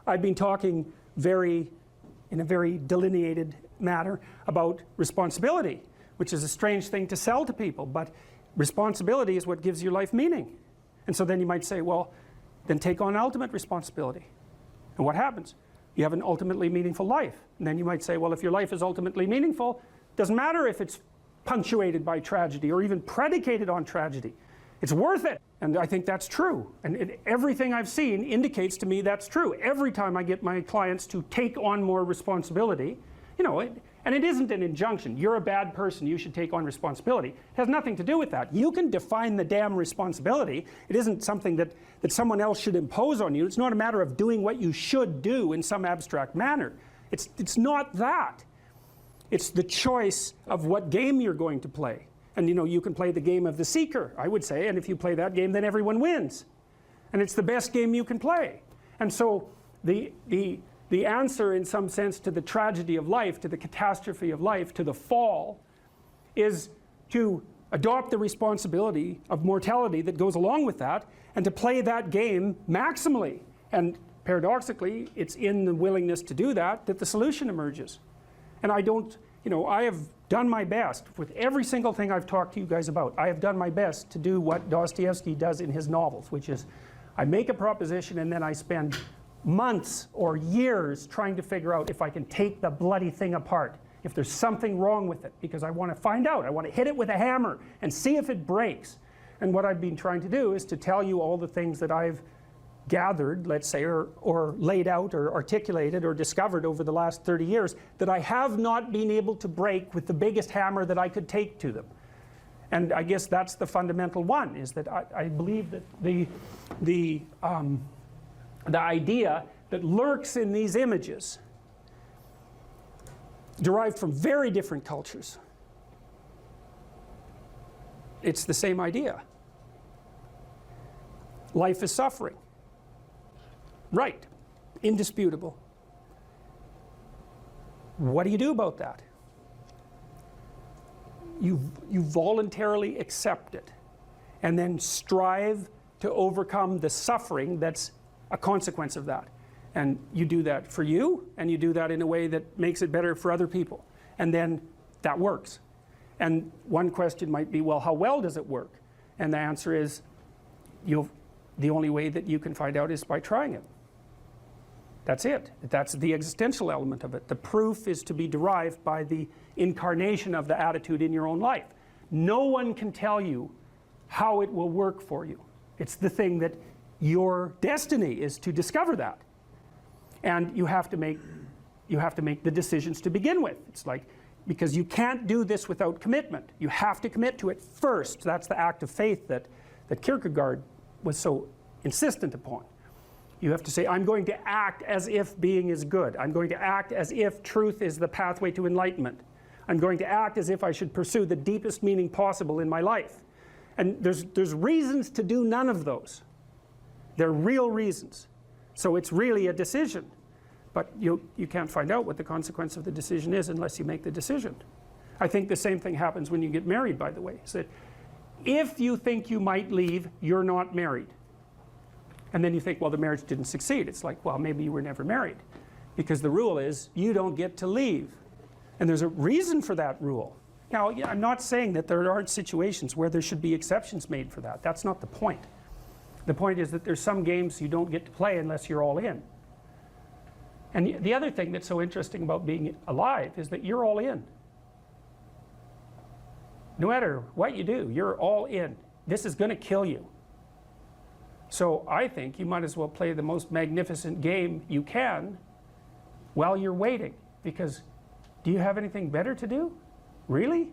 I've been talking in a very delineated manner about responsibility, which is a strange thing to sell to people, but responsibility is what gives your life meaning. And so then you might say, well, then take on ultimate responsibility. And what happens? You have an ultimately meaningful life. And then you might say, well, if your life is ultimately meaningful, doesn't matter if it's punctuated by tragedy or even predicated on tragedy. It's worth it. And I think that's true. And everything I've seen indicates to me that's true. Every time I get my clients to take on more responsibility, you know, and it isn't an injunction. You're a bad person, you should take on responsibility. It has nothing to do with that. You can define the damn responsibility. It isn't something that someone else should impose on you. It's not a matter of doing what you should do in some abstract manner. It's not that. It's the choice of what game you're going to play. And you know, you can play the game of the seeker, I would say, and if you play that game, then everyone wins. And it's the best game you can play. And so the answer, in some sense, to the tragedy of life, to the catastrophe of life, to the fall, is to adopt the responsibility of mortality that goes along with that, and to play that game maximally. And paradoxically, it's in the willingness to do that that the solution emerges. And I don't, you know, I have done my best with every single thing I've talked to you guys about. I have done my best to do what Dostoevsky does in his novels, which is I make a proposition and then I spend months or years trying to figure out if I can take the bloody thing apart, if there's something wrong with it, because I want to find out. I want to hit it with a hammer and see if it breaks. And what I've been trying to do is to tell you all the things that I've gathered, let's say, or laid out or articulated or discovered over the last 30 years that I have not been able to break with the biggest hammer that I could take to them. And I guess that's the fundamental one, is that I believe that the idea that lurks in these images, derived from very different cultures, it's the same idea. Life is suffering. Right, indisputable. What do you do about that? You voluntarily accept it and then strive to overcome the suffering that's a consequence of that. And you do that for you, and you do that in a way that makes it better for other people. And then that works. And one question might be, well, how well does it work? And the answer is, the only way that you can find out is by trying it. That's it. That's the existential element of it. The proof is to be derived by the incarnation of the attitude in your own life. No one can tell you how it will work for you. It's the thing that your destiny is to discover that. And you have to make the decisions to begin with. It's like, because you can't do this without commitment. You have to commit to it first. That's the act of faith that Kierkegaard was so insistent upon. You have to say, I'm going to act as if being is good. I'm going to act as if truth is the pathway to enlightenment. I'm going to act as if I should pursue the deepest meaning possible in my life. And there's reasons to do none of those. They're real reasons. So it's really a decision. But you can't find out what the consequence of the decision is unless you make the decision. I think the same thing happens when you get married, by the way. So if you think you might leave, you're not married. And then you think, well, the marriage didn't succeed. It's like, well, maybe you were never married. Because the rule is, you don't get to leave. And there's a reason for that rule. Now, I'm not saying that there aren't situations where there should be exceptions made for that. That's not the point. The point is that there's some games you don't get to play unless you're all in. And the other thing that's so interesting about being alive is that you're all in. No matter what you do, you're all in. This is going to kill you. So I think you might as well play the most magnificent game you can while you're waiting. Because do you have anything better to do? Really?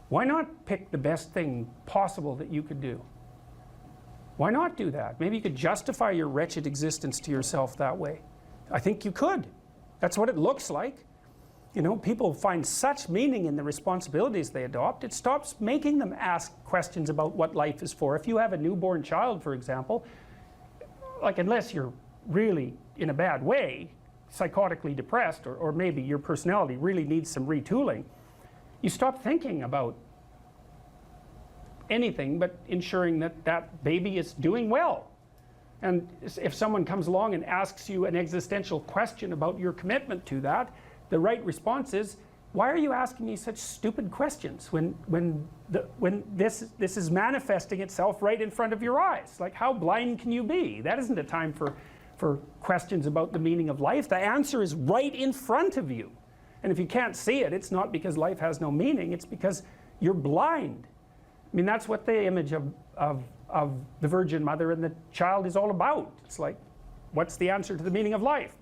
Why not pick the best thing possible that you could do? Why not do that? Maybe you could justify your wretched existence to yourself that way. I think you could. That's what it looks like. You know, people find such meaning in the responsibilities they adopt, it stops making them ask questions about what life is for. If you have a newborn child, for example, like unless you're really in a bad way, psychotically depressed, or maybe your personality really needs some retooling, you stop thinking about anything but ensuring that that baby is doing well. And if someone comes along and asks you an existential question about your commitment to that, the right response is, why are you asking me such stupid questions when this is manifesting itself right in front of your eyes? Like, how blind can you be? That isn't a time for questions about the meaning of life. The answer is right in front of you. And if you can't see it, it's not because life has no meaning, it's because you're blind. I mean, that's what the image of the Virgin Mother and the child is all about. It's like, what's the answer to the meaning of life?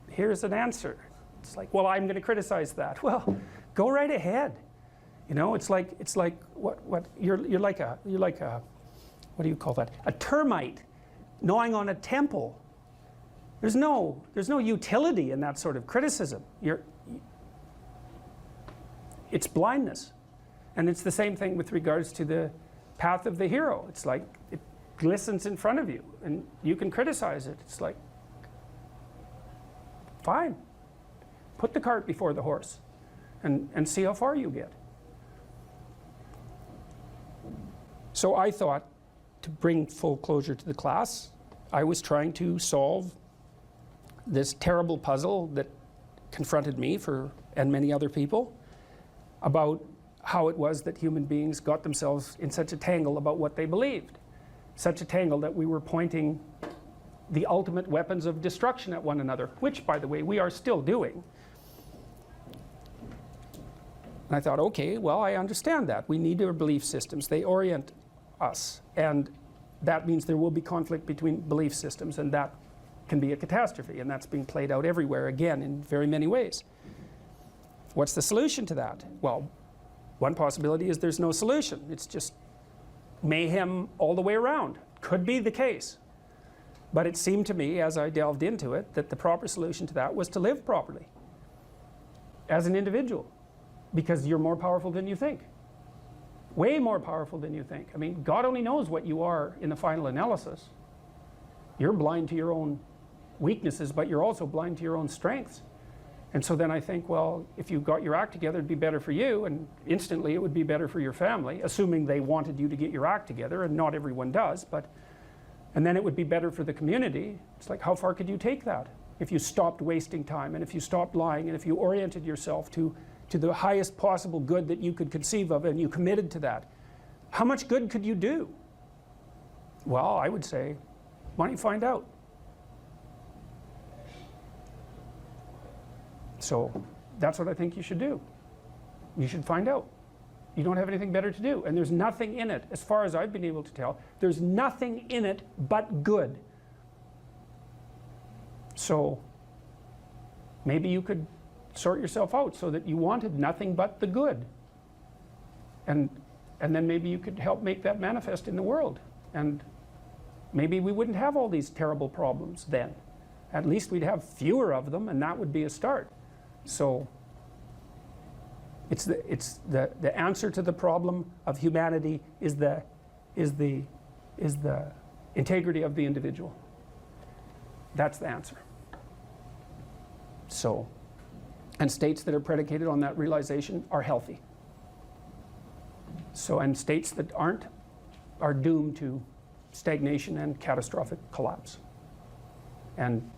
Here's an answer. It's like, well, I'm going to criticize that. Well, go right ahead. You know, it's like what you're like a what do you call that? A termite gnawing on a temple. There's no utility in that sort of criticism. It's blindness. And it's the same thing with regards to the path of the hero. It's like it glistens in front of you and you can criticize it. It's like, fine. Put the cart before the horse and see how far you get. So I thought, to bring full closure to the class, I was trying to solve this terrible puzzle that confronted me and many other people about how it was that human beings got themselves in such a tangle about what they believed. Such a tangle that we were pointing the ultimate weapons of destruction at one another, which, by the way, we are still doing. And I thought, okay, well, I understand that. We need our belief systems. They orient us. And that means there will be conflict between belief systems, and that can be a catastrophe. And that's being played out everywhere, again, in very many ways. What's the solution to that? Well, one possibility is there's no solution. It's just mayhem all the way around. Could be the case. But it seemed to me, as I delved into it, that the proper solution to that was to live properly as an individual, because you're more powerful than you think. Way more powerful than you think. I mean, God only knows what you are in the final analysis. You're blind to your own weaknesses, but you're also blind to your own strengths. And so then I think, well, if you got your act together, it'd be better for you, and instantly it would be better for your family, assuming they wanted you to get your act together, and not everyone does, and then it would be better for the community. It's like, how far could you take that? If you stopped wasting time, and if you stopped lying, and if you oriented yourself to the highest possible good that you could conceive of, and you committed to that, how much good could you do? Well, I would say, why don't you find out? So that's what I think you should do. You should find out. You don't have anything better to do. And there's nothing in it, as far as I've been able to tell, there's nothing in it but good. So maybe you could sort yourself out so that you wanted nothing but the good. And then maybe you could help make that manifest in the world. And maybe we wouldn't have all these terrible problems then. At least we'd have fewer of them, and that would be a start. So it's the answer to the problem of humanity is the integrity of the individual. That's the answer. So, and states that are predicated on that realization are healthy. So, and states that aren't are doomed to stagnation and catastrophic collapse. And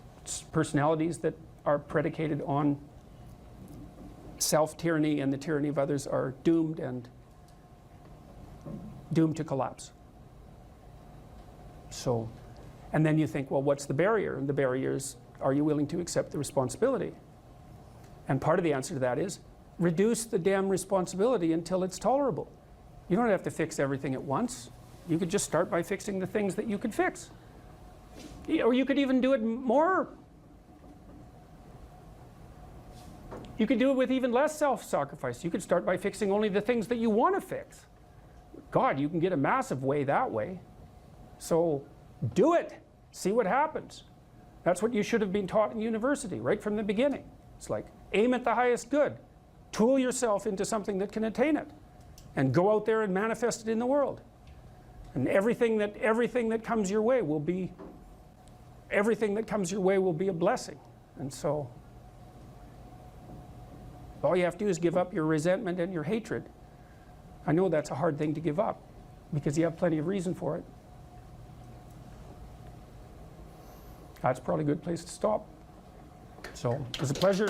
personalities that are predicated on self-tyranny and the tyranny of others are doomed to collapse. So, and then you think, well, what's the barrier? And the barrier is, are you willing to accept the responsibility? And part of the answer to that is, reduce the damn responsibility until it's tolerable. You don't have to fix everything at once. You could just start by fixing the things that you could fix. Or you could even do it more. You could do it with even less self-sacrifice. You could start by fixing only the things that you want to fix. God, you can get a massive way that way. So do it. See what happens. That's what you should have been taught in university right from the beginning. It's like, aim at the highest good. Tool yourself into something that can attain it. And go out there and manifest it in the world. And everything that comes your way will be a blessing. And so all you have to do is give up your resentment and your hatred. I know that's a hard thing to give up because you have plenty of reason for it. That's probably a good place to stop. So it was a pleasure.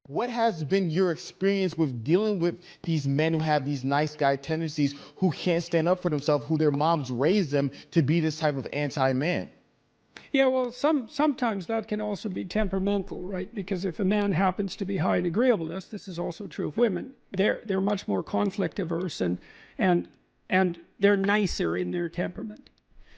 What has been your experience with dealing with these men who have these nice guy tendencies, who can't stand up for themselves, who their moms raised them to be this type of anti-man? Yeah, well, sometimes that can also be temperamental, right? Because if a man happens to be high in agreeableness, this is also true of women. They're much more conflict averse and they're nicer in their temperament.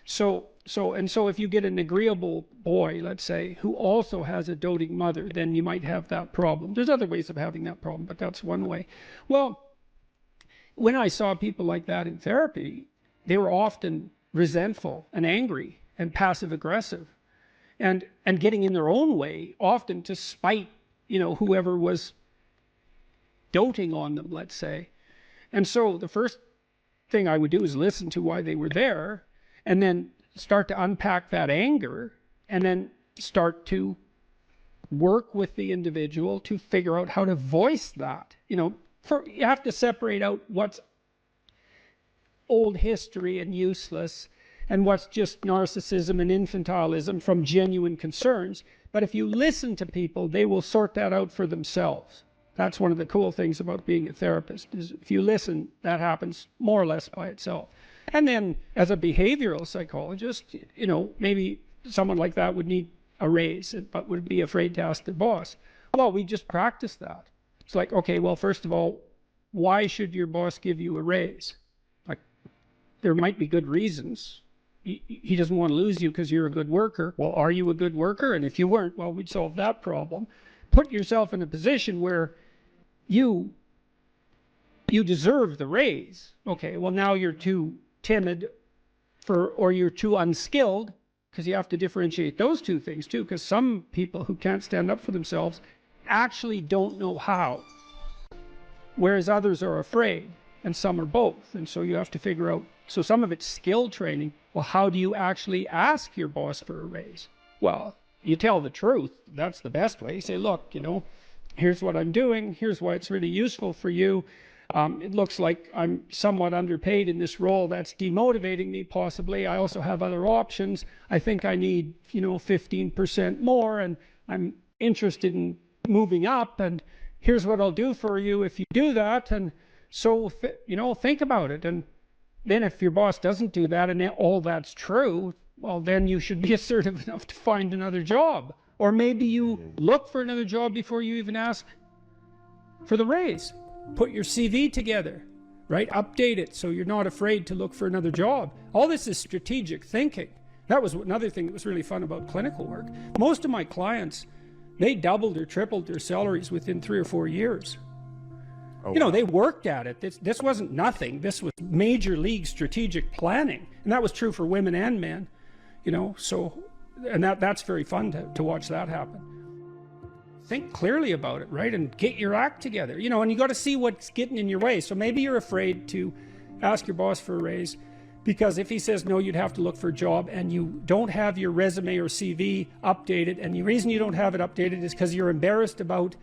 So if you get an agreeable boy, let's say, who also has a doting mother, then you might have that problem. There's other ways of having that problem, but that's one way. Well, when I saw people like that in therapy, they were often resentful and angry and passive aggressive and getting in their own way, often to spite, whoever was doting on them, let's say. And so the first thing I would do is listen to why they were there, and then start to unpack that anger, and then start to work with the individual to figure out how to voice that. You have to separate out what's old history and useless and what's just narcissism and infantilism from genuine concerns. But if you listen to people, they will sort that out for themselves. That's one of the cool things about being a therapist, is if you listen, that happens more or less by itself. And then as a behavioral psychologist, maybe someone like that would need a raise, but would be afraid to ask their boss. Well, we just practice that. It's like, okay, well, first of all, why should your boss give you a raise? Like, there might be good reasons. He doesn't want to lose you because you're a good worker. Well, are you a good worker? And if you weren't, well, we'd solve that problem. Put yourself in a position where you deserve the raise. Okay, well, now you're too timid or you're too unskilled, because you have to differentiate those two things too, because some people who can't stand up for themselves actually don't know how, whereas others are afraid, and some are both. And so you have to figure out, so some of it's skill training. Well, how do you actually ask your boss for a raise? Well, you tell the truth. That's the best way. You say, look, here's what I'm doing. Here's why it's really useful for you. It looks like I'm somewhat underpaid in this role. That's demotivating me, possibly. I also have other options. I think I need, 15% more, and I'm interested in moving up, and here's what I'll do for you if you do that. And so, think about it. And then if your boss doesn't do that and all that's true, well, then you should be assertive enough to find another job. Or maybe you look for another job before you even ask for the raise. Put your CV together, right? Update it so you're not afraid to look for another job. All this is strategic thinking. That was another thing that was really fun about clinical work. Most of my clients, they doubled or tripled their salaries within 3 or 4 years. Oh, wow. They worked at it. This wasn't nothing. This was major league strategic planning. And that was true for women and men, and that's very fun to watch that happen. Think clearly about it, right? And get your act together, and you got to see what's getting in your way. So maybe you're afraid to ask your boss for a raise because if he says no, you'd have to look for a job, and you don't have your resume or CV updated. And the reason you don't have it updated is because you're embarrassed about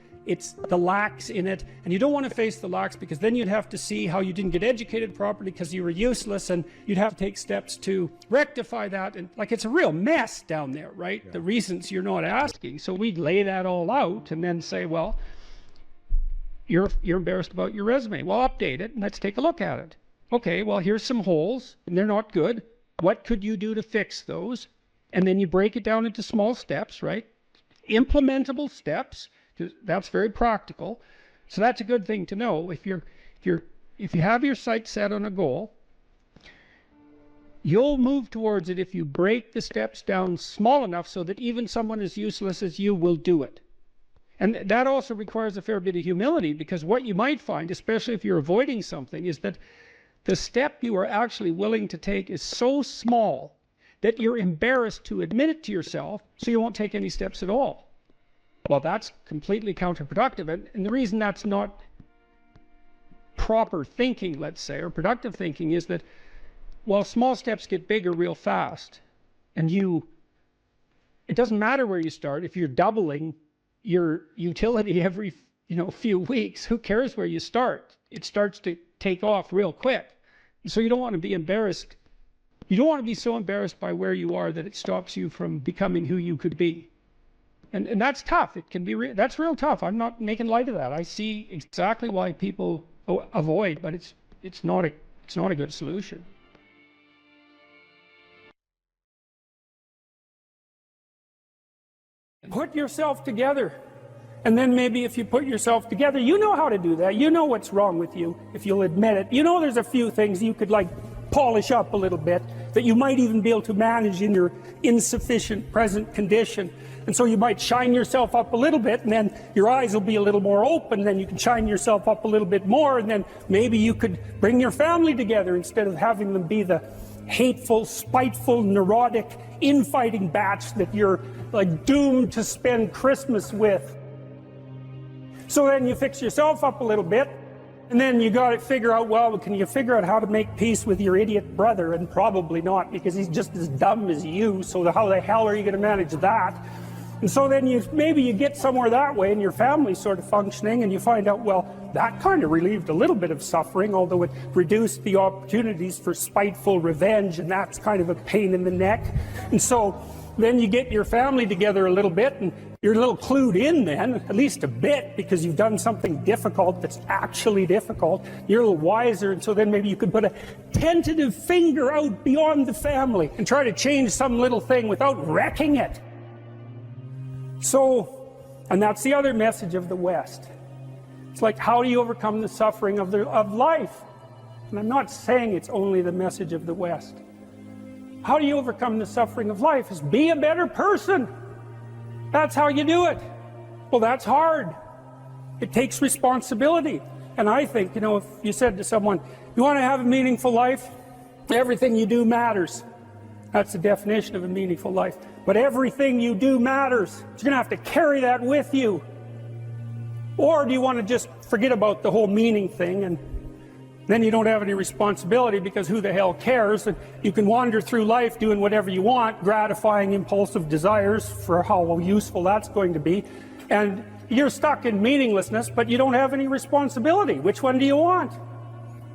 the lacks in it, and you don't want to face the lacks because then you'd have to see how you didn't get educated properly because you were useless, and you'd have to take steps to rectify that. And it's a real mess down there, right? Yeah. The reasons you're not asking. So we'd lay that all out and then say, well, you're embarrassed about your resume. Well, update it and let's take a look at it. Okay, well, here's some holes and they're not good. What could you do to fix those? And then you break it down into small steps, right? Implementable steps. That's very practical. So that's a good thing to know. If you have your sights set on a goal, You'll move towards it if you break the steps down small enough so that even someone as useless as you will do it. And that also requires a fair bit of humility, because what you might find, especially if you're avoiding something, is that the step you are actually willing to take is so small that you're embarrassed to admit it to yourself, so you won't take any steps at all. Well, that's completely counterproductive. And the reason that's not proper thinking, let's say, or productive thinking, is that while small steps get bigger real fast, and it doesn't matter where you start. If you're doubling your utility every few weeks, who cares where you start? It starts to take off real quick. So you don't want to be embarrassed. You don't want to be so embarrassed by where you are that it stops you from becoming who you could be. And that's tough. It can be that's real tough. I'm not making light of that. I see exactly why people avoid, but it's not a good solution. Put yourself together. And then maybe if you put yourself together, you know how to do that. You know what's wrong with you, if you'll admit it. You know there's a few things you could polish up a little bit, that you might even be able to manage in your insufficient present condition. And so you might shine yourself up a little bit, and then your eyes will be a little more open, then you can shine yourself up a little bit more, and then maybe you could bring your family together instead of having them be the hateful, spiteful, neurotic, infighting batch that you're doomed to spend Christmas with. So then you fix yourself up a little bit, and then you got to figure out, well, can you figure out how to make peace with your idiot brother? And probably not, because he's just as dumb as you, so how the hell are you going to manage that? And so then maybe you get somewhere that way, and your family's sort of functioning, and you find out, well, that kind of relieved a little bit of suffering, although it reduced the opportunities for spiteful revenge, and that's kind of a pain in the neck. And so then you get your family together a little bit, and you're a little clued in then, at least a bit, because you've done something difficult that's actually difficult. You're a little wiser, and so then maybe you could put a tentative finger out beyond the family and try to change some little thing without wrecking it. So, and that's the other message of the West. It's like, how do you overcome the suffering of life? And I'm not saying it's only the message of the West. How do you overcome the suffering of life? Is be a better person. That's how you do it. Well, that's hard. It takes responsibility. And I think, if you said to someone, you want to have a meaningful life? Everything you do matters. That's the definition of a meaningful life. But everything you do matters. You're going to have to carry that with you. Or do you want to just forget about the whole meaning thing, and then you don't have any responsibility, because who the hell cares? And you can wander through life doing whatever you want, gratifying impulsive desires for how useful that's going to be. And you're stuck in meaninglessness, but you don't have any responsibility. Which one do you want?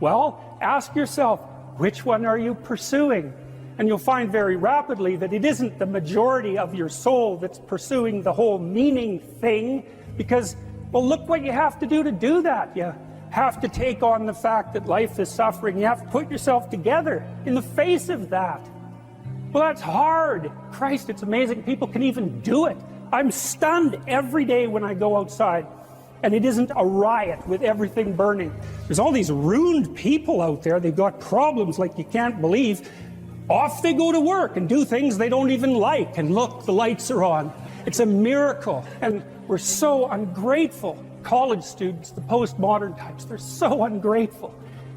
Well, ask yourself, which one are you pursuing? And you'll find very rapidly that it isn't the majority of your soul that's pursuing the whole meaning thing, because, well, look what you have to do that. You have to take on the fact that life is suffering. You have to put yourself together in the face of that. Well, that's hard. Christ, it's amazing people can even do it. I'm stunned every day when I go outside, and it isn't a riot with everything burning. There's all these ruined people out there. They've got problems like you can't believe. Off they go to work and do things they don't even like, and look, the lights are on. It's a miracle, and we're so ungrateful. College students, the postmodern types, they're so ungrateful.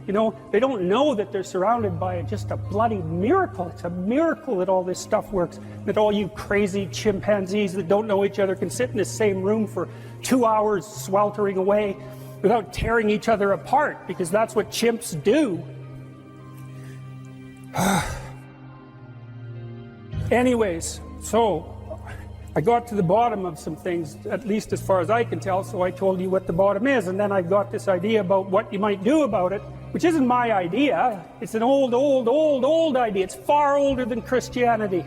They don't know that they're surrounded by just a bloody miracle. It's a miracle that all this stuff works, that all you crazy chimpanzees that don't know each other can sit in the same room for 2 hours sweltering away without tearing each other apart, because that's what chimps do. Anyways, so I got to the bottom of some things, at least as far as I can tell, so I told you what the bottom is, and then I got this idea about what you might do about it, which isn't my idea. It's an old idea. It's far older than Christianity.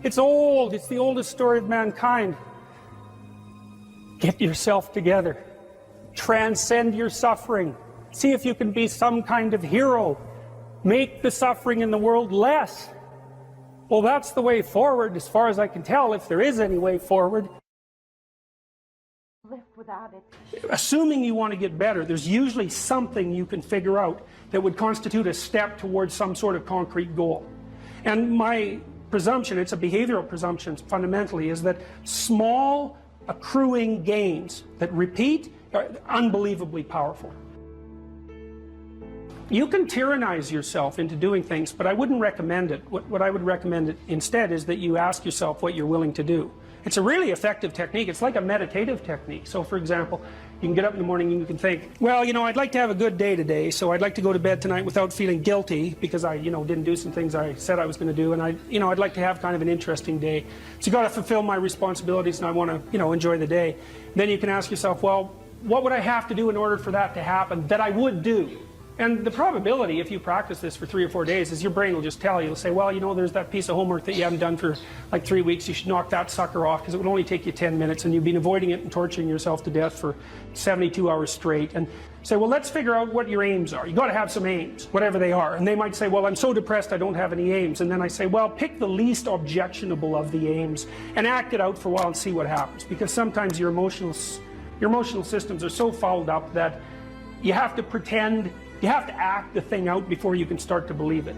It's old. It's the oldest story of mankind. Get yourself together. Transcend your suffering. See if you can be some kind of hero. Make the suffering in the world less. Well, that's the way forward, as far as I can tell, if there is any way forward. Live without it. Assuming you want to get better, there's usually something you can figure out that would constitute a step towards some sort of concrete goal. And my presumption, it's a behavioral presumption fundamentally, is that small accruing gains that repeat are unbelievably powerful. You can tyrannize yourself into doing things, but I wouldn't recommend it. What I would recommend instead is that you ask yourself what you're willing to do. It's a really effective technique. It's like a meditative technique. So for example, you can get up in the morning and you can think, well, you know, I'd like to have a good day today, so I'd like to go to bed tonight without feeling guilty because I, didn't do some things I said I was going to do, and I'd like to have kind of an interesting day. So you got to fulfill my responsibilities, and I want to, enjoy the day. Then you can ask yourself, well, what would I have to do in order for that to happen that I would do? And the probability, if you practice this for 3 or 4 days, is your brain will just tell you, it'll say, well, there's that piece of homework that you haven't done for like 3 weeks, you should knock that sucker off because it would only take you 10 minutes and you've been avoiding it and torturing yourself to death for 72 hours straight. And say, well, let's figure out what your aims are. You got to have some aims, whatever they are. And they might say, well, I'm so depressed I don't have any aims. And then I say, well, pick the least objectionable of the aims and act it out for a while and see what happens. Because sometimes your emotional systems are so fouled up that you have to pretend, you have to act the thing out before you can start to believe it.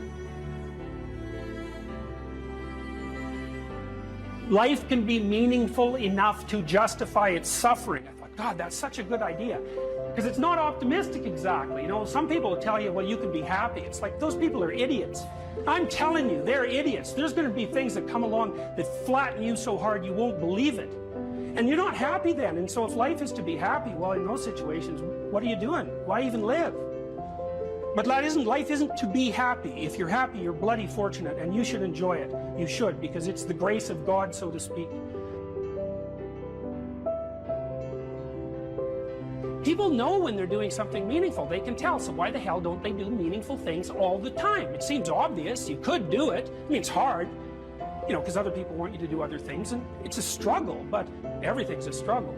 Life can be meaningful enough to justify its suffering. I thought, God, that's such a good idea. Because it's not optimistic exactly. Some people will tell you, well, you can be happy. It's like, those people are idiots. I'm telling you, they're idiots. There's going to be things that come along that flatten you so hard you won't believe it. And you're not happy then. And so if life is to be happy, well, in those situations, what are you doing? Why even live? But life isn't to be happy. If you're happy, you're bloody fortunate, and you should enjoy it. You should, because it's the grace of God, so to speak. People know when they're doing something meaningful. They can tell. So why the hell don't they do meaningful things all the time? It seems obvious. You could do it. I mean, it's hard, because other people want you to do other things, and it's a struggle, but everything's a struggle.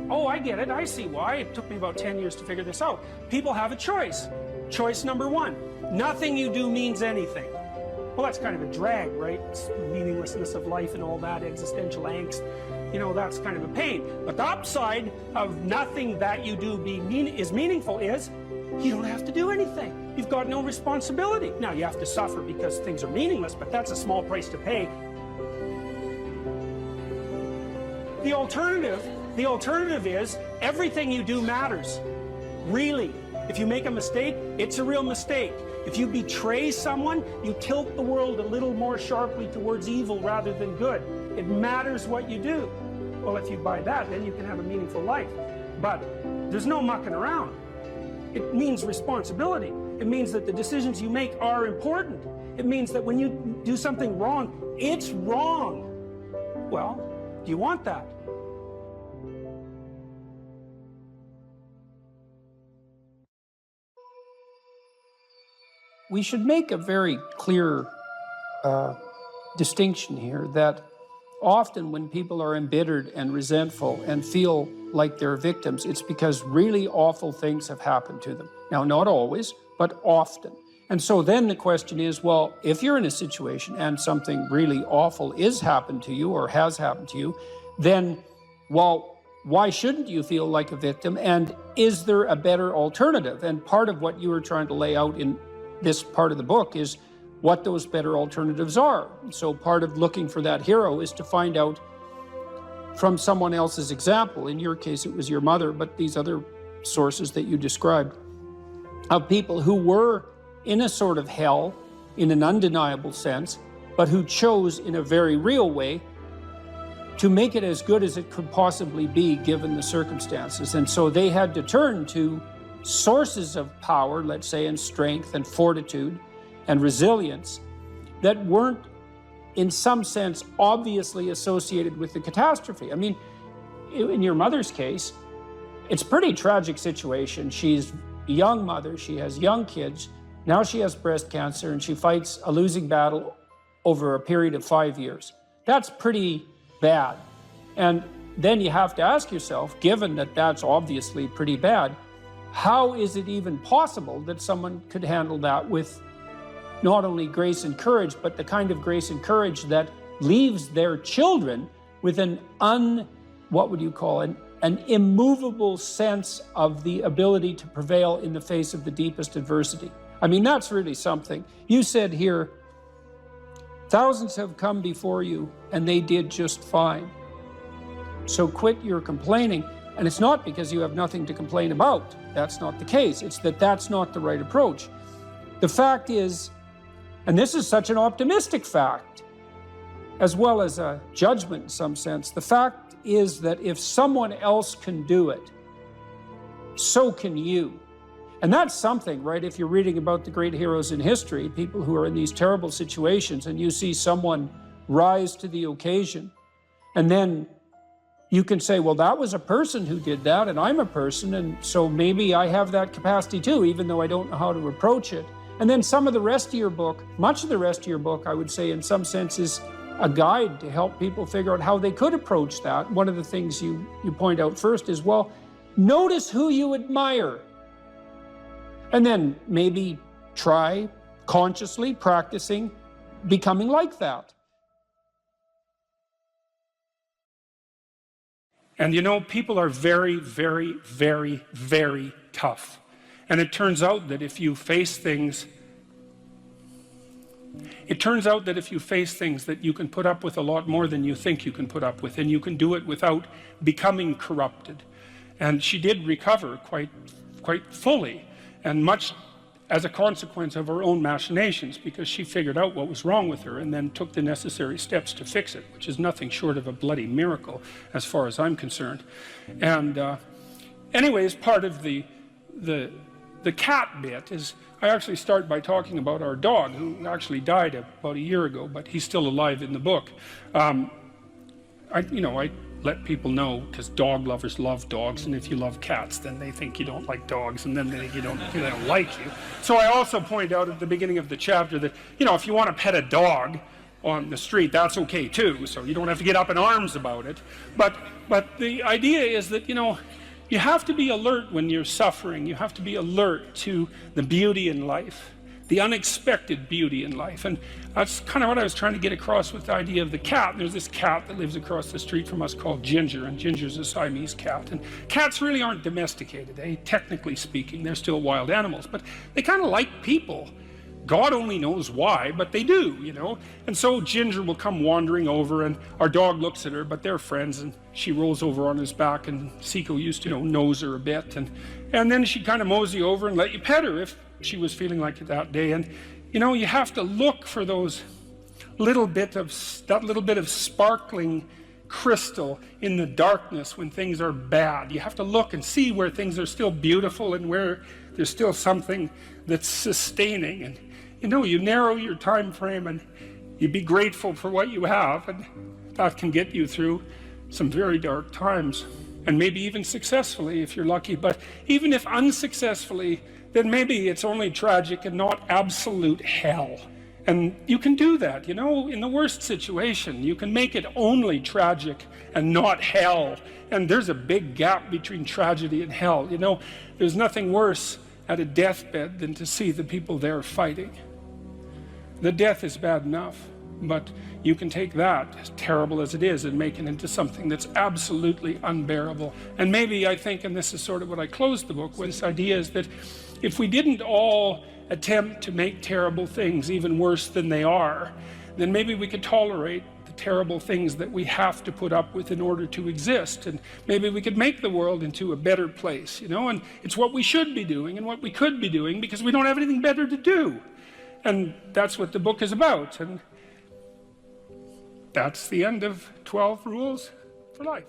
Oh, I get it. I see why. It took me about 10 years to figure this out. People have a choice. Choice number 1. Nothing you do means anything. Well, that's kind of a drag, right? It's meaninglessness of life and all that, existential angst. That's kind of a pain. But the upside of nothing that you do is meaningful is you don't have to do anything. You've got no responsibility. Now, you have to suffer because things are meaningless, but that's a small price to pay. The alternative is everything you do matters. Really. If you make a mistake, it's a real mistake. If you betray someone, you tilt the world a little more sharply towards evil rather than good. It matters what you do. Well, if you buy that, then you can have a meaningful life. But there's no mucking around. It means responsibility. It means that the decisions you make are important. It means that when you do something wrong, it's wrong. Well, do you want that? We should make a very clear distinction here that often when people are embittered and resentful and feel like they're victims, it's because really awful things have happened to them. Now, not always, but often. And so then the question is, well, if you're in a situation and something really awful is happened to you or has happened to you, then, well, why shouldn't you feel like a victim? And is there a better alternative? And part of what you were trying to lay out in this part of the book is what those better alternatives are. So part of looking for that hero is to find out from someone else's example. In your case, it was your mother, but these other sources that you described of people who were in a sort of hell in an undeniable sense, but who chose in a very real way to make it as good as it could possibly be given the circumstances. And so they had to turn to sources of power, let's say, and strength and fortitude and resilience that weren't, in some sense, obviously associated with the catastrophe. I mean, in your mother's case, it's a pretty tragic situation. She's a young mother, she has young kids, now she has breast cancer, and she fights a losing battle over a period of 5 years. That's pretty bad. And then you have to ask yourself, given that that's obviously pretty bad, how is it even possible that someone could handle that with not only grace and courage, but the kind of grace and courage that leaves their children with an an immovable sense of the ability to prevail in the face of the deepest adversity. I mean, that's really something. You said here, thousands have come before you and they did just fine. So quit your complaining. And it's not because you have nothing to complain about. That's not the case. It's that that's not the right approach. The fact is, and this is such an optimistic fact, as well as a judgment in some sense, the fact is that if someone else can do it, so can you. And that's something, right? If you're reading about the great heroes in history, people who are in these terrible situations, and you see someone rise to the occasion, and then you can say, well, that was a person who did that, and I'm a person, and so maybe I have that capacity too, even though I don't know how to approach it. And then some of the rest of your book, much of the rest of your book, I would say in some sense is a guide to help people figure out how they could approach that. One of the things you point out first is, well, notice who you admire. And then maybe try consciously practicing becoming like that. And you know, people are very, very, very, very tough. And it turns out that if you face things, that you can put up with a lot more than you think you can put up with, and you can do it without becoming corrupted. And she did recover quite fully, and much as a consequence of her own machinations, because she figured out what was wrong with her and then took the necessary steps to fix it, which is nothing short of a bloody miracle as far as I'm concerned. And anyways, part of the cat bit is I actually start by talking about our dog, who actually died about a year ago, but he's still alive in the book. I let people know, because dog lovers love dogs, and if you love cats, then they think you don't like dogs, and then they don't like you. So I also point out at the beginning of the chapter that, if you want to pet a dog on the street, that's okay too, so you don't have to get up in arms about it. But the idea is that, you have to be alert when you're suffering. You have to be alert to the beauty in life, the unexpected beauty in life. And that's kind of what I was trying to get across with the idea of the cat. There's this cat that lives across the street from us called Ginger, and Ginger's a Siamese cat. And cats really aren't domesticated, technically speaking. They're still wild animals, but they kind of like people. God only knows why, but they do, And so Ginger will come wandering over, and our dog looks at her, but they're friends, and she rolls over on his back, and Seiko used to, nose her a bit, and then she'd kind of mosey over and let you pet her if she was feeling like it that day. And, you have to look for that little bit of sparkling crystal in the darkness when things are bad. You have to look and see where things are still beautiful and where there's still something that's sustaining. And, you narrow your time frame and you be grateful for what you have, and that can get you through some very dark times, and maybe even successfully if you're lucky. But even if unsuccessfully, then maybe it's only tragic and not absolute hell. And you can do that, in the worst situation. You can make it only tragic and not hell. And there's a big gap between tragedy and hell. There's nothing worse at a deathbed than to see the people there fighting. The death is bad enough, but you can take that, as terrible as it is, and make it into something that's absolutely unbearable. And maybe I think, and this is sort of what I closed the book with, this idea is that if we didn't all attempt to make terrible things even worse than they are, then maybe we could tolerate the terrible things that we have to put up with in order to exist, and maybe we could make the world into a better place, and it's what we should be doing and what we could be doing, because we don't have anything better to do. And that's what the book is about, and that's the end of 12 Rules for Life.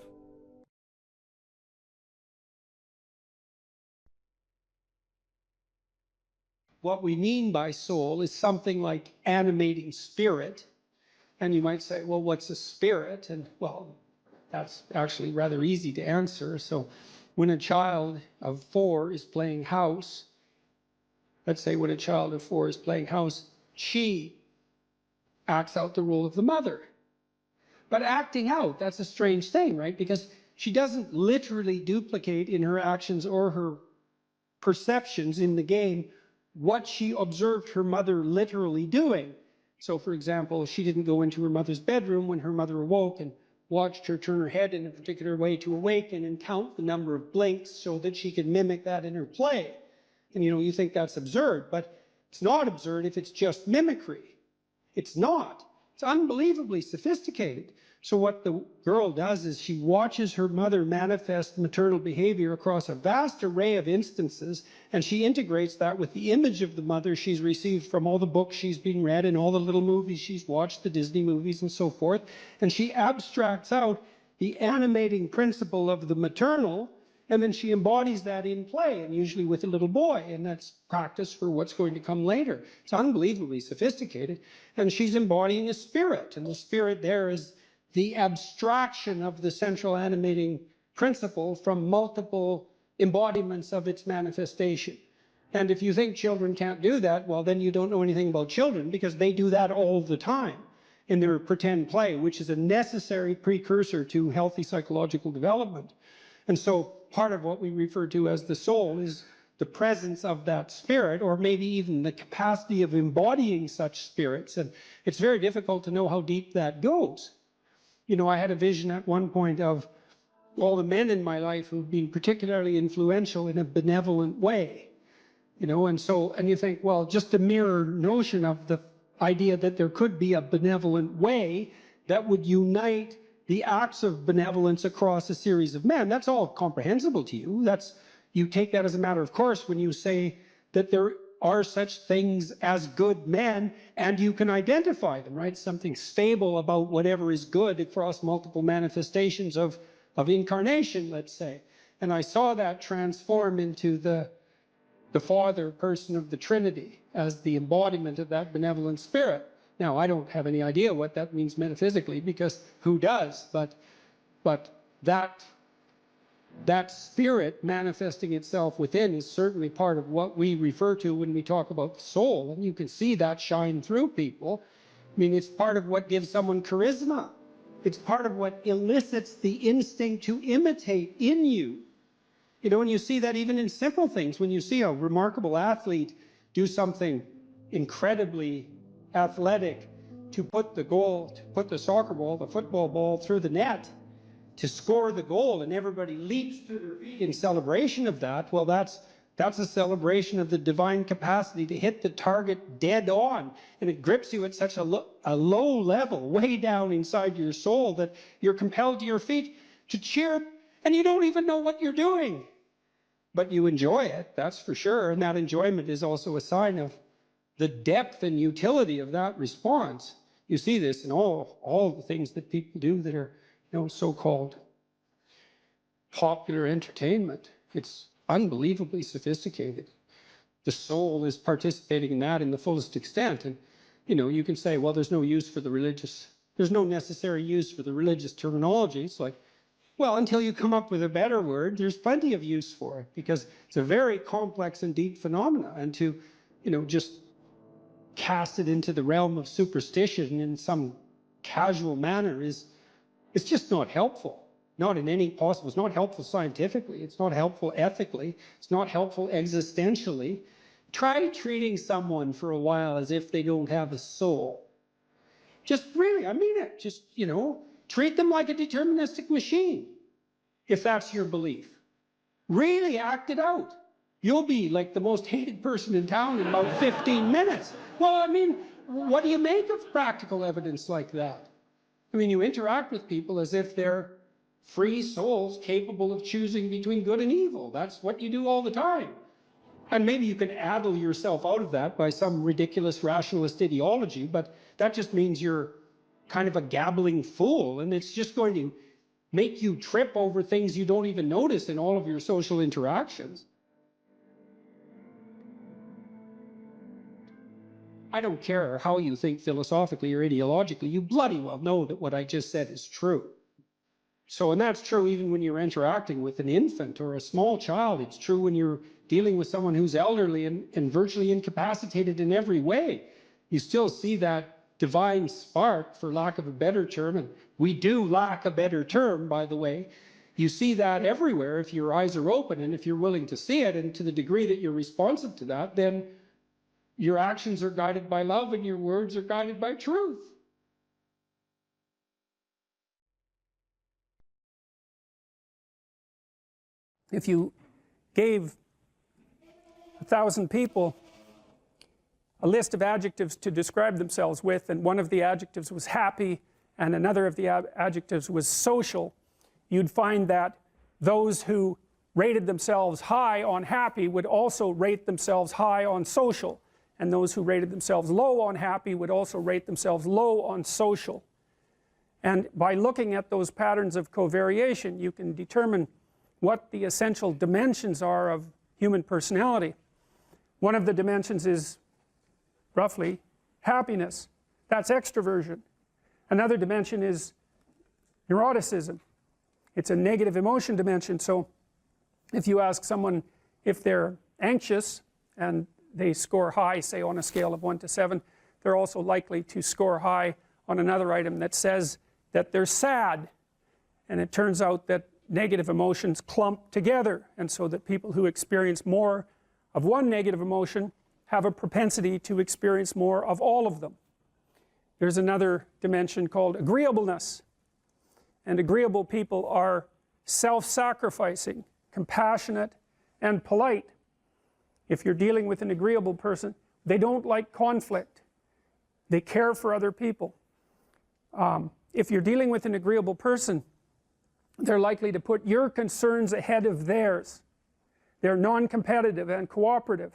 What we mean by soul is something like animating spirit. And you might say, well, what's a spirit? And well, that's actually rather easy to answer. So when a child of 4 is playing house, let's say when a child of 4 is playing house, she acts out the role of the mother. But acting out, that's a strange thing, right? Because she doesn't literally duplicate in her actions or her perceptions in the game what she observed her mother literally doing. So, for example, she didn't go into her mother's bedroom when her mother awoke and watched her turn her head in a particular way to awaken and count the number of blinks so that she could mimic that in her play. And you think that's absurd, but it's not absurd if it's just mimicry. It's not. It's unbelievably sophisticated. So what the girl does is she watches her mother manifest maternal behavior across a vast array of instances, and she integrates that with the image of the mother she's received from all the books she's been read and all the little movies she's watched, the Disney movies and so forth, and she abstracts out the animating principle of the maternal, and then she embodies that in play, and usually with a little boy, and that's practice for what's going to come later. It's unbelievably sophisticated, and she's embodying a spirit, and the spirit there is the abstraction of the central animating principle from multiple embodiments of its manifestation. And if you think children can't do that, well, then you don't know anything about children, because they do that all the time in their pretend play, which is a necessary precursor to healthy psychological development. And so part of what we refer to as the soul is the presence of that spirit, or maybe even the capacity of embodying such spirits. And it's very difficult to know how deep that goes. I had a vision at one point of all the men in my life who've been particularly influential in a benevolent way. And you think, well, just the mere notion of the idea that there could be a benevolent way that would unite the acts of benevolence across a series of men, that's all comprehensible to you. You take that as a matter of course when you say that there are such things as good men, and you can identify them, right? Something stable about whatever is good across multiple manifestations of incarnation, let's say. And I saw that transform into the Father person of the Trinity as the embodiment of that benevolent spirit. Now, I don't have any idea what that means metaphysically, because who does? But that spirit manifesting itself within is certainly part of what we refer to when we talk about the soul. And you can see that shine through people. I mean, it's part of what gives someone charisma. It's part of what elicits the instinct to imitate in you. And you see that even in simple things. When you see a remarkable athlete do something incredibly athletic to put the soccer ball, the football ball through the net, to score the goal, and everybody leaps to their feet in celebration of that, well, that's a celebration of the divine capacity to hit the target dead on. And it grips you at such a low level, way down inside your soul, that you're compelled to your feet to cheer, and you don't even know what you're doing. But you enjoy it, that's for sure. And that enjoyment is also a sign of the depth and utility of that response. You see this in all the things that people do that are so-called popular entertainment. It's unbelievably sophisticated. The soul is participating in that in the fullest extent. And, you can say, well, there's no necessary use for the religious terminology. It's like, well, until you come up with a better word, there's plenty of use for it, because it's a very complex and deep phenomena. And to, just cast it into the realm of superstition in some casual manner it's just not helpful. Not in any possible. It's not helpful scientifically. It's not helpful ethically. It's not helpful existentially. Try treating someone for a while as if they don't have a soul. Just really, I mean it. Just, treat them like a deterministic machine, if that's your belief. Really act it out. You'll be like the most hated person in town in about 15 minutes. Well, I mean, what do you make of practical evidence like that? I mean, you interact with people as if they're free souls capable of choosing between good and evil. That's what you do all the time. And maybe you can addle yourself out of that by some ridiculous rationalist ideology, but that just means you're kind of a gabbling fool, and it's just going to make you trip over things you don't even notice in all of your social interactions. I don't care how you think philosophically or ideologically, you bloody well know that what I just said is true. So, and that's true even when you're interacting with an infant or a small child. It's true when you're dealing with someone who's elderly and virtually incapacitated in every way. You still see that divine spark, for lack of a better term, and we do lack a better term, by the way. You see that everywhere if your eyes are open and if you're willing to see it, and to the degree that you're responsive to that, then your actions are guided by love and your words are guided by truth. if you gave 1,000 people a list of adjectives to describe themselves with, and one of the adjectives was happy and another of the adjectives was social, you'd find that those who rated themselves high on happy would also rate themselves high on social, and those who rated themselves low on happy would also rate themselves low on social. And by looking at those patterns of covariation, you can determine what the essential dimensions are of human personality. One of the dimensions is roughly happiness. That's extroversion. Another dimension is neuroticism. It's a negative emotion dimension. So if you ask someone if they're anxious and they score high, say on a scale of 1 to 7, they're also likely to score high on another item that says that they're sad. And it turns out that negative emotions clump together, and so that people who experience more of one negative emotion have a propensity to experience more of all of them. There's another dimension called agreeableness, and agreeable people are self-sacrificing, compassionate, and polite. If you're dealing with an agreeable person, they don't like conflict. They care for other people. If you're dealing with an agreeable person, they're likely to put your concerns ahead of theirs. They're non-competitive and cooperative.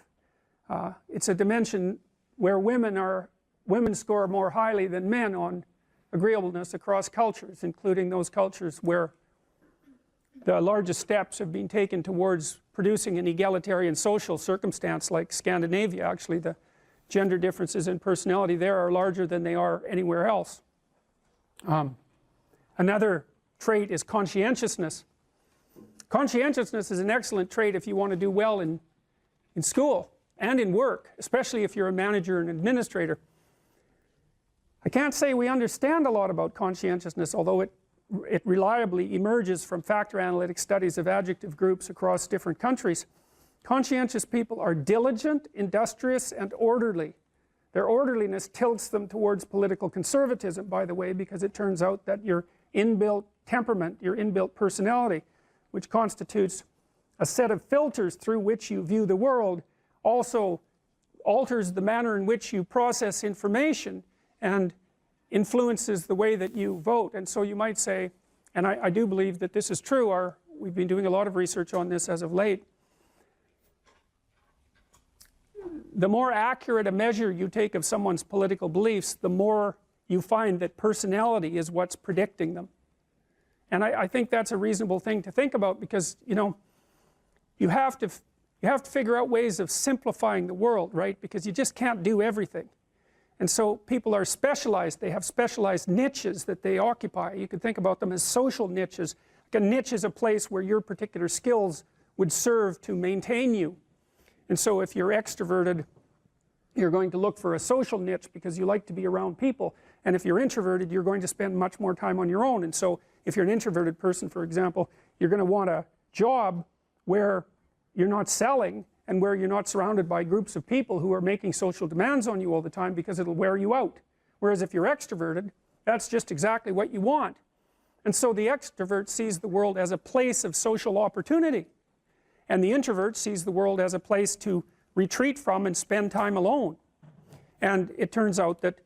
It's a dimension where women score more highly than men on agreeableness across cultures, including those cultures where the largest steps have been taken towards producing an egalitarian social circumstance, like Scandinavia. Actually, the gender differences in personality there are larger than they are anywhere else. Another trait is conscientiousness. Conscientiousness is an excellent trait if you want to do well in school and in work, especially if you're a manager and administrator. I can't say we understand a lot about conscientiousness, although it reliably emerges from factor analytic studies of adjective groups across different countries. Conscientious people are diligent, industrious, and orderly. Their orderliness tilts them towards political conservatism, by the way, because it turns out that your inbuilt temperament, your inbuilt personality, which constitutes a set of filters through which you view the world, also alters the manner in which you process information and influences the way that you vote. And so you might say, and I do believe that this is true, we've been doing a lot of research on this as of late, the more accurate a measure you take of someone's political beliefs, the more you find that personality is what's predicting them. And I think that's a reasonable thing to think about, because you have to figure out ways of simplifying the world, right? Because you just can't do everything. And so people are specialized. They have specialized niches that they occupy. You could think about them as social niches. Like a niche is a place where your particular skills would serve to maintain you. And so if you're extroverted, you're going to look for a social niche because you like to be around people. And if you're introverted, you're going to spend much more time on your own. And so if you're an introverted person, for example, you're going to want a job where you're not selling and where you're not surrounded by groups of people who are making social demands on you all the time, because it'll wear you out. Whereas if you're extroverted, that's just exactly what you want. And so the extrovert sees the world as a place of social opportunity, and the introvert sees the world as a place to retreat from and spend time alone. And it turns out that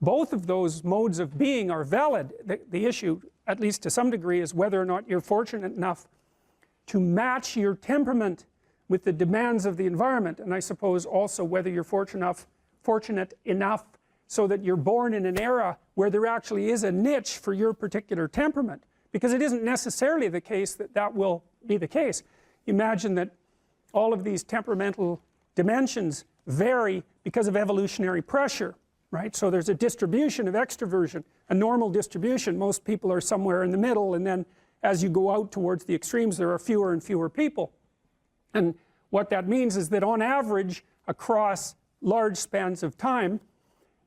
both of those modes of being are valid. The issue, at least to some degree, is whether or not you're fortunate enough to match your temperament with the demands of the environment, and I suppose also whether you're fortunate enough so that you're born in an era where there actually is a niche for your particular temperament, because it isn't necessarily the case that that will be the case. Imagine that all of these temperamental dimensions vary because of evolutionary pressure, right? So there's a distribution of extroversion, a normal distribution. Most people are somewhere in the middle, and then as you go out towards the extremes, there are fewer and fewer people. And what that means is that on average, across large spans of time,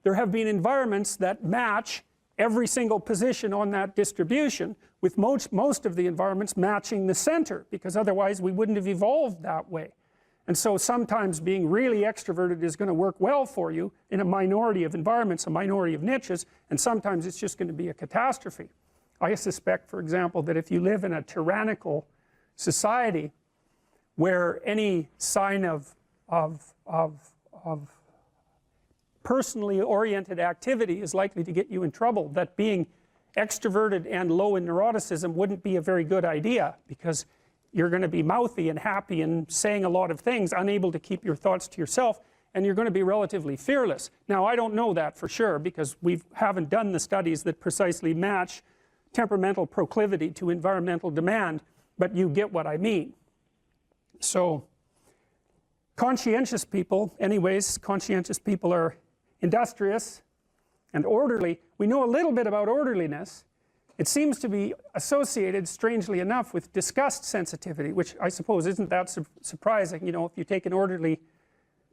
there have been environments that match every single position on that distribution, with most of the environments matching the center, because otherwise we wouldn't have evolved that way. And so sometimes being really extroverted is going to work well for you in a minority of environments, a minority of niches, and sometimes it's just going to be a catastrophe. I suspect, for example, that if you live in a tyrannical society where any sign of personally oriented activity is likely to get you in trouble, that being extroverted and low in neuroticism wouldn't be a very good idea, because you're going to be mouthy and happy and saying a lot of things, unable to keep your thoughts to yourself, and you're going to be relatively fearless. Now, I don't know that for sure, because we haven't done the studies that precisely match temperamental proclivity to environmental demand, but you get what I mean. So conscientious people, anyways, conscientious people are industrious and orderly. We know a little bit about orderliness. It seems to be associated, strangely enough, with disgust sensitivity, which I suppose isn't that surprising. You know, if you take an orderly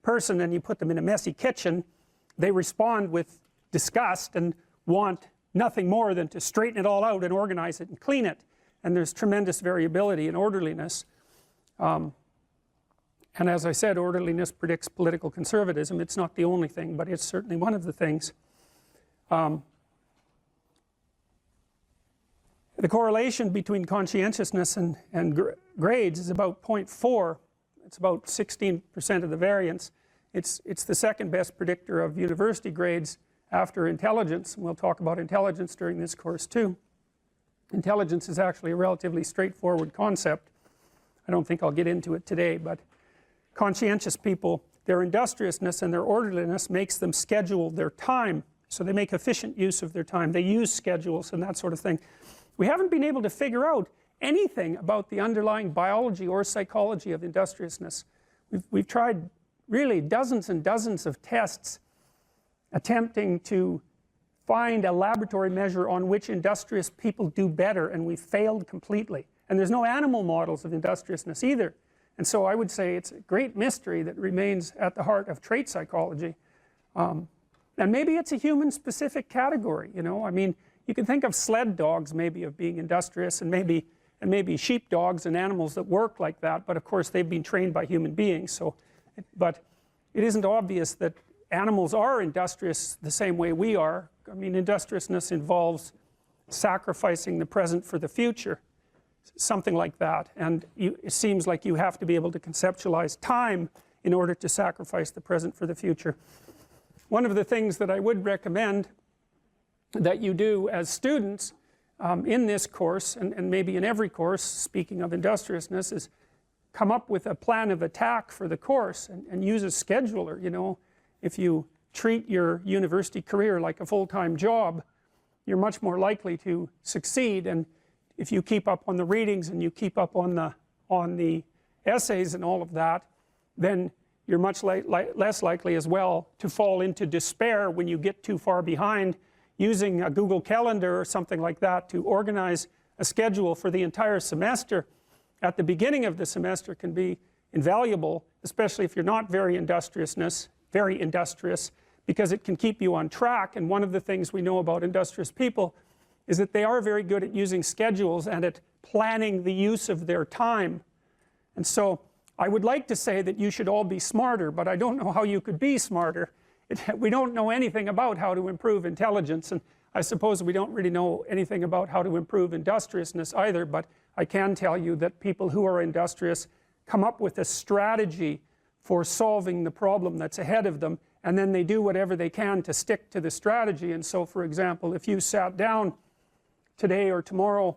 person and you put them in a messy kitchen, they respond with disgust and want nothing more than to straighten it all out and organize it and clean it. And there's tremendous variability in orderliness. And as I said, orderliness predicts political conservatism. It's not the only thing, but it's certainly one of the things. The correlation between conscientiousness and grades is about 0.4. It's about 16% of the variance. It's the second best predictor of university grades after intelligence. And we'll talk about intelligence during this course too. Intelligence is actually a relatively straightforward concept. I don't think I'll get into it today, but conscientious people, their industriousness and their orderliness makes them schedule their time. So they make efficient use of their time. They use schedules and that sort of thing. We haven't been able to figure out anything about the underlying biology or psychology of industriousness. We've tried really dozens and dozens of tests attempting to find a laboratory measure on which industrious people do better, and we failed completely. And there's no animal models of industriousness either. And so I would say it's a great mystery that remains at the heart of trait psychology. And maybe it's a human-specific category, you know. I mean, you can think of sled dogs maybe of being industrious, and maybe sheepdogs and animals that work like that, but of course they've been trained by human beings. So, but it isn't obvious that animals are industrious the same way we are. I mean, industriousness involves sacrificing the present for the future, something like that. And it seems like you have to be able to conceptualize time in order to sacrifice the present for the future. One of the things that I would recommend that you do as students in this course, and maybe in every course, speaking of industriousness, is come up with a plan of attack for the course and use a scheduler. You know, if you treat your university career like a full-time job, you're much more likely to succeed. And if you keep up on the readings and you keep up on the essays and all of that, then you're much less likely as well to fall into despair when you get too far behind. Using a Google Calendar or something like that to organize a schedule for the entire semester at the beginning of the semester can be invaluable, especially if you're not very industrious, because it can keep you on track. And one of the things we know about industrious people is that they are very good at using schedules and at planning the use of their time. And so I would like to say that you should all be smarter, but I don't know how you could be smarter. We don't know anything about how to improve intelligence, and I suppose we don't really know anything about how to improve industriousness either, but I can tell you that people who are industrious come up with a strategy for solving the problem that's ahead of them, and then they do whatever they can to stick to the strategy. And so, for example, if you sat down today or tomorrow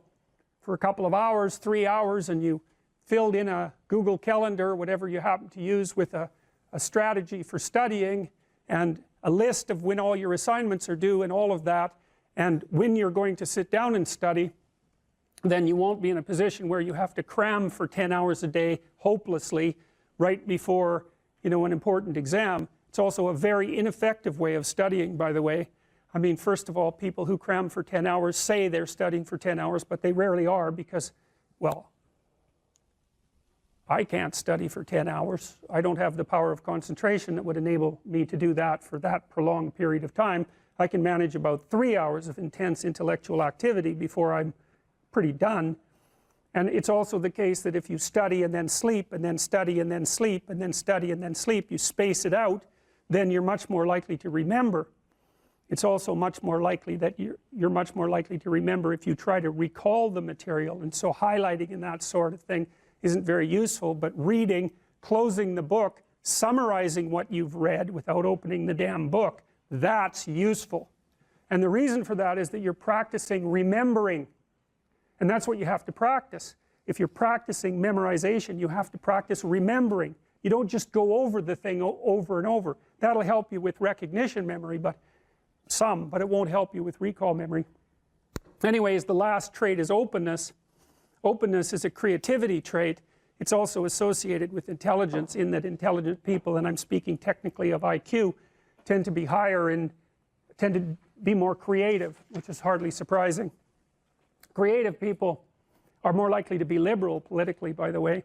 for a couple of hours, 3 hours, and you filled in a Google Calendar, whatever you happen to use, with a strategy for studying and a list of when all your assignments are due and all of that, and when you're going to sit down and study, then you won't be in a position where you have to cram for 10 hours a day hopelessly right before, you know, an important exam. It's also a very ineffective way of studying, by the way. I mean, first of all, people who cram for 10 hours say they're studying for 10 hours, but they rarely are because, well, I can't study for 10 hours. I don't have the power of concentration that would enable me to do that for that prolonged period of time. I can manage about 3 hours of intense intellectual activity before I'm pretty done. And it's also the case that if you study and then sleep and then study and then sleep and then study and then sleep, you space it out, then you're much more likely to remember. it's also much more likely that you're much more likely to remember if you try to recall the material. And so highlighting and that sort of thing isn't very useful, but reading, closing the book, summarizing what you've read without opening the damn book, that's useful. And the reason for that is that you're practicing remembering, and that's what you have to practice. If you're practicing memorization, you have to practice remembering. You don't just go over the thing over and over. That'll help you with recognition memory, but it won't help you with recall memory. Anyways, the last trait is openness. Openness is a creativity trait. It's also associated with intelligence, in that intelligent people, and I'm speaking technically of IQ, tend to be higher and tend to be more creative, which is hardly surprising. Creative people are more likely to be liberal politically, by the way.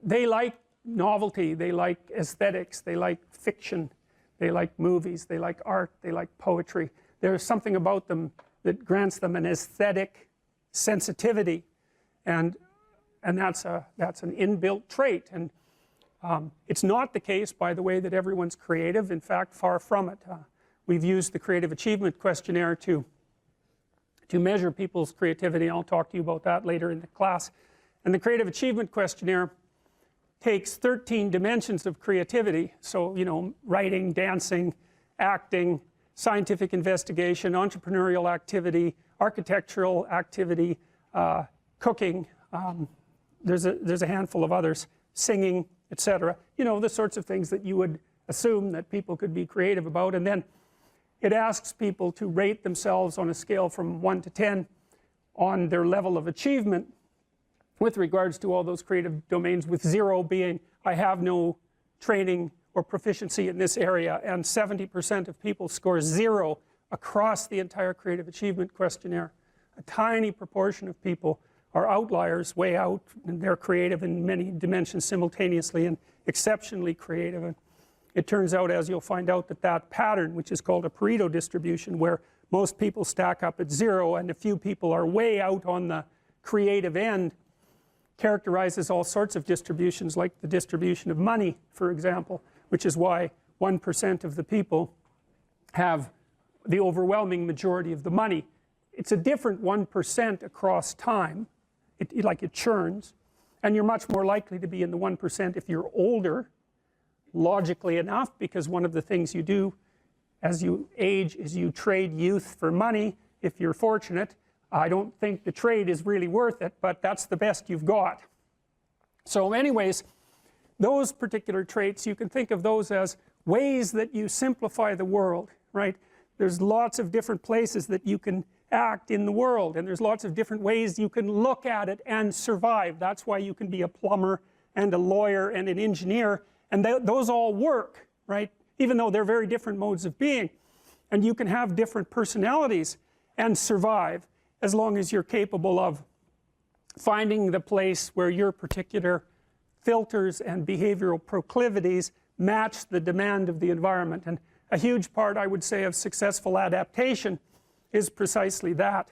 They like novelty, they like aesthetics, they like fiction, they like movies, they like art, they like poetry. There's something about them that grants them an aesthetic sensitivity, and that's an inbuilt trait. And it's not the case, by the way, that everyone's creative. In fact, far from it. We've used the Creative Achievement Questionnaire to measure people's creativity. I'll talk to you about that later in the class. And the Creative Achievement Questionnaire takes 13 dimensions of creativity. So, you know, writing, dancing, acting, scientific investigation, entrepreneurial activity, architectural activity, cooking, there's a handful of others, singing, etc. You know, the sorts of things that you would assume that people could be creative about. And then it asks people to rate themselves on a scale from 1 to 10 on their level of achievement with regards to all those creative domains, with 0 being I have no training or proficiency in this area, and 70% of people score 0 across the entire Creative Achievement Questionnaire. A tiny proportion of people are outliers, way out, and they're creative in many dimensions simultaneously and exceptionally creative. And it turns out, as you'll find out, that pattern, which is called a Pareto distribution, where most people stack up at 0 and a few people are way out on the creative end, characterizes all sorts of distributions, like the distribution of money, for example, which is why 1% of the people have the overwhelming majority of the money. It's a different 1% across time. It churns, and you're much more likely to be in the 1% if you're older, logically enough, because one of the things you do as you age is you trade youth for money, if you're fortunate. I don't think the trade is really worth it, but that's the best you've got. So anyways, those particular traits, you can think of those as ways that you simplify the world, right? There's lots of different places that you can act in the world, and there's lots of different ways you can look at it and survive. That's why you can be a plumber and a lawyer and an engineer, and those all work, right? Even though they're very different modes of being. And you can have different personalities and survive, as long as you're capable of finding the place where your particular filters and behavioral proclivities match the demand of the environment. And a huge part, I would say, of successful adaptation is precisely that.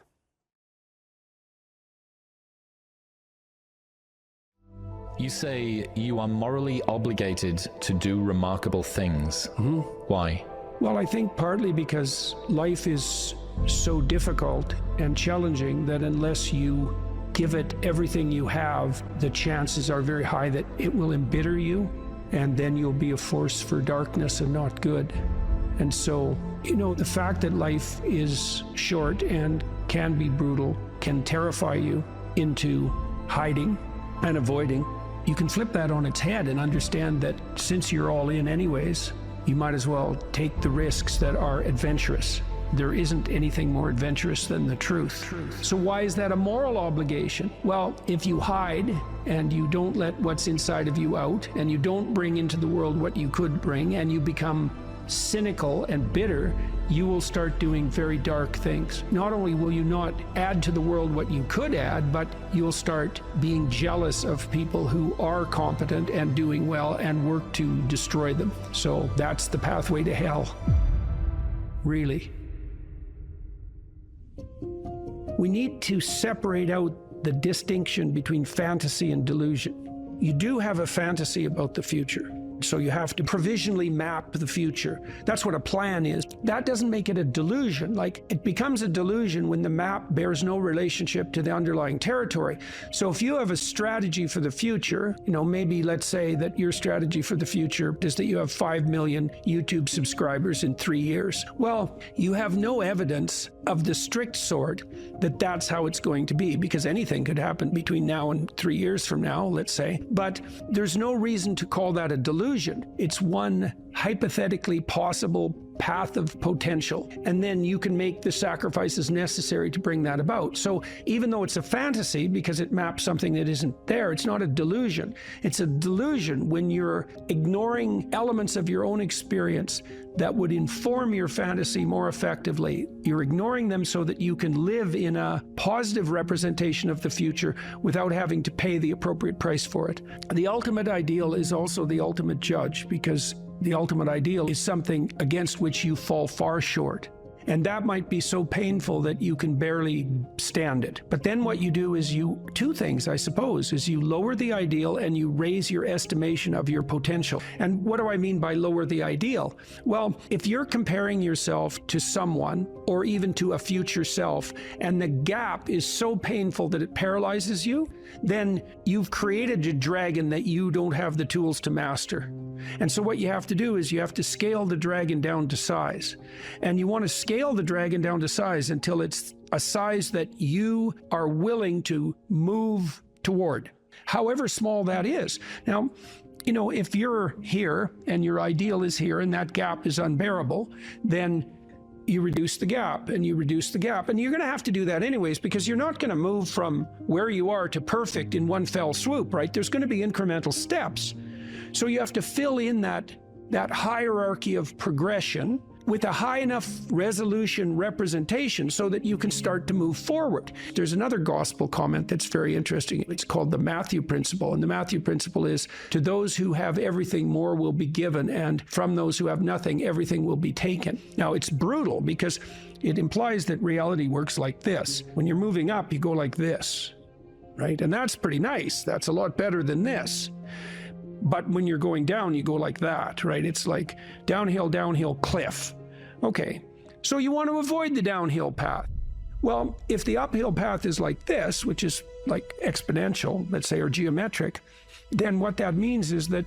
You say you are morally obligated to do remarkable things. Mm-hmm. Why? Well, I think partly because life is so difficult and challenging that unless you give it everything you have, the chances are very high that it will embitter you, and then you'll be a force for darkness and not good. And so, you know, the fact that life is short and can be brutal can terrify you into hiding and avoiding. You can flip that on its head and understand that since you're all in anyways, you might as well take the risks that are adventurous. There isn't anything more adventurous than the truth. So why is that a moral obligation? Well, if you hide and you don't let what's inside of you out, and you don't bring into the world what you could bring, and you become cynical and bitter, you will start doing very dark things. Not only will you not add to the world what you could add, but you'll start being jealous of people who are competent and doing well and work to destroy them. So that's the pathway to hell, really. We need to separate out the distinction between fantasy and delusion. You do have a fantasy about the future. So you have to provisionally map the future. That's what a plan is. That doesn't make it a delusion. Like, it becomes a delusion when the map bears no relationship to the underlying territory. So if you have a strategy for the future, maybe let's say that your strategy for the future is that you have 5 million YouTube subscribers in 3 years. Well, you have no evidence of the strict sort that that's how it's going to be, because anything could happen between now and 3 years from now, let's say. But there's no reason to call that a delusion. It's one hypothetically possible path of potential, and then you can make the sacrifices necessary to bring that about. So even though it's a fantasy because it maps something that isn't there, it's not a delusion. It's a delusion when you're ignoring elements of your own experience that would inform your fantasy more effectively. You're ignoring them so that you can live in a positive representation of the future without having to pay the appropriate price for it. The ultimate ideal is also the ultimate judge, because the ultimate ideal is something against which you fall far short. And that might be so painful that you can barely stand it. But then what you do is two things, I suppose, is you lower the ideal and you raise your estimation of your potential. And what do I mean by lower the ideal? Well, if you're comparing yourself to someone or even to a future self, and the gap is so painful that it paralyzes you, then you've created a dragon that you don't have the tools to master. And so what you have to do is you have to scale the dragon down to size. And you want to scale the dragon down to size until it's a size that you are willing to move toward, however small that is. Now, if you're here and your ideal is here and that gap is unbearable, then you reduce the gap and you reduce the gap. And you're going to have to do that anyways, because you're not going to move from where you are to perfect in one fell swoop, right? There's going to be incremental steps. So you have to fill in that hierarchy of progression with a high enough resolution representation so that you can start to move forward. There's another gospel comment that's very interesting. It's called the Matthew principle. And the Matthew principle is, to those who have everything, more will be given, and from those who have nothing, everything will be taken. Now, it's brutal because it implies that reality works like this. When you're moving up, you go like this, right? And that's pretty nice. That's a lot better than this. But when you're going down, you go like that, right? It's like downhill, cliff. Okay, so you want to avoid the downhill path. Well, if the uphill path is like this, which is like exponential, let's say, or geometric, then what that means is that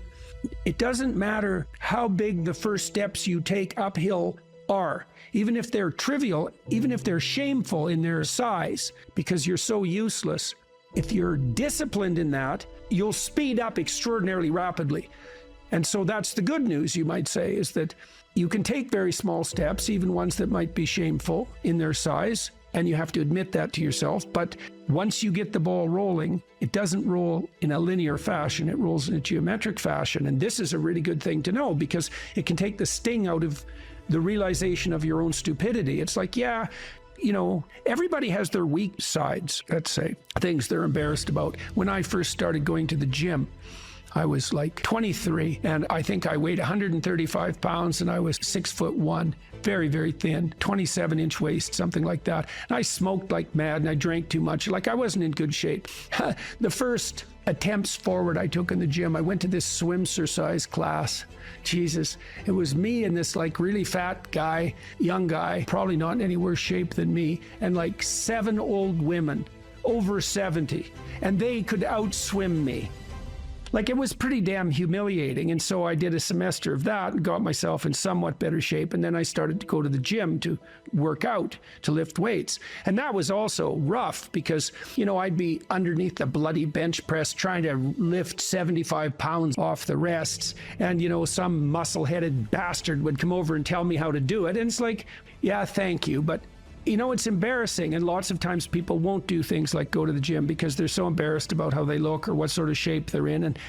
it doesn't matter how big the first steps you take uphill are, even if they're trivial, even if they're shameful in their size, because you're so useless. If you're disciplined in that, you'll speed up extraordinarily rapidly. And so that's the good news, you might say, is that you can take very small steps, even ones that might be shameful in their size, and you have to admit that to yourself. But once you get the ball rolling, it doesn't roll in a linear fashion, it rolls in a geometric fashion. And this is a really good thing to know, because it can take the sting out of the realization of your own stupidity. It's like, yeah, everybody has their weak sides, let's say, things they're embarrassed about. When I first started going to the gym, I was like 23, and I think I weighed 135 pounds, and I was 6'1", very, very thin, 27-inch waist, something like that. And I smoked like mad, and I drank too much. Like, I wasn't in good shape. The first attempts forward I took in the gym, I went to this swimsuit class. Jesus, it was me and this like really fat guy, young guy, probably not in any worse shape than me, and like 7 old women over 70, and they could outswim me. Like, it was pretty damn humiliating. And so I did a semester of that and got myself in somewhat better shape. And then I started to go to the gym to work out, to lift weights. And that was also rough because, I'd be underneath the bloody bench press trying to lift 75 pounds off the rests. And, some muscle-headed bastard would come over and tell me how to do it. And it's like, yeah, thank you. But it's embarrassing, and lots of times people won't do things like go to the gym because they're so embarrassed about how they look or what sort of shape they're in. And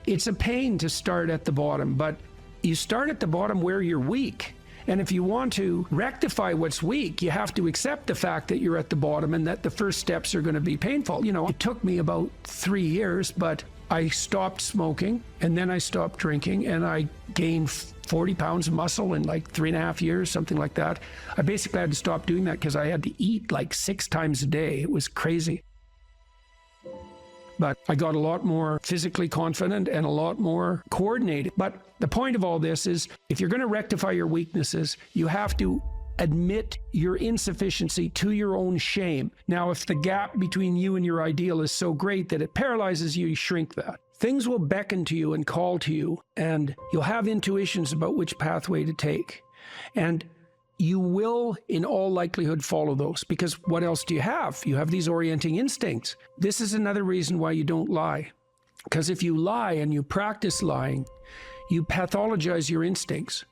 it's a pain to start at the bottom, but you start at the bottom where you're weak. And if you want to rectify what's weak, you have to accept the fact that you're at the bottom and that the first steps are going to be painful. It took me about 3 years, but I stopped smoking, and then I stopped drinking, and I gained 40 pounds of muscle in like 3.5 years, something like that. I basically had to stop doing that because I had to eat like 6 times a day. It was crazy. but I got a lot more physically confident and a lot more coordinated. But the point of all this is, if you're going to rectify your weaknesses, you have to admit your insufficiency to your own shame. Now, if the gap between you and your ideal is so great that it paralyzes you, you shrink that. Things will beckon to you and call to you, and you'll have intuitions about which pathway to take. And you will, in all likelihood, follow those, because what else do you have? You have these orienting instincts. This is another reason why you don't lie. Because if you lie and you practice lying, you pathologize your instincts.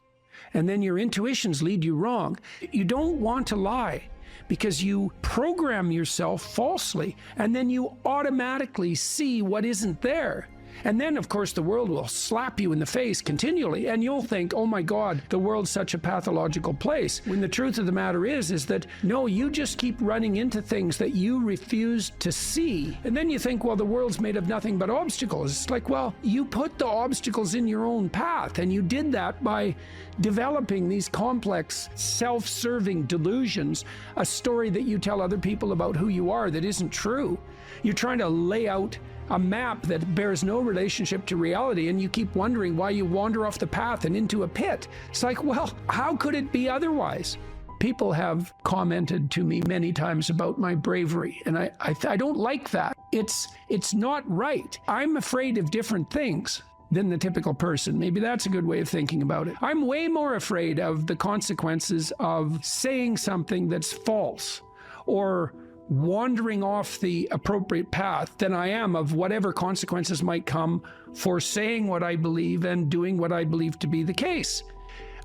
And then your intuitions lead you wrong. You don't want to lie because you program yourself falsely, and then you automatically see what isn't there. And then, of course, the world will slap you in the face continually, and you'll think, oh my God, the world's such a pathological place. When the truth of the matter is that, no, you just keep running into things that you refuse to see. And then you think, well, the world's made of nothing but obstacles. It's like, well, you put the obstacles in your own path, and you did that by developing these complex, self-serving delusions, a story that you tell other people about who you are that isn't true. You're trying to lay out a map that bears no relationship to reality, and you keep wondering why you wander off the path and into a pit. It's like, well, how could it be otherwise? People have commented to me many times about my bravery, and I don't like that. It's not right. I'm afraid of different things than the typical person. Maybe that's a good way of thinking about it. I'm way more afraid of the consequences of saying something that's false or wandering off the appropriate path than I am of whatever consequences might come for saying what I believe and doing what I believe to be the case.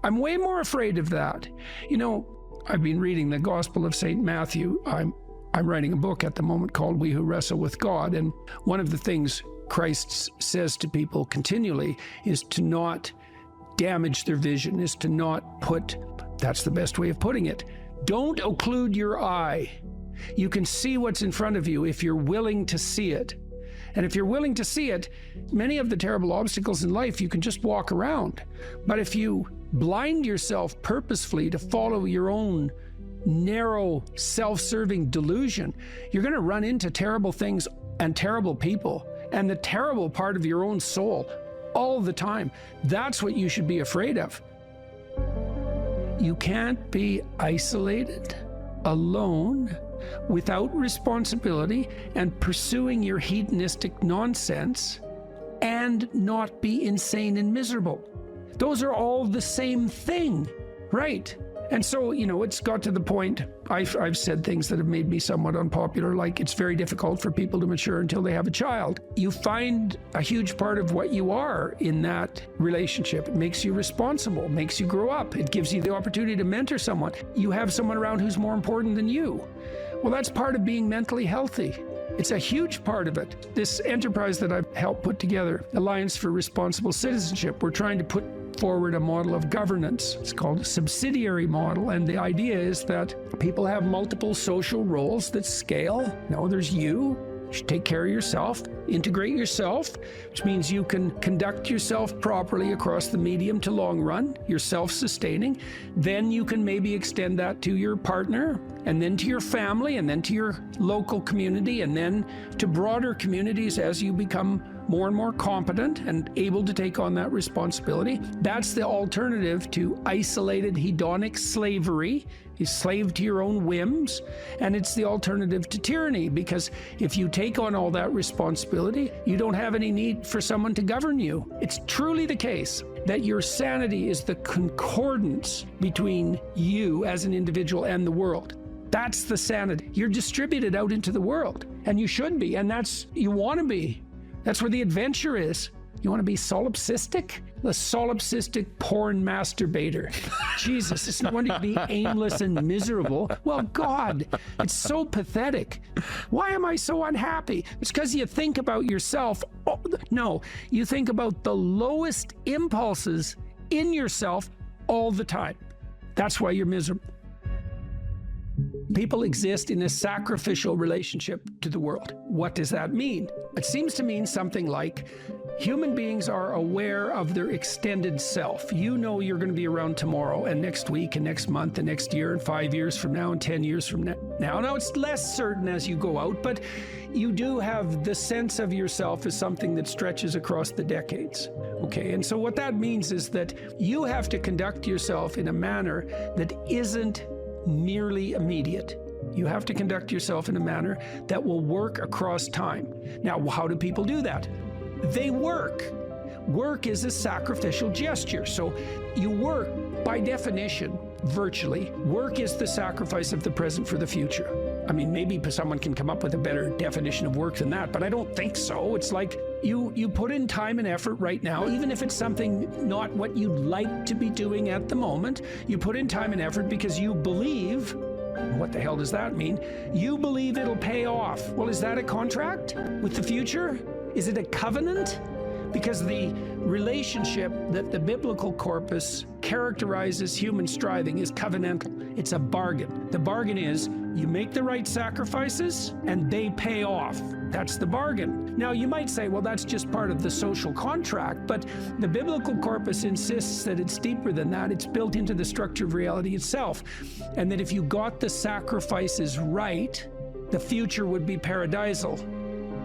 I'm way more afraid of that. You know, I've been reading the Gospel of St. Matthew. I'm writing a book at the moment called We Who Wrestle with God, and one of the things Christ says to people continually is to not damage their vision, is to not put, that's the best way of putting it, don't occlude your eye. You can see what's in front of you if you're willing to see it. And if you're willing to see it, many of the terrible obstacles in life you can just walk around. But if you blind yourself purposefully to follow your own narrow, self-serving delusion, you're going to run into terrible things and terrible people and the terrible part of your own soul all the time. That's what you should be afraid of. You can't be isolated, alone, without responsibility, and pursuing your hedonistic nonsense and not be insane and miserable. Those are all the same thing, right? And so, you know, it's got to the point, I've said things that have made me somewhat unpopular, like it's very difficult for people to mature until they have a child. You find a huge part of what you are in that relationship. It makes you responsible, makes you grow up. It gives you the opportunity to mentor someone. You have someone around who's more important than you. Well, that's part of being mentally healthy. It's a huge part of it. This enterprise that I've helped put together, Alliance for Responsible Citizenship, we're trying to put forward a model of governance. It's called a subsidiary model, and the idea is that people have multiple social roles that scale. No, there's you should take care of yourself, integrate yourself, which means you can conduct yourself properly across the medium to long run. You're self-sustaining. Then you can maybe extend that to your partner, and then to your family, and then to your local community, and then to broader communities as you become more and more competent and able to take on that responsibility. That's the alternative to isolated hedonic slavery. You slave to your own whims, and it's the alternative to tyranny, because if you take on all that responsibility, you don't have any need for someone to govern you. It's truly the case that your sanity is the concordance between you as an individual and the world. That's the sanity. You're distributed out into the world, and you should be, and that's, you want to be. That's where the adventure is. You want to be solipsistic? The solipsistic porn masturbator. Jesus, it's no wonder to be aimless and miserable. Well, God, it's so pathetic. Why am I so unhappy? It's because you think about yourself. Oh, no, you think about the lowest impulses in yourself all the time. That's why you're miserable. People exist in a sacrificial relationship to the world. What does that mean? It seems to mean something like Human beings are aware of their extended self. You know you're going to be around tomorrow and next week and next month and next year and 5 years from now and 10 years from now. Now it's less certain as you go out, but you do have the sense of yourself as something that stretches across the decades. Okay, and so what that means is that you have to conduct yourself in a manner that isn't merely immediate. You have to conduct yourself in a manner that will work across time. Now, how do people do that? They work. Work is a sacrificial gesture. So you work, by definition, virtually. Work is the sacrifice of the present for the future. I mean, maybe someone can come up with a better definition of work than that, but I don't think so. It's like you put in time and effort right now, even if it's something not what you'd like to be doing at the moment. You put in time and effort because you believe. What the hell does that mean? You believe it'll pay off. Well, is that a contract with the future? Is it a covenant? Because the relationship that the biblical corpus characterizes human striving is covenantal. It's a bargain. The bargain is you make the right sacrifices and they pay off. That's the bargain. Now, you might say, well, that's just part of the social contract, but the biblical corpus insists that it's deeper than that. It's built into the structure of reality itself. And that if you got the sacrifices right, the future would be paradisal.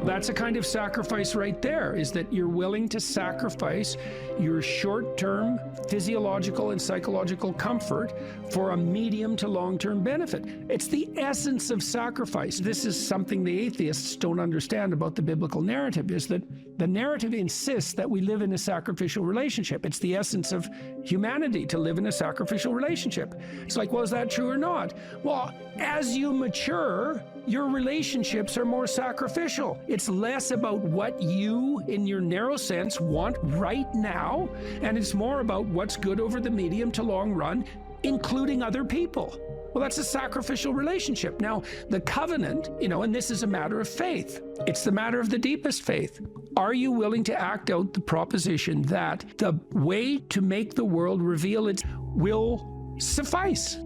That's a kind of sacrifice right there, is that you're willing to sacrifice your short-term physiological and psychological comfort for a medium to long-term benefit. It's the essence of sacrifice. This is something the atheists don't understand about the biblical narrative, is that the narrative insists that we live in a sacrificial relationship. It's the essence of humanity to live in a sacrificial relationship. It's like, well, is that true or not? Well, as you mature, your relationships are more sacrificial. It's less about what you, in your narrow sense, want right now, and it's more about what's good over the medium to long run, including other people. Well, that's a sacrificial relationship. Now, the covenant, and this is a matter of faith. It's the matter of the deepest faith. Are you willing to act out the proposition that the way to make the world reveal its will suffice?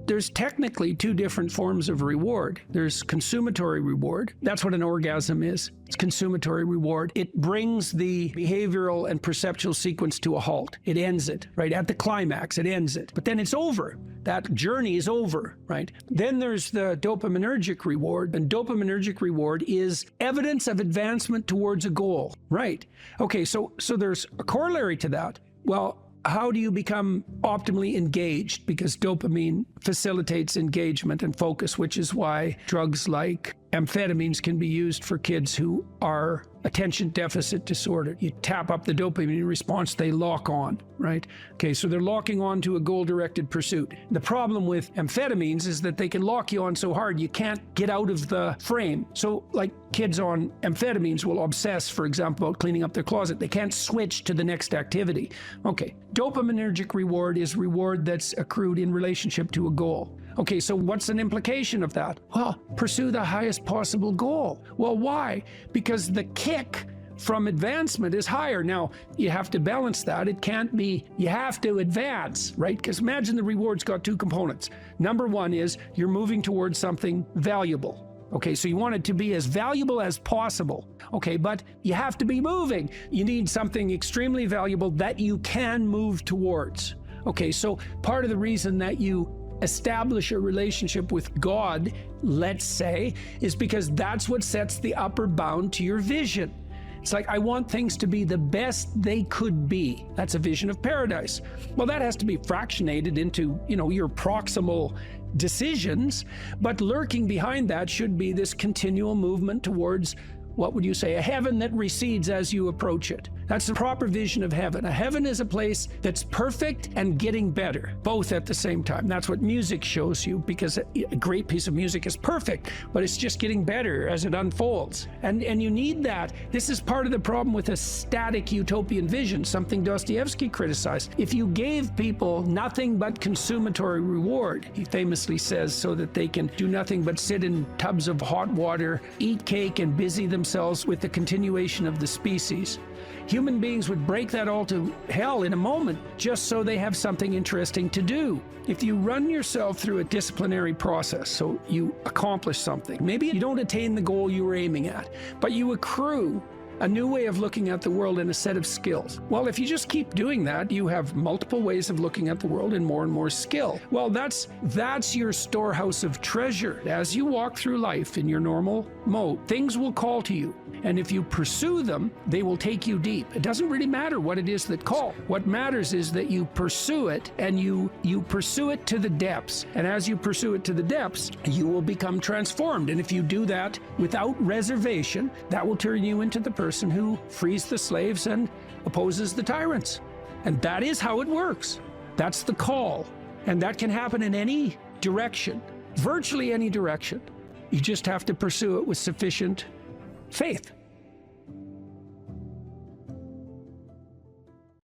There's technically two different forms of reward. There's consummatory reward. That's what an orgasm is. It's consummatory reward. It brings the behavioral and perceptual sequence to a halt. It ends it, right? At the climax, it ends it. But then it's over. That journey is over, right? Then there's the dopaminergic reward, and dopaminergic reward is evidence of advancement towards a goal, right? Okay, so there's a corollary to that. Well, how do you become optimally engaged? Because dopamine facilitates engagement and focus, which is why drugs like amphetamines can be used for kids who are attention deficit disorder. You tap up the dopamine response, they lock on, right? Okay, so they're locking on to a goal-directed pursuit. The problem with amphetamines is that they can lock you on so hard you can't get out of the frame. So like kids on amphetamines will obsess, for example, about cleaning up their closet. They can't switch to the next activity. Okay, dopaminergic reward is reward that's accrued in relationship to a goal. Okay, so what's an implication of that? Well, pursue the highest possible goal. Well, why? Because the kick from advancement is higher. Now, you have to balance that. It can't be, you have to advance, right? Because imagine the reward's got two components. Number one is you're moving towards something valuable. Okay, so you want it to be as valuable as possible. Okay, but you have to be moving. You need something extremely valuable that you can move towards. Okay, so part of the reason that you establish a relationship with God, let's say, is because that's what sets the upper bound to your vision. It's like, I want things to be the best they could be. That's a vision of paradise. Well, that has to be fractionated into, your proximal decisions, but lurking behind that should be this continual movement towards, what would you say, a heaven that recedes as you approach it. That's the proper vision of heaven. A heaven is a place that's perfect and getting better, both at the same time. That's what music shows you, because a great piece of music is perfect, but it's just getting better as it unfolds. And you need that. This is part of the problem with a static utopian vision, something Dostoevsky criticized. If you gave people nothing but consummatory reward, he famously says, so that they can do nothing but sit in tubs of hot water, eat cake, and busy themselves with the continuation of the species, human beings would break that all to hell in a moment just so they have something interesting to do. If you run yourself through a disciplinary process, so you accomplish something, maybe you don't attain the goal you were aiming at, but you accrue a new way of looking at the world and a set of skills. Well, if you just keep doing that, you have multiple ways of looking at the world and more skill. Well, that's your storehouse of treasure. As you walk through life in your normal mode, things will call to you. And if you pursue them, they will take you deep. It doesn't really matter what it is that call. What matters is that you pursue it, and you pursue it to the depths. And as you pursue it to the depths, you will become transformed. And if you do that without reservation, that will turn you into the person who frees the slaves and opposes the tyrants. And that is how it works. That's the call. And that can happen in any direction, virtually any direction. You just have to pursue it with sufficient faith.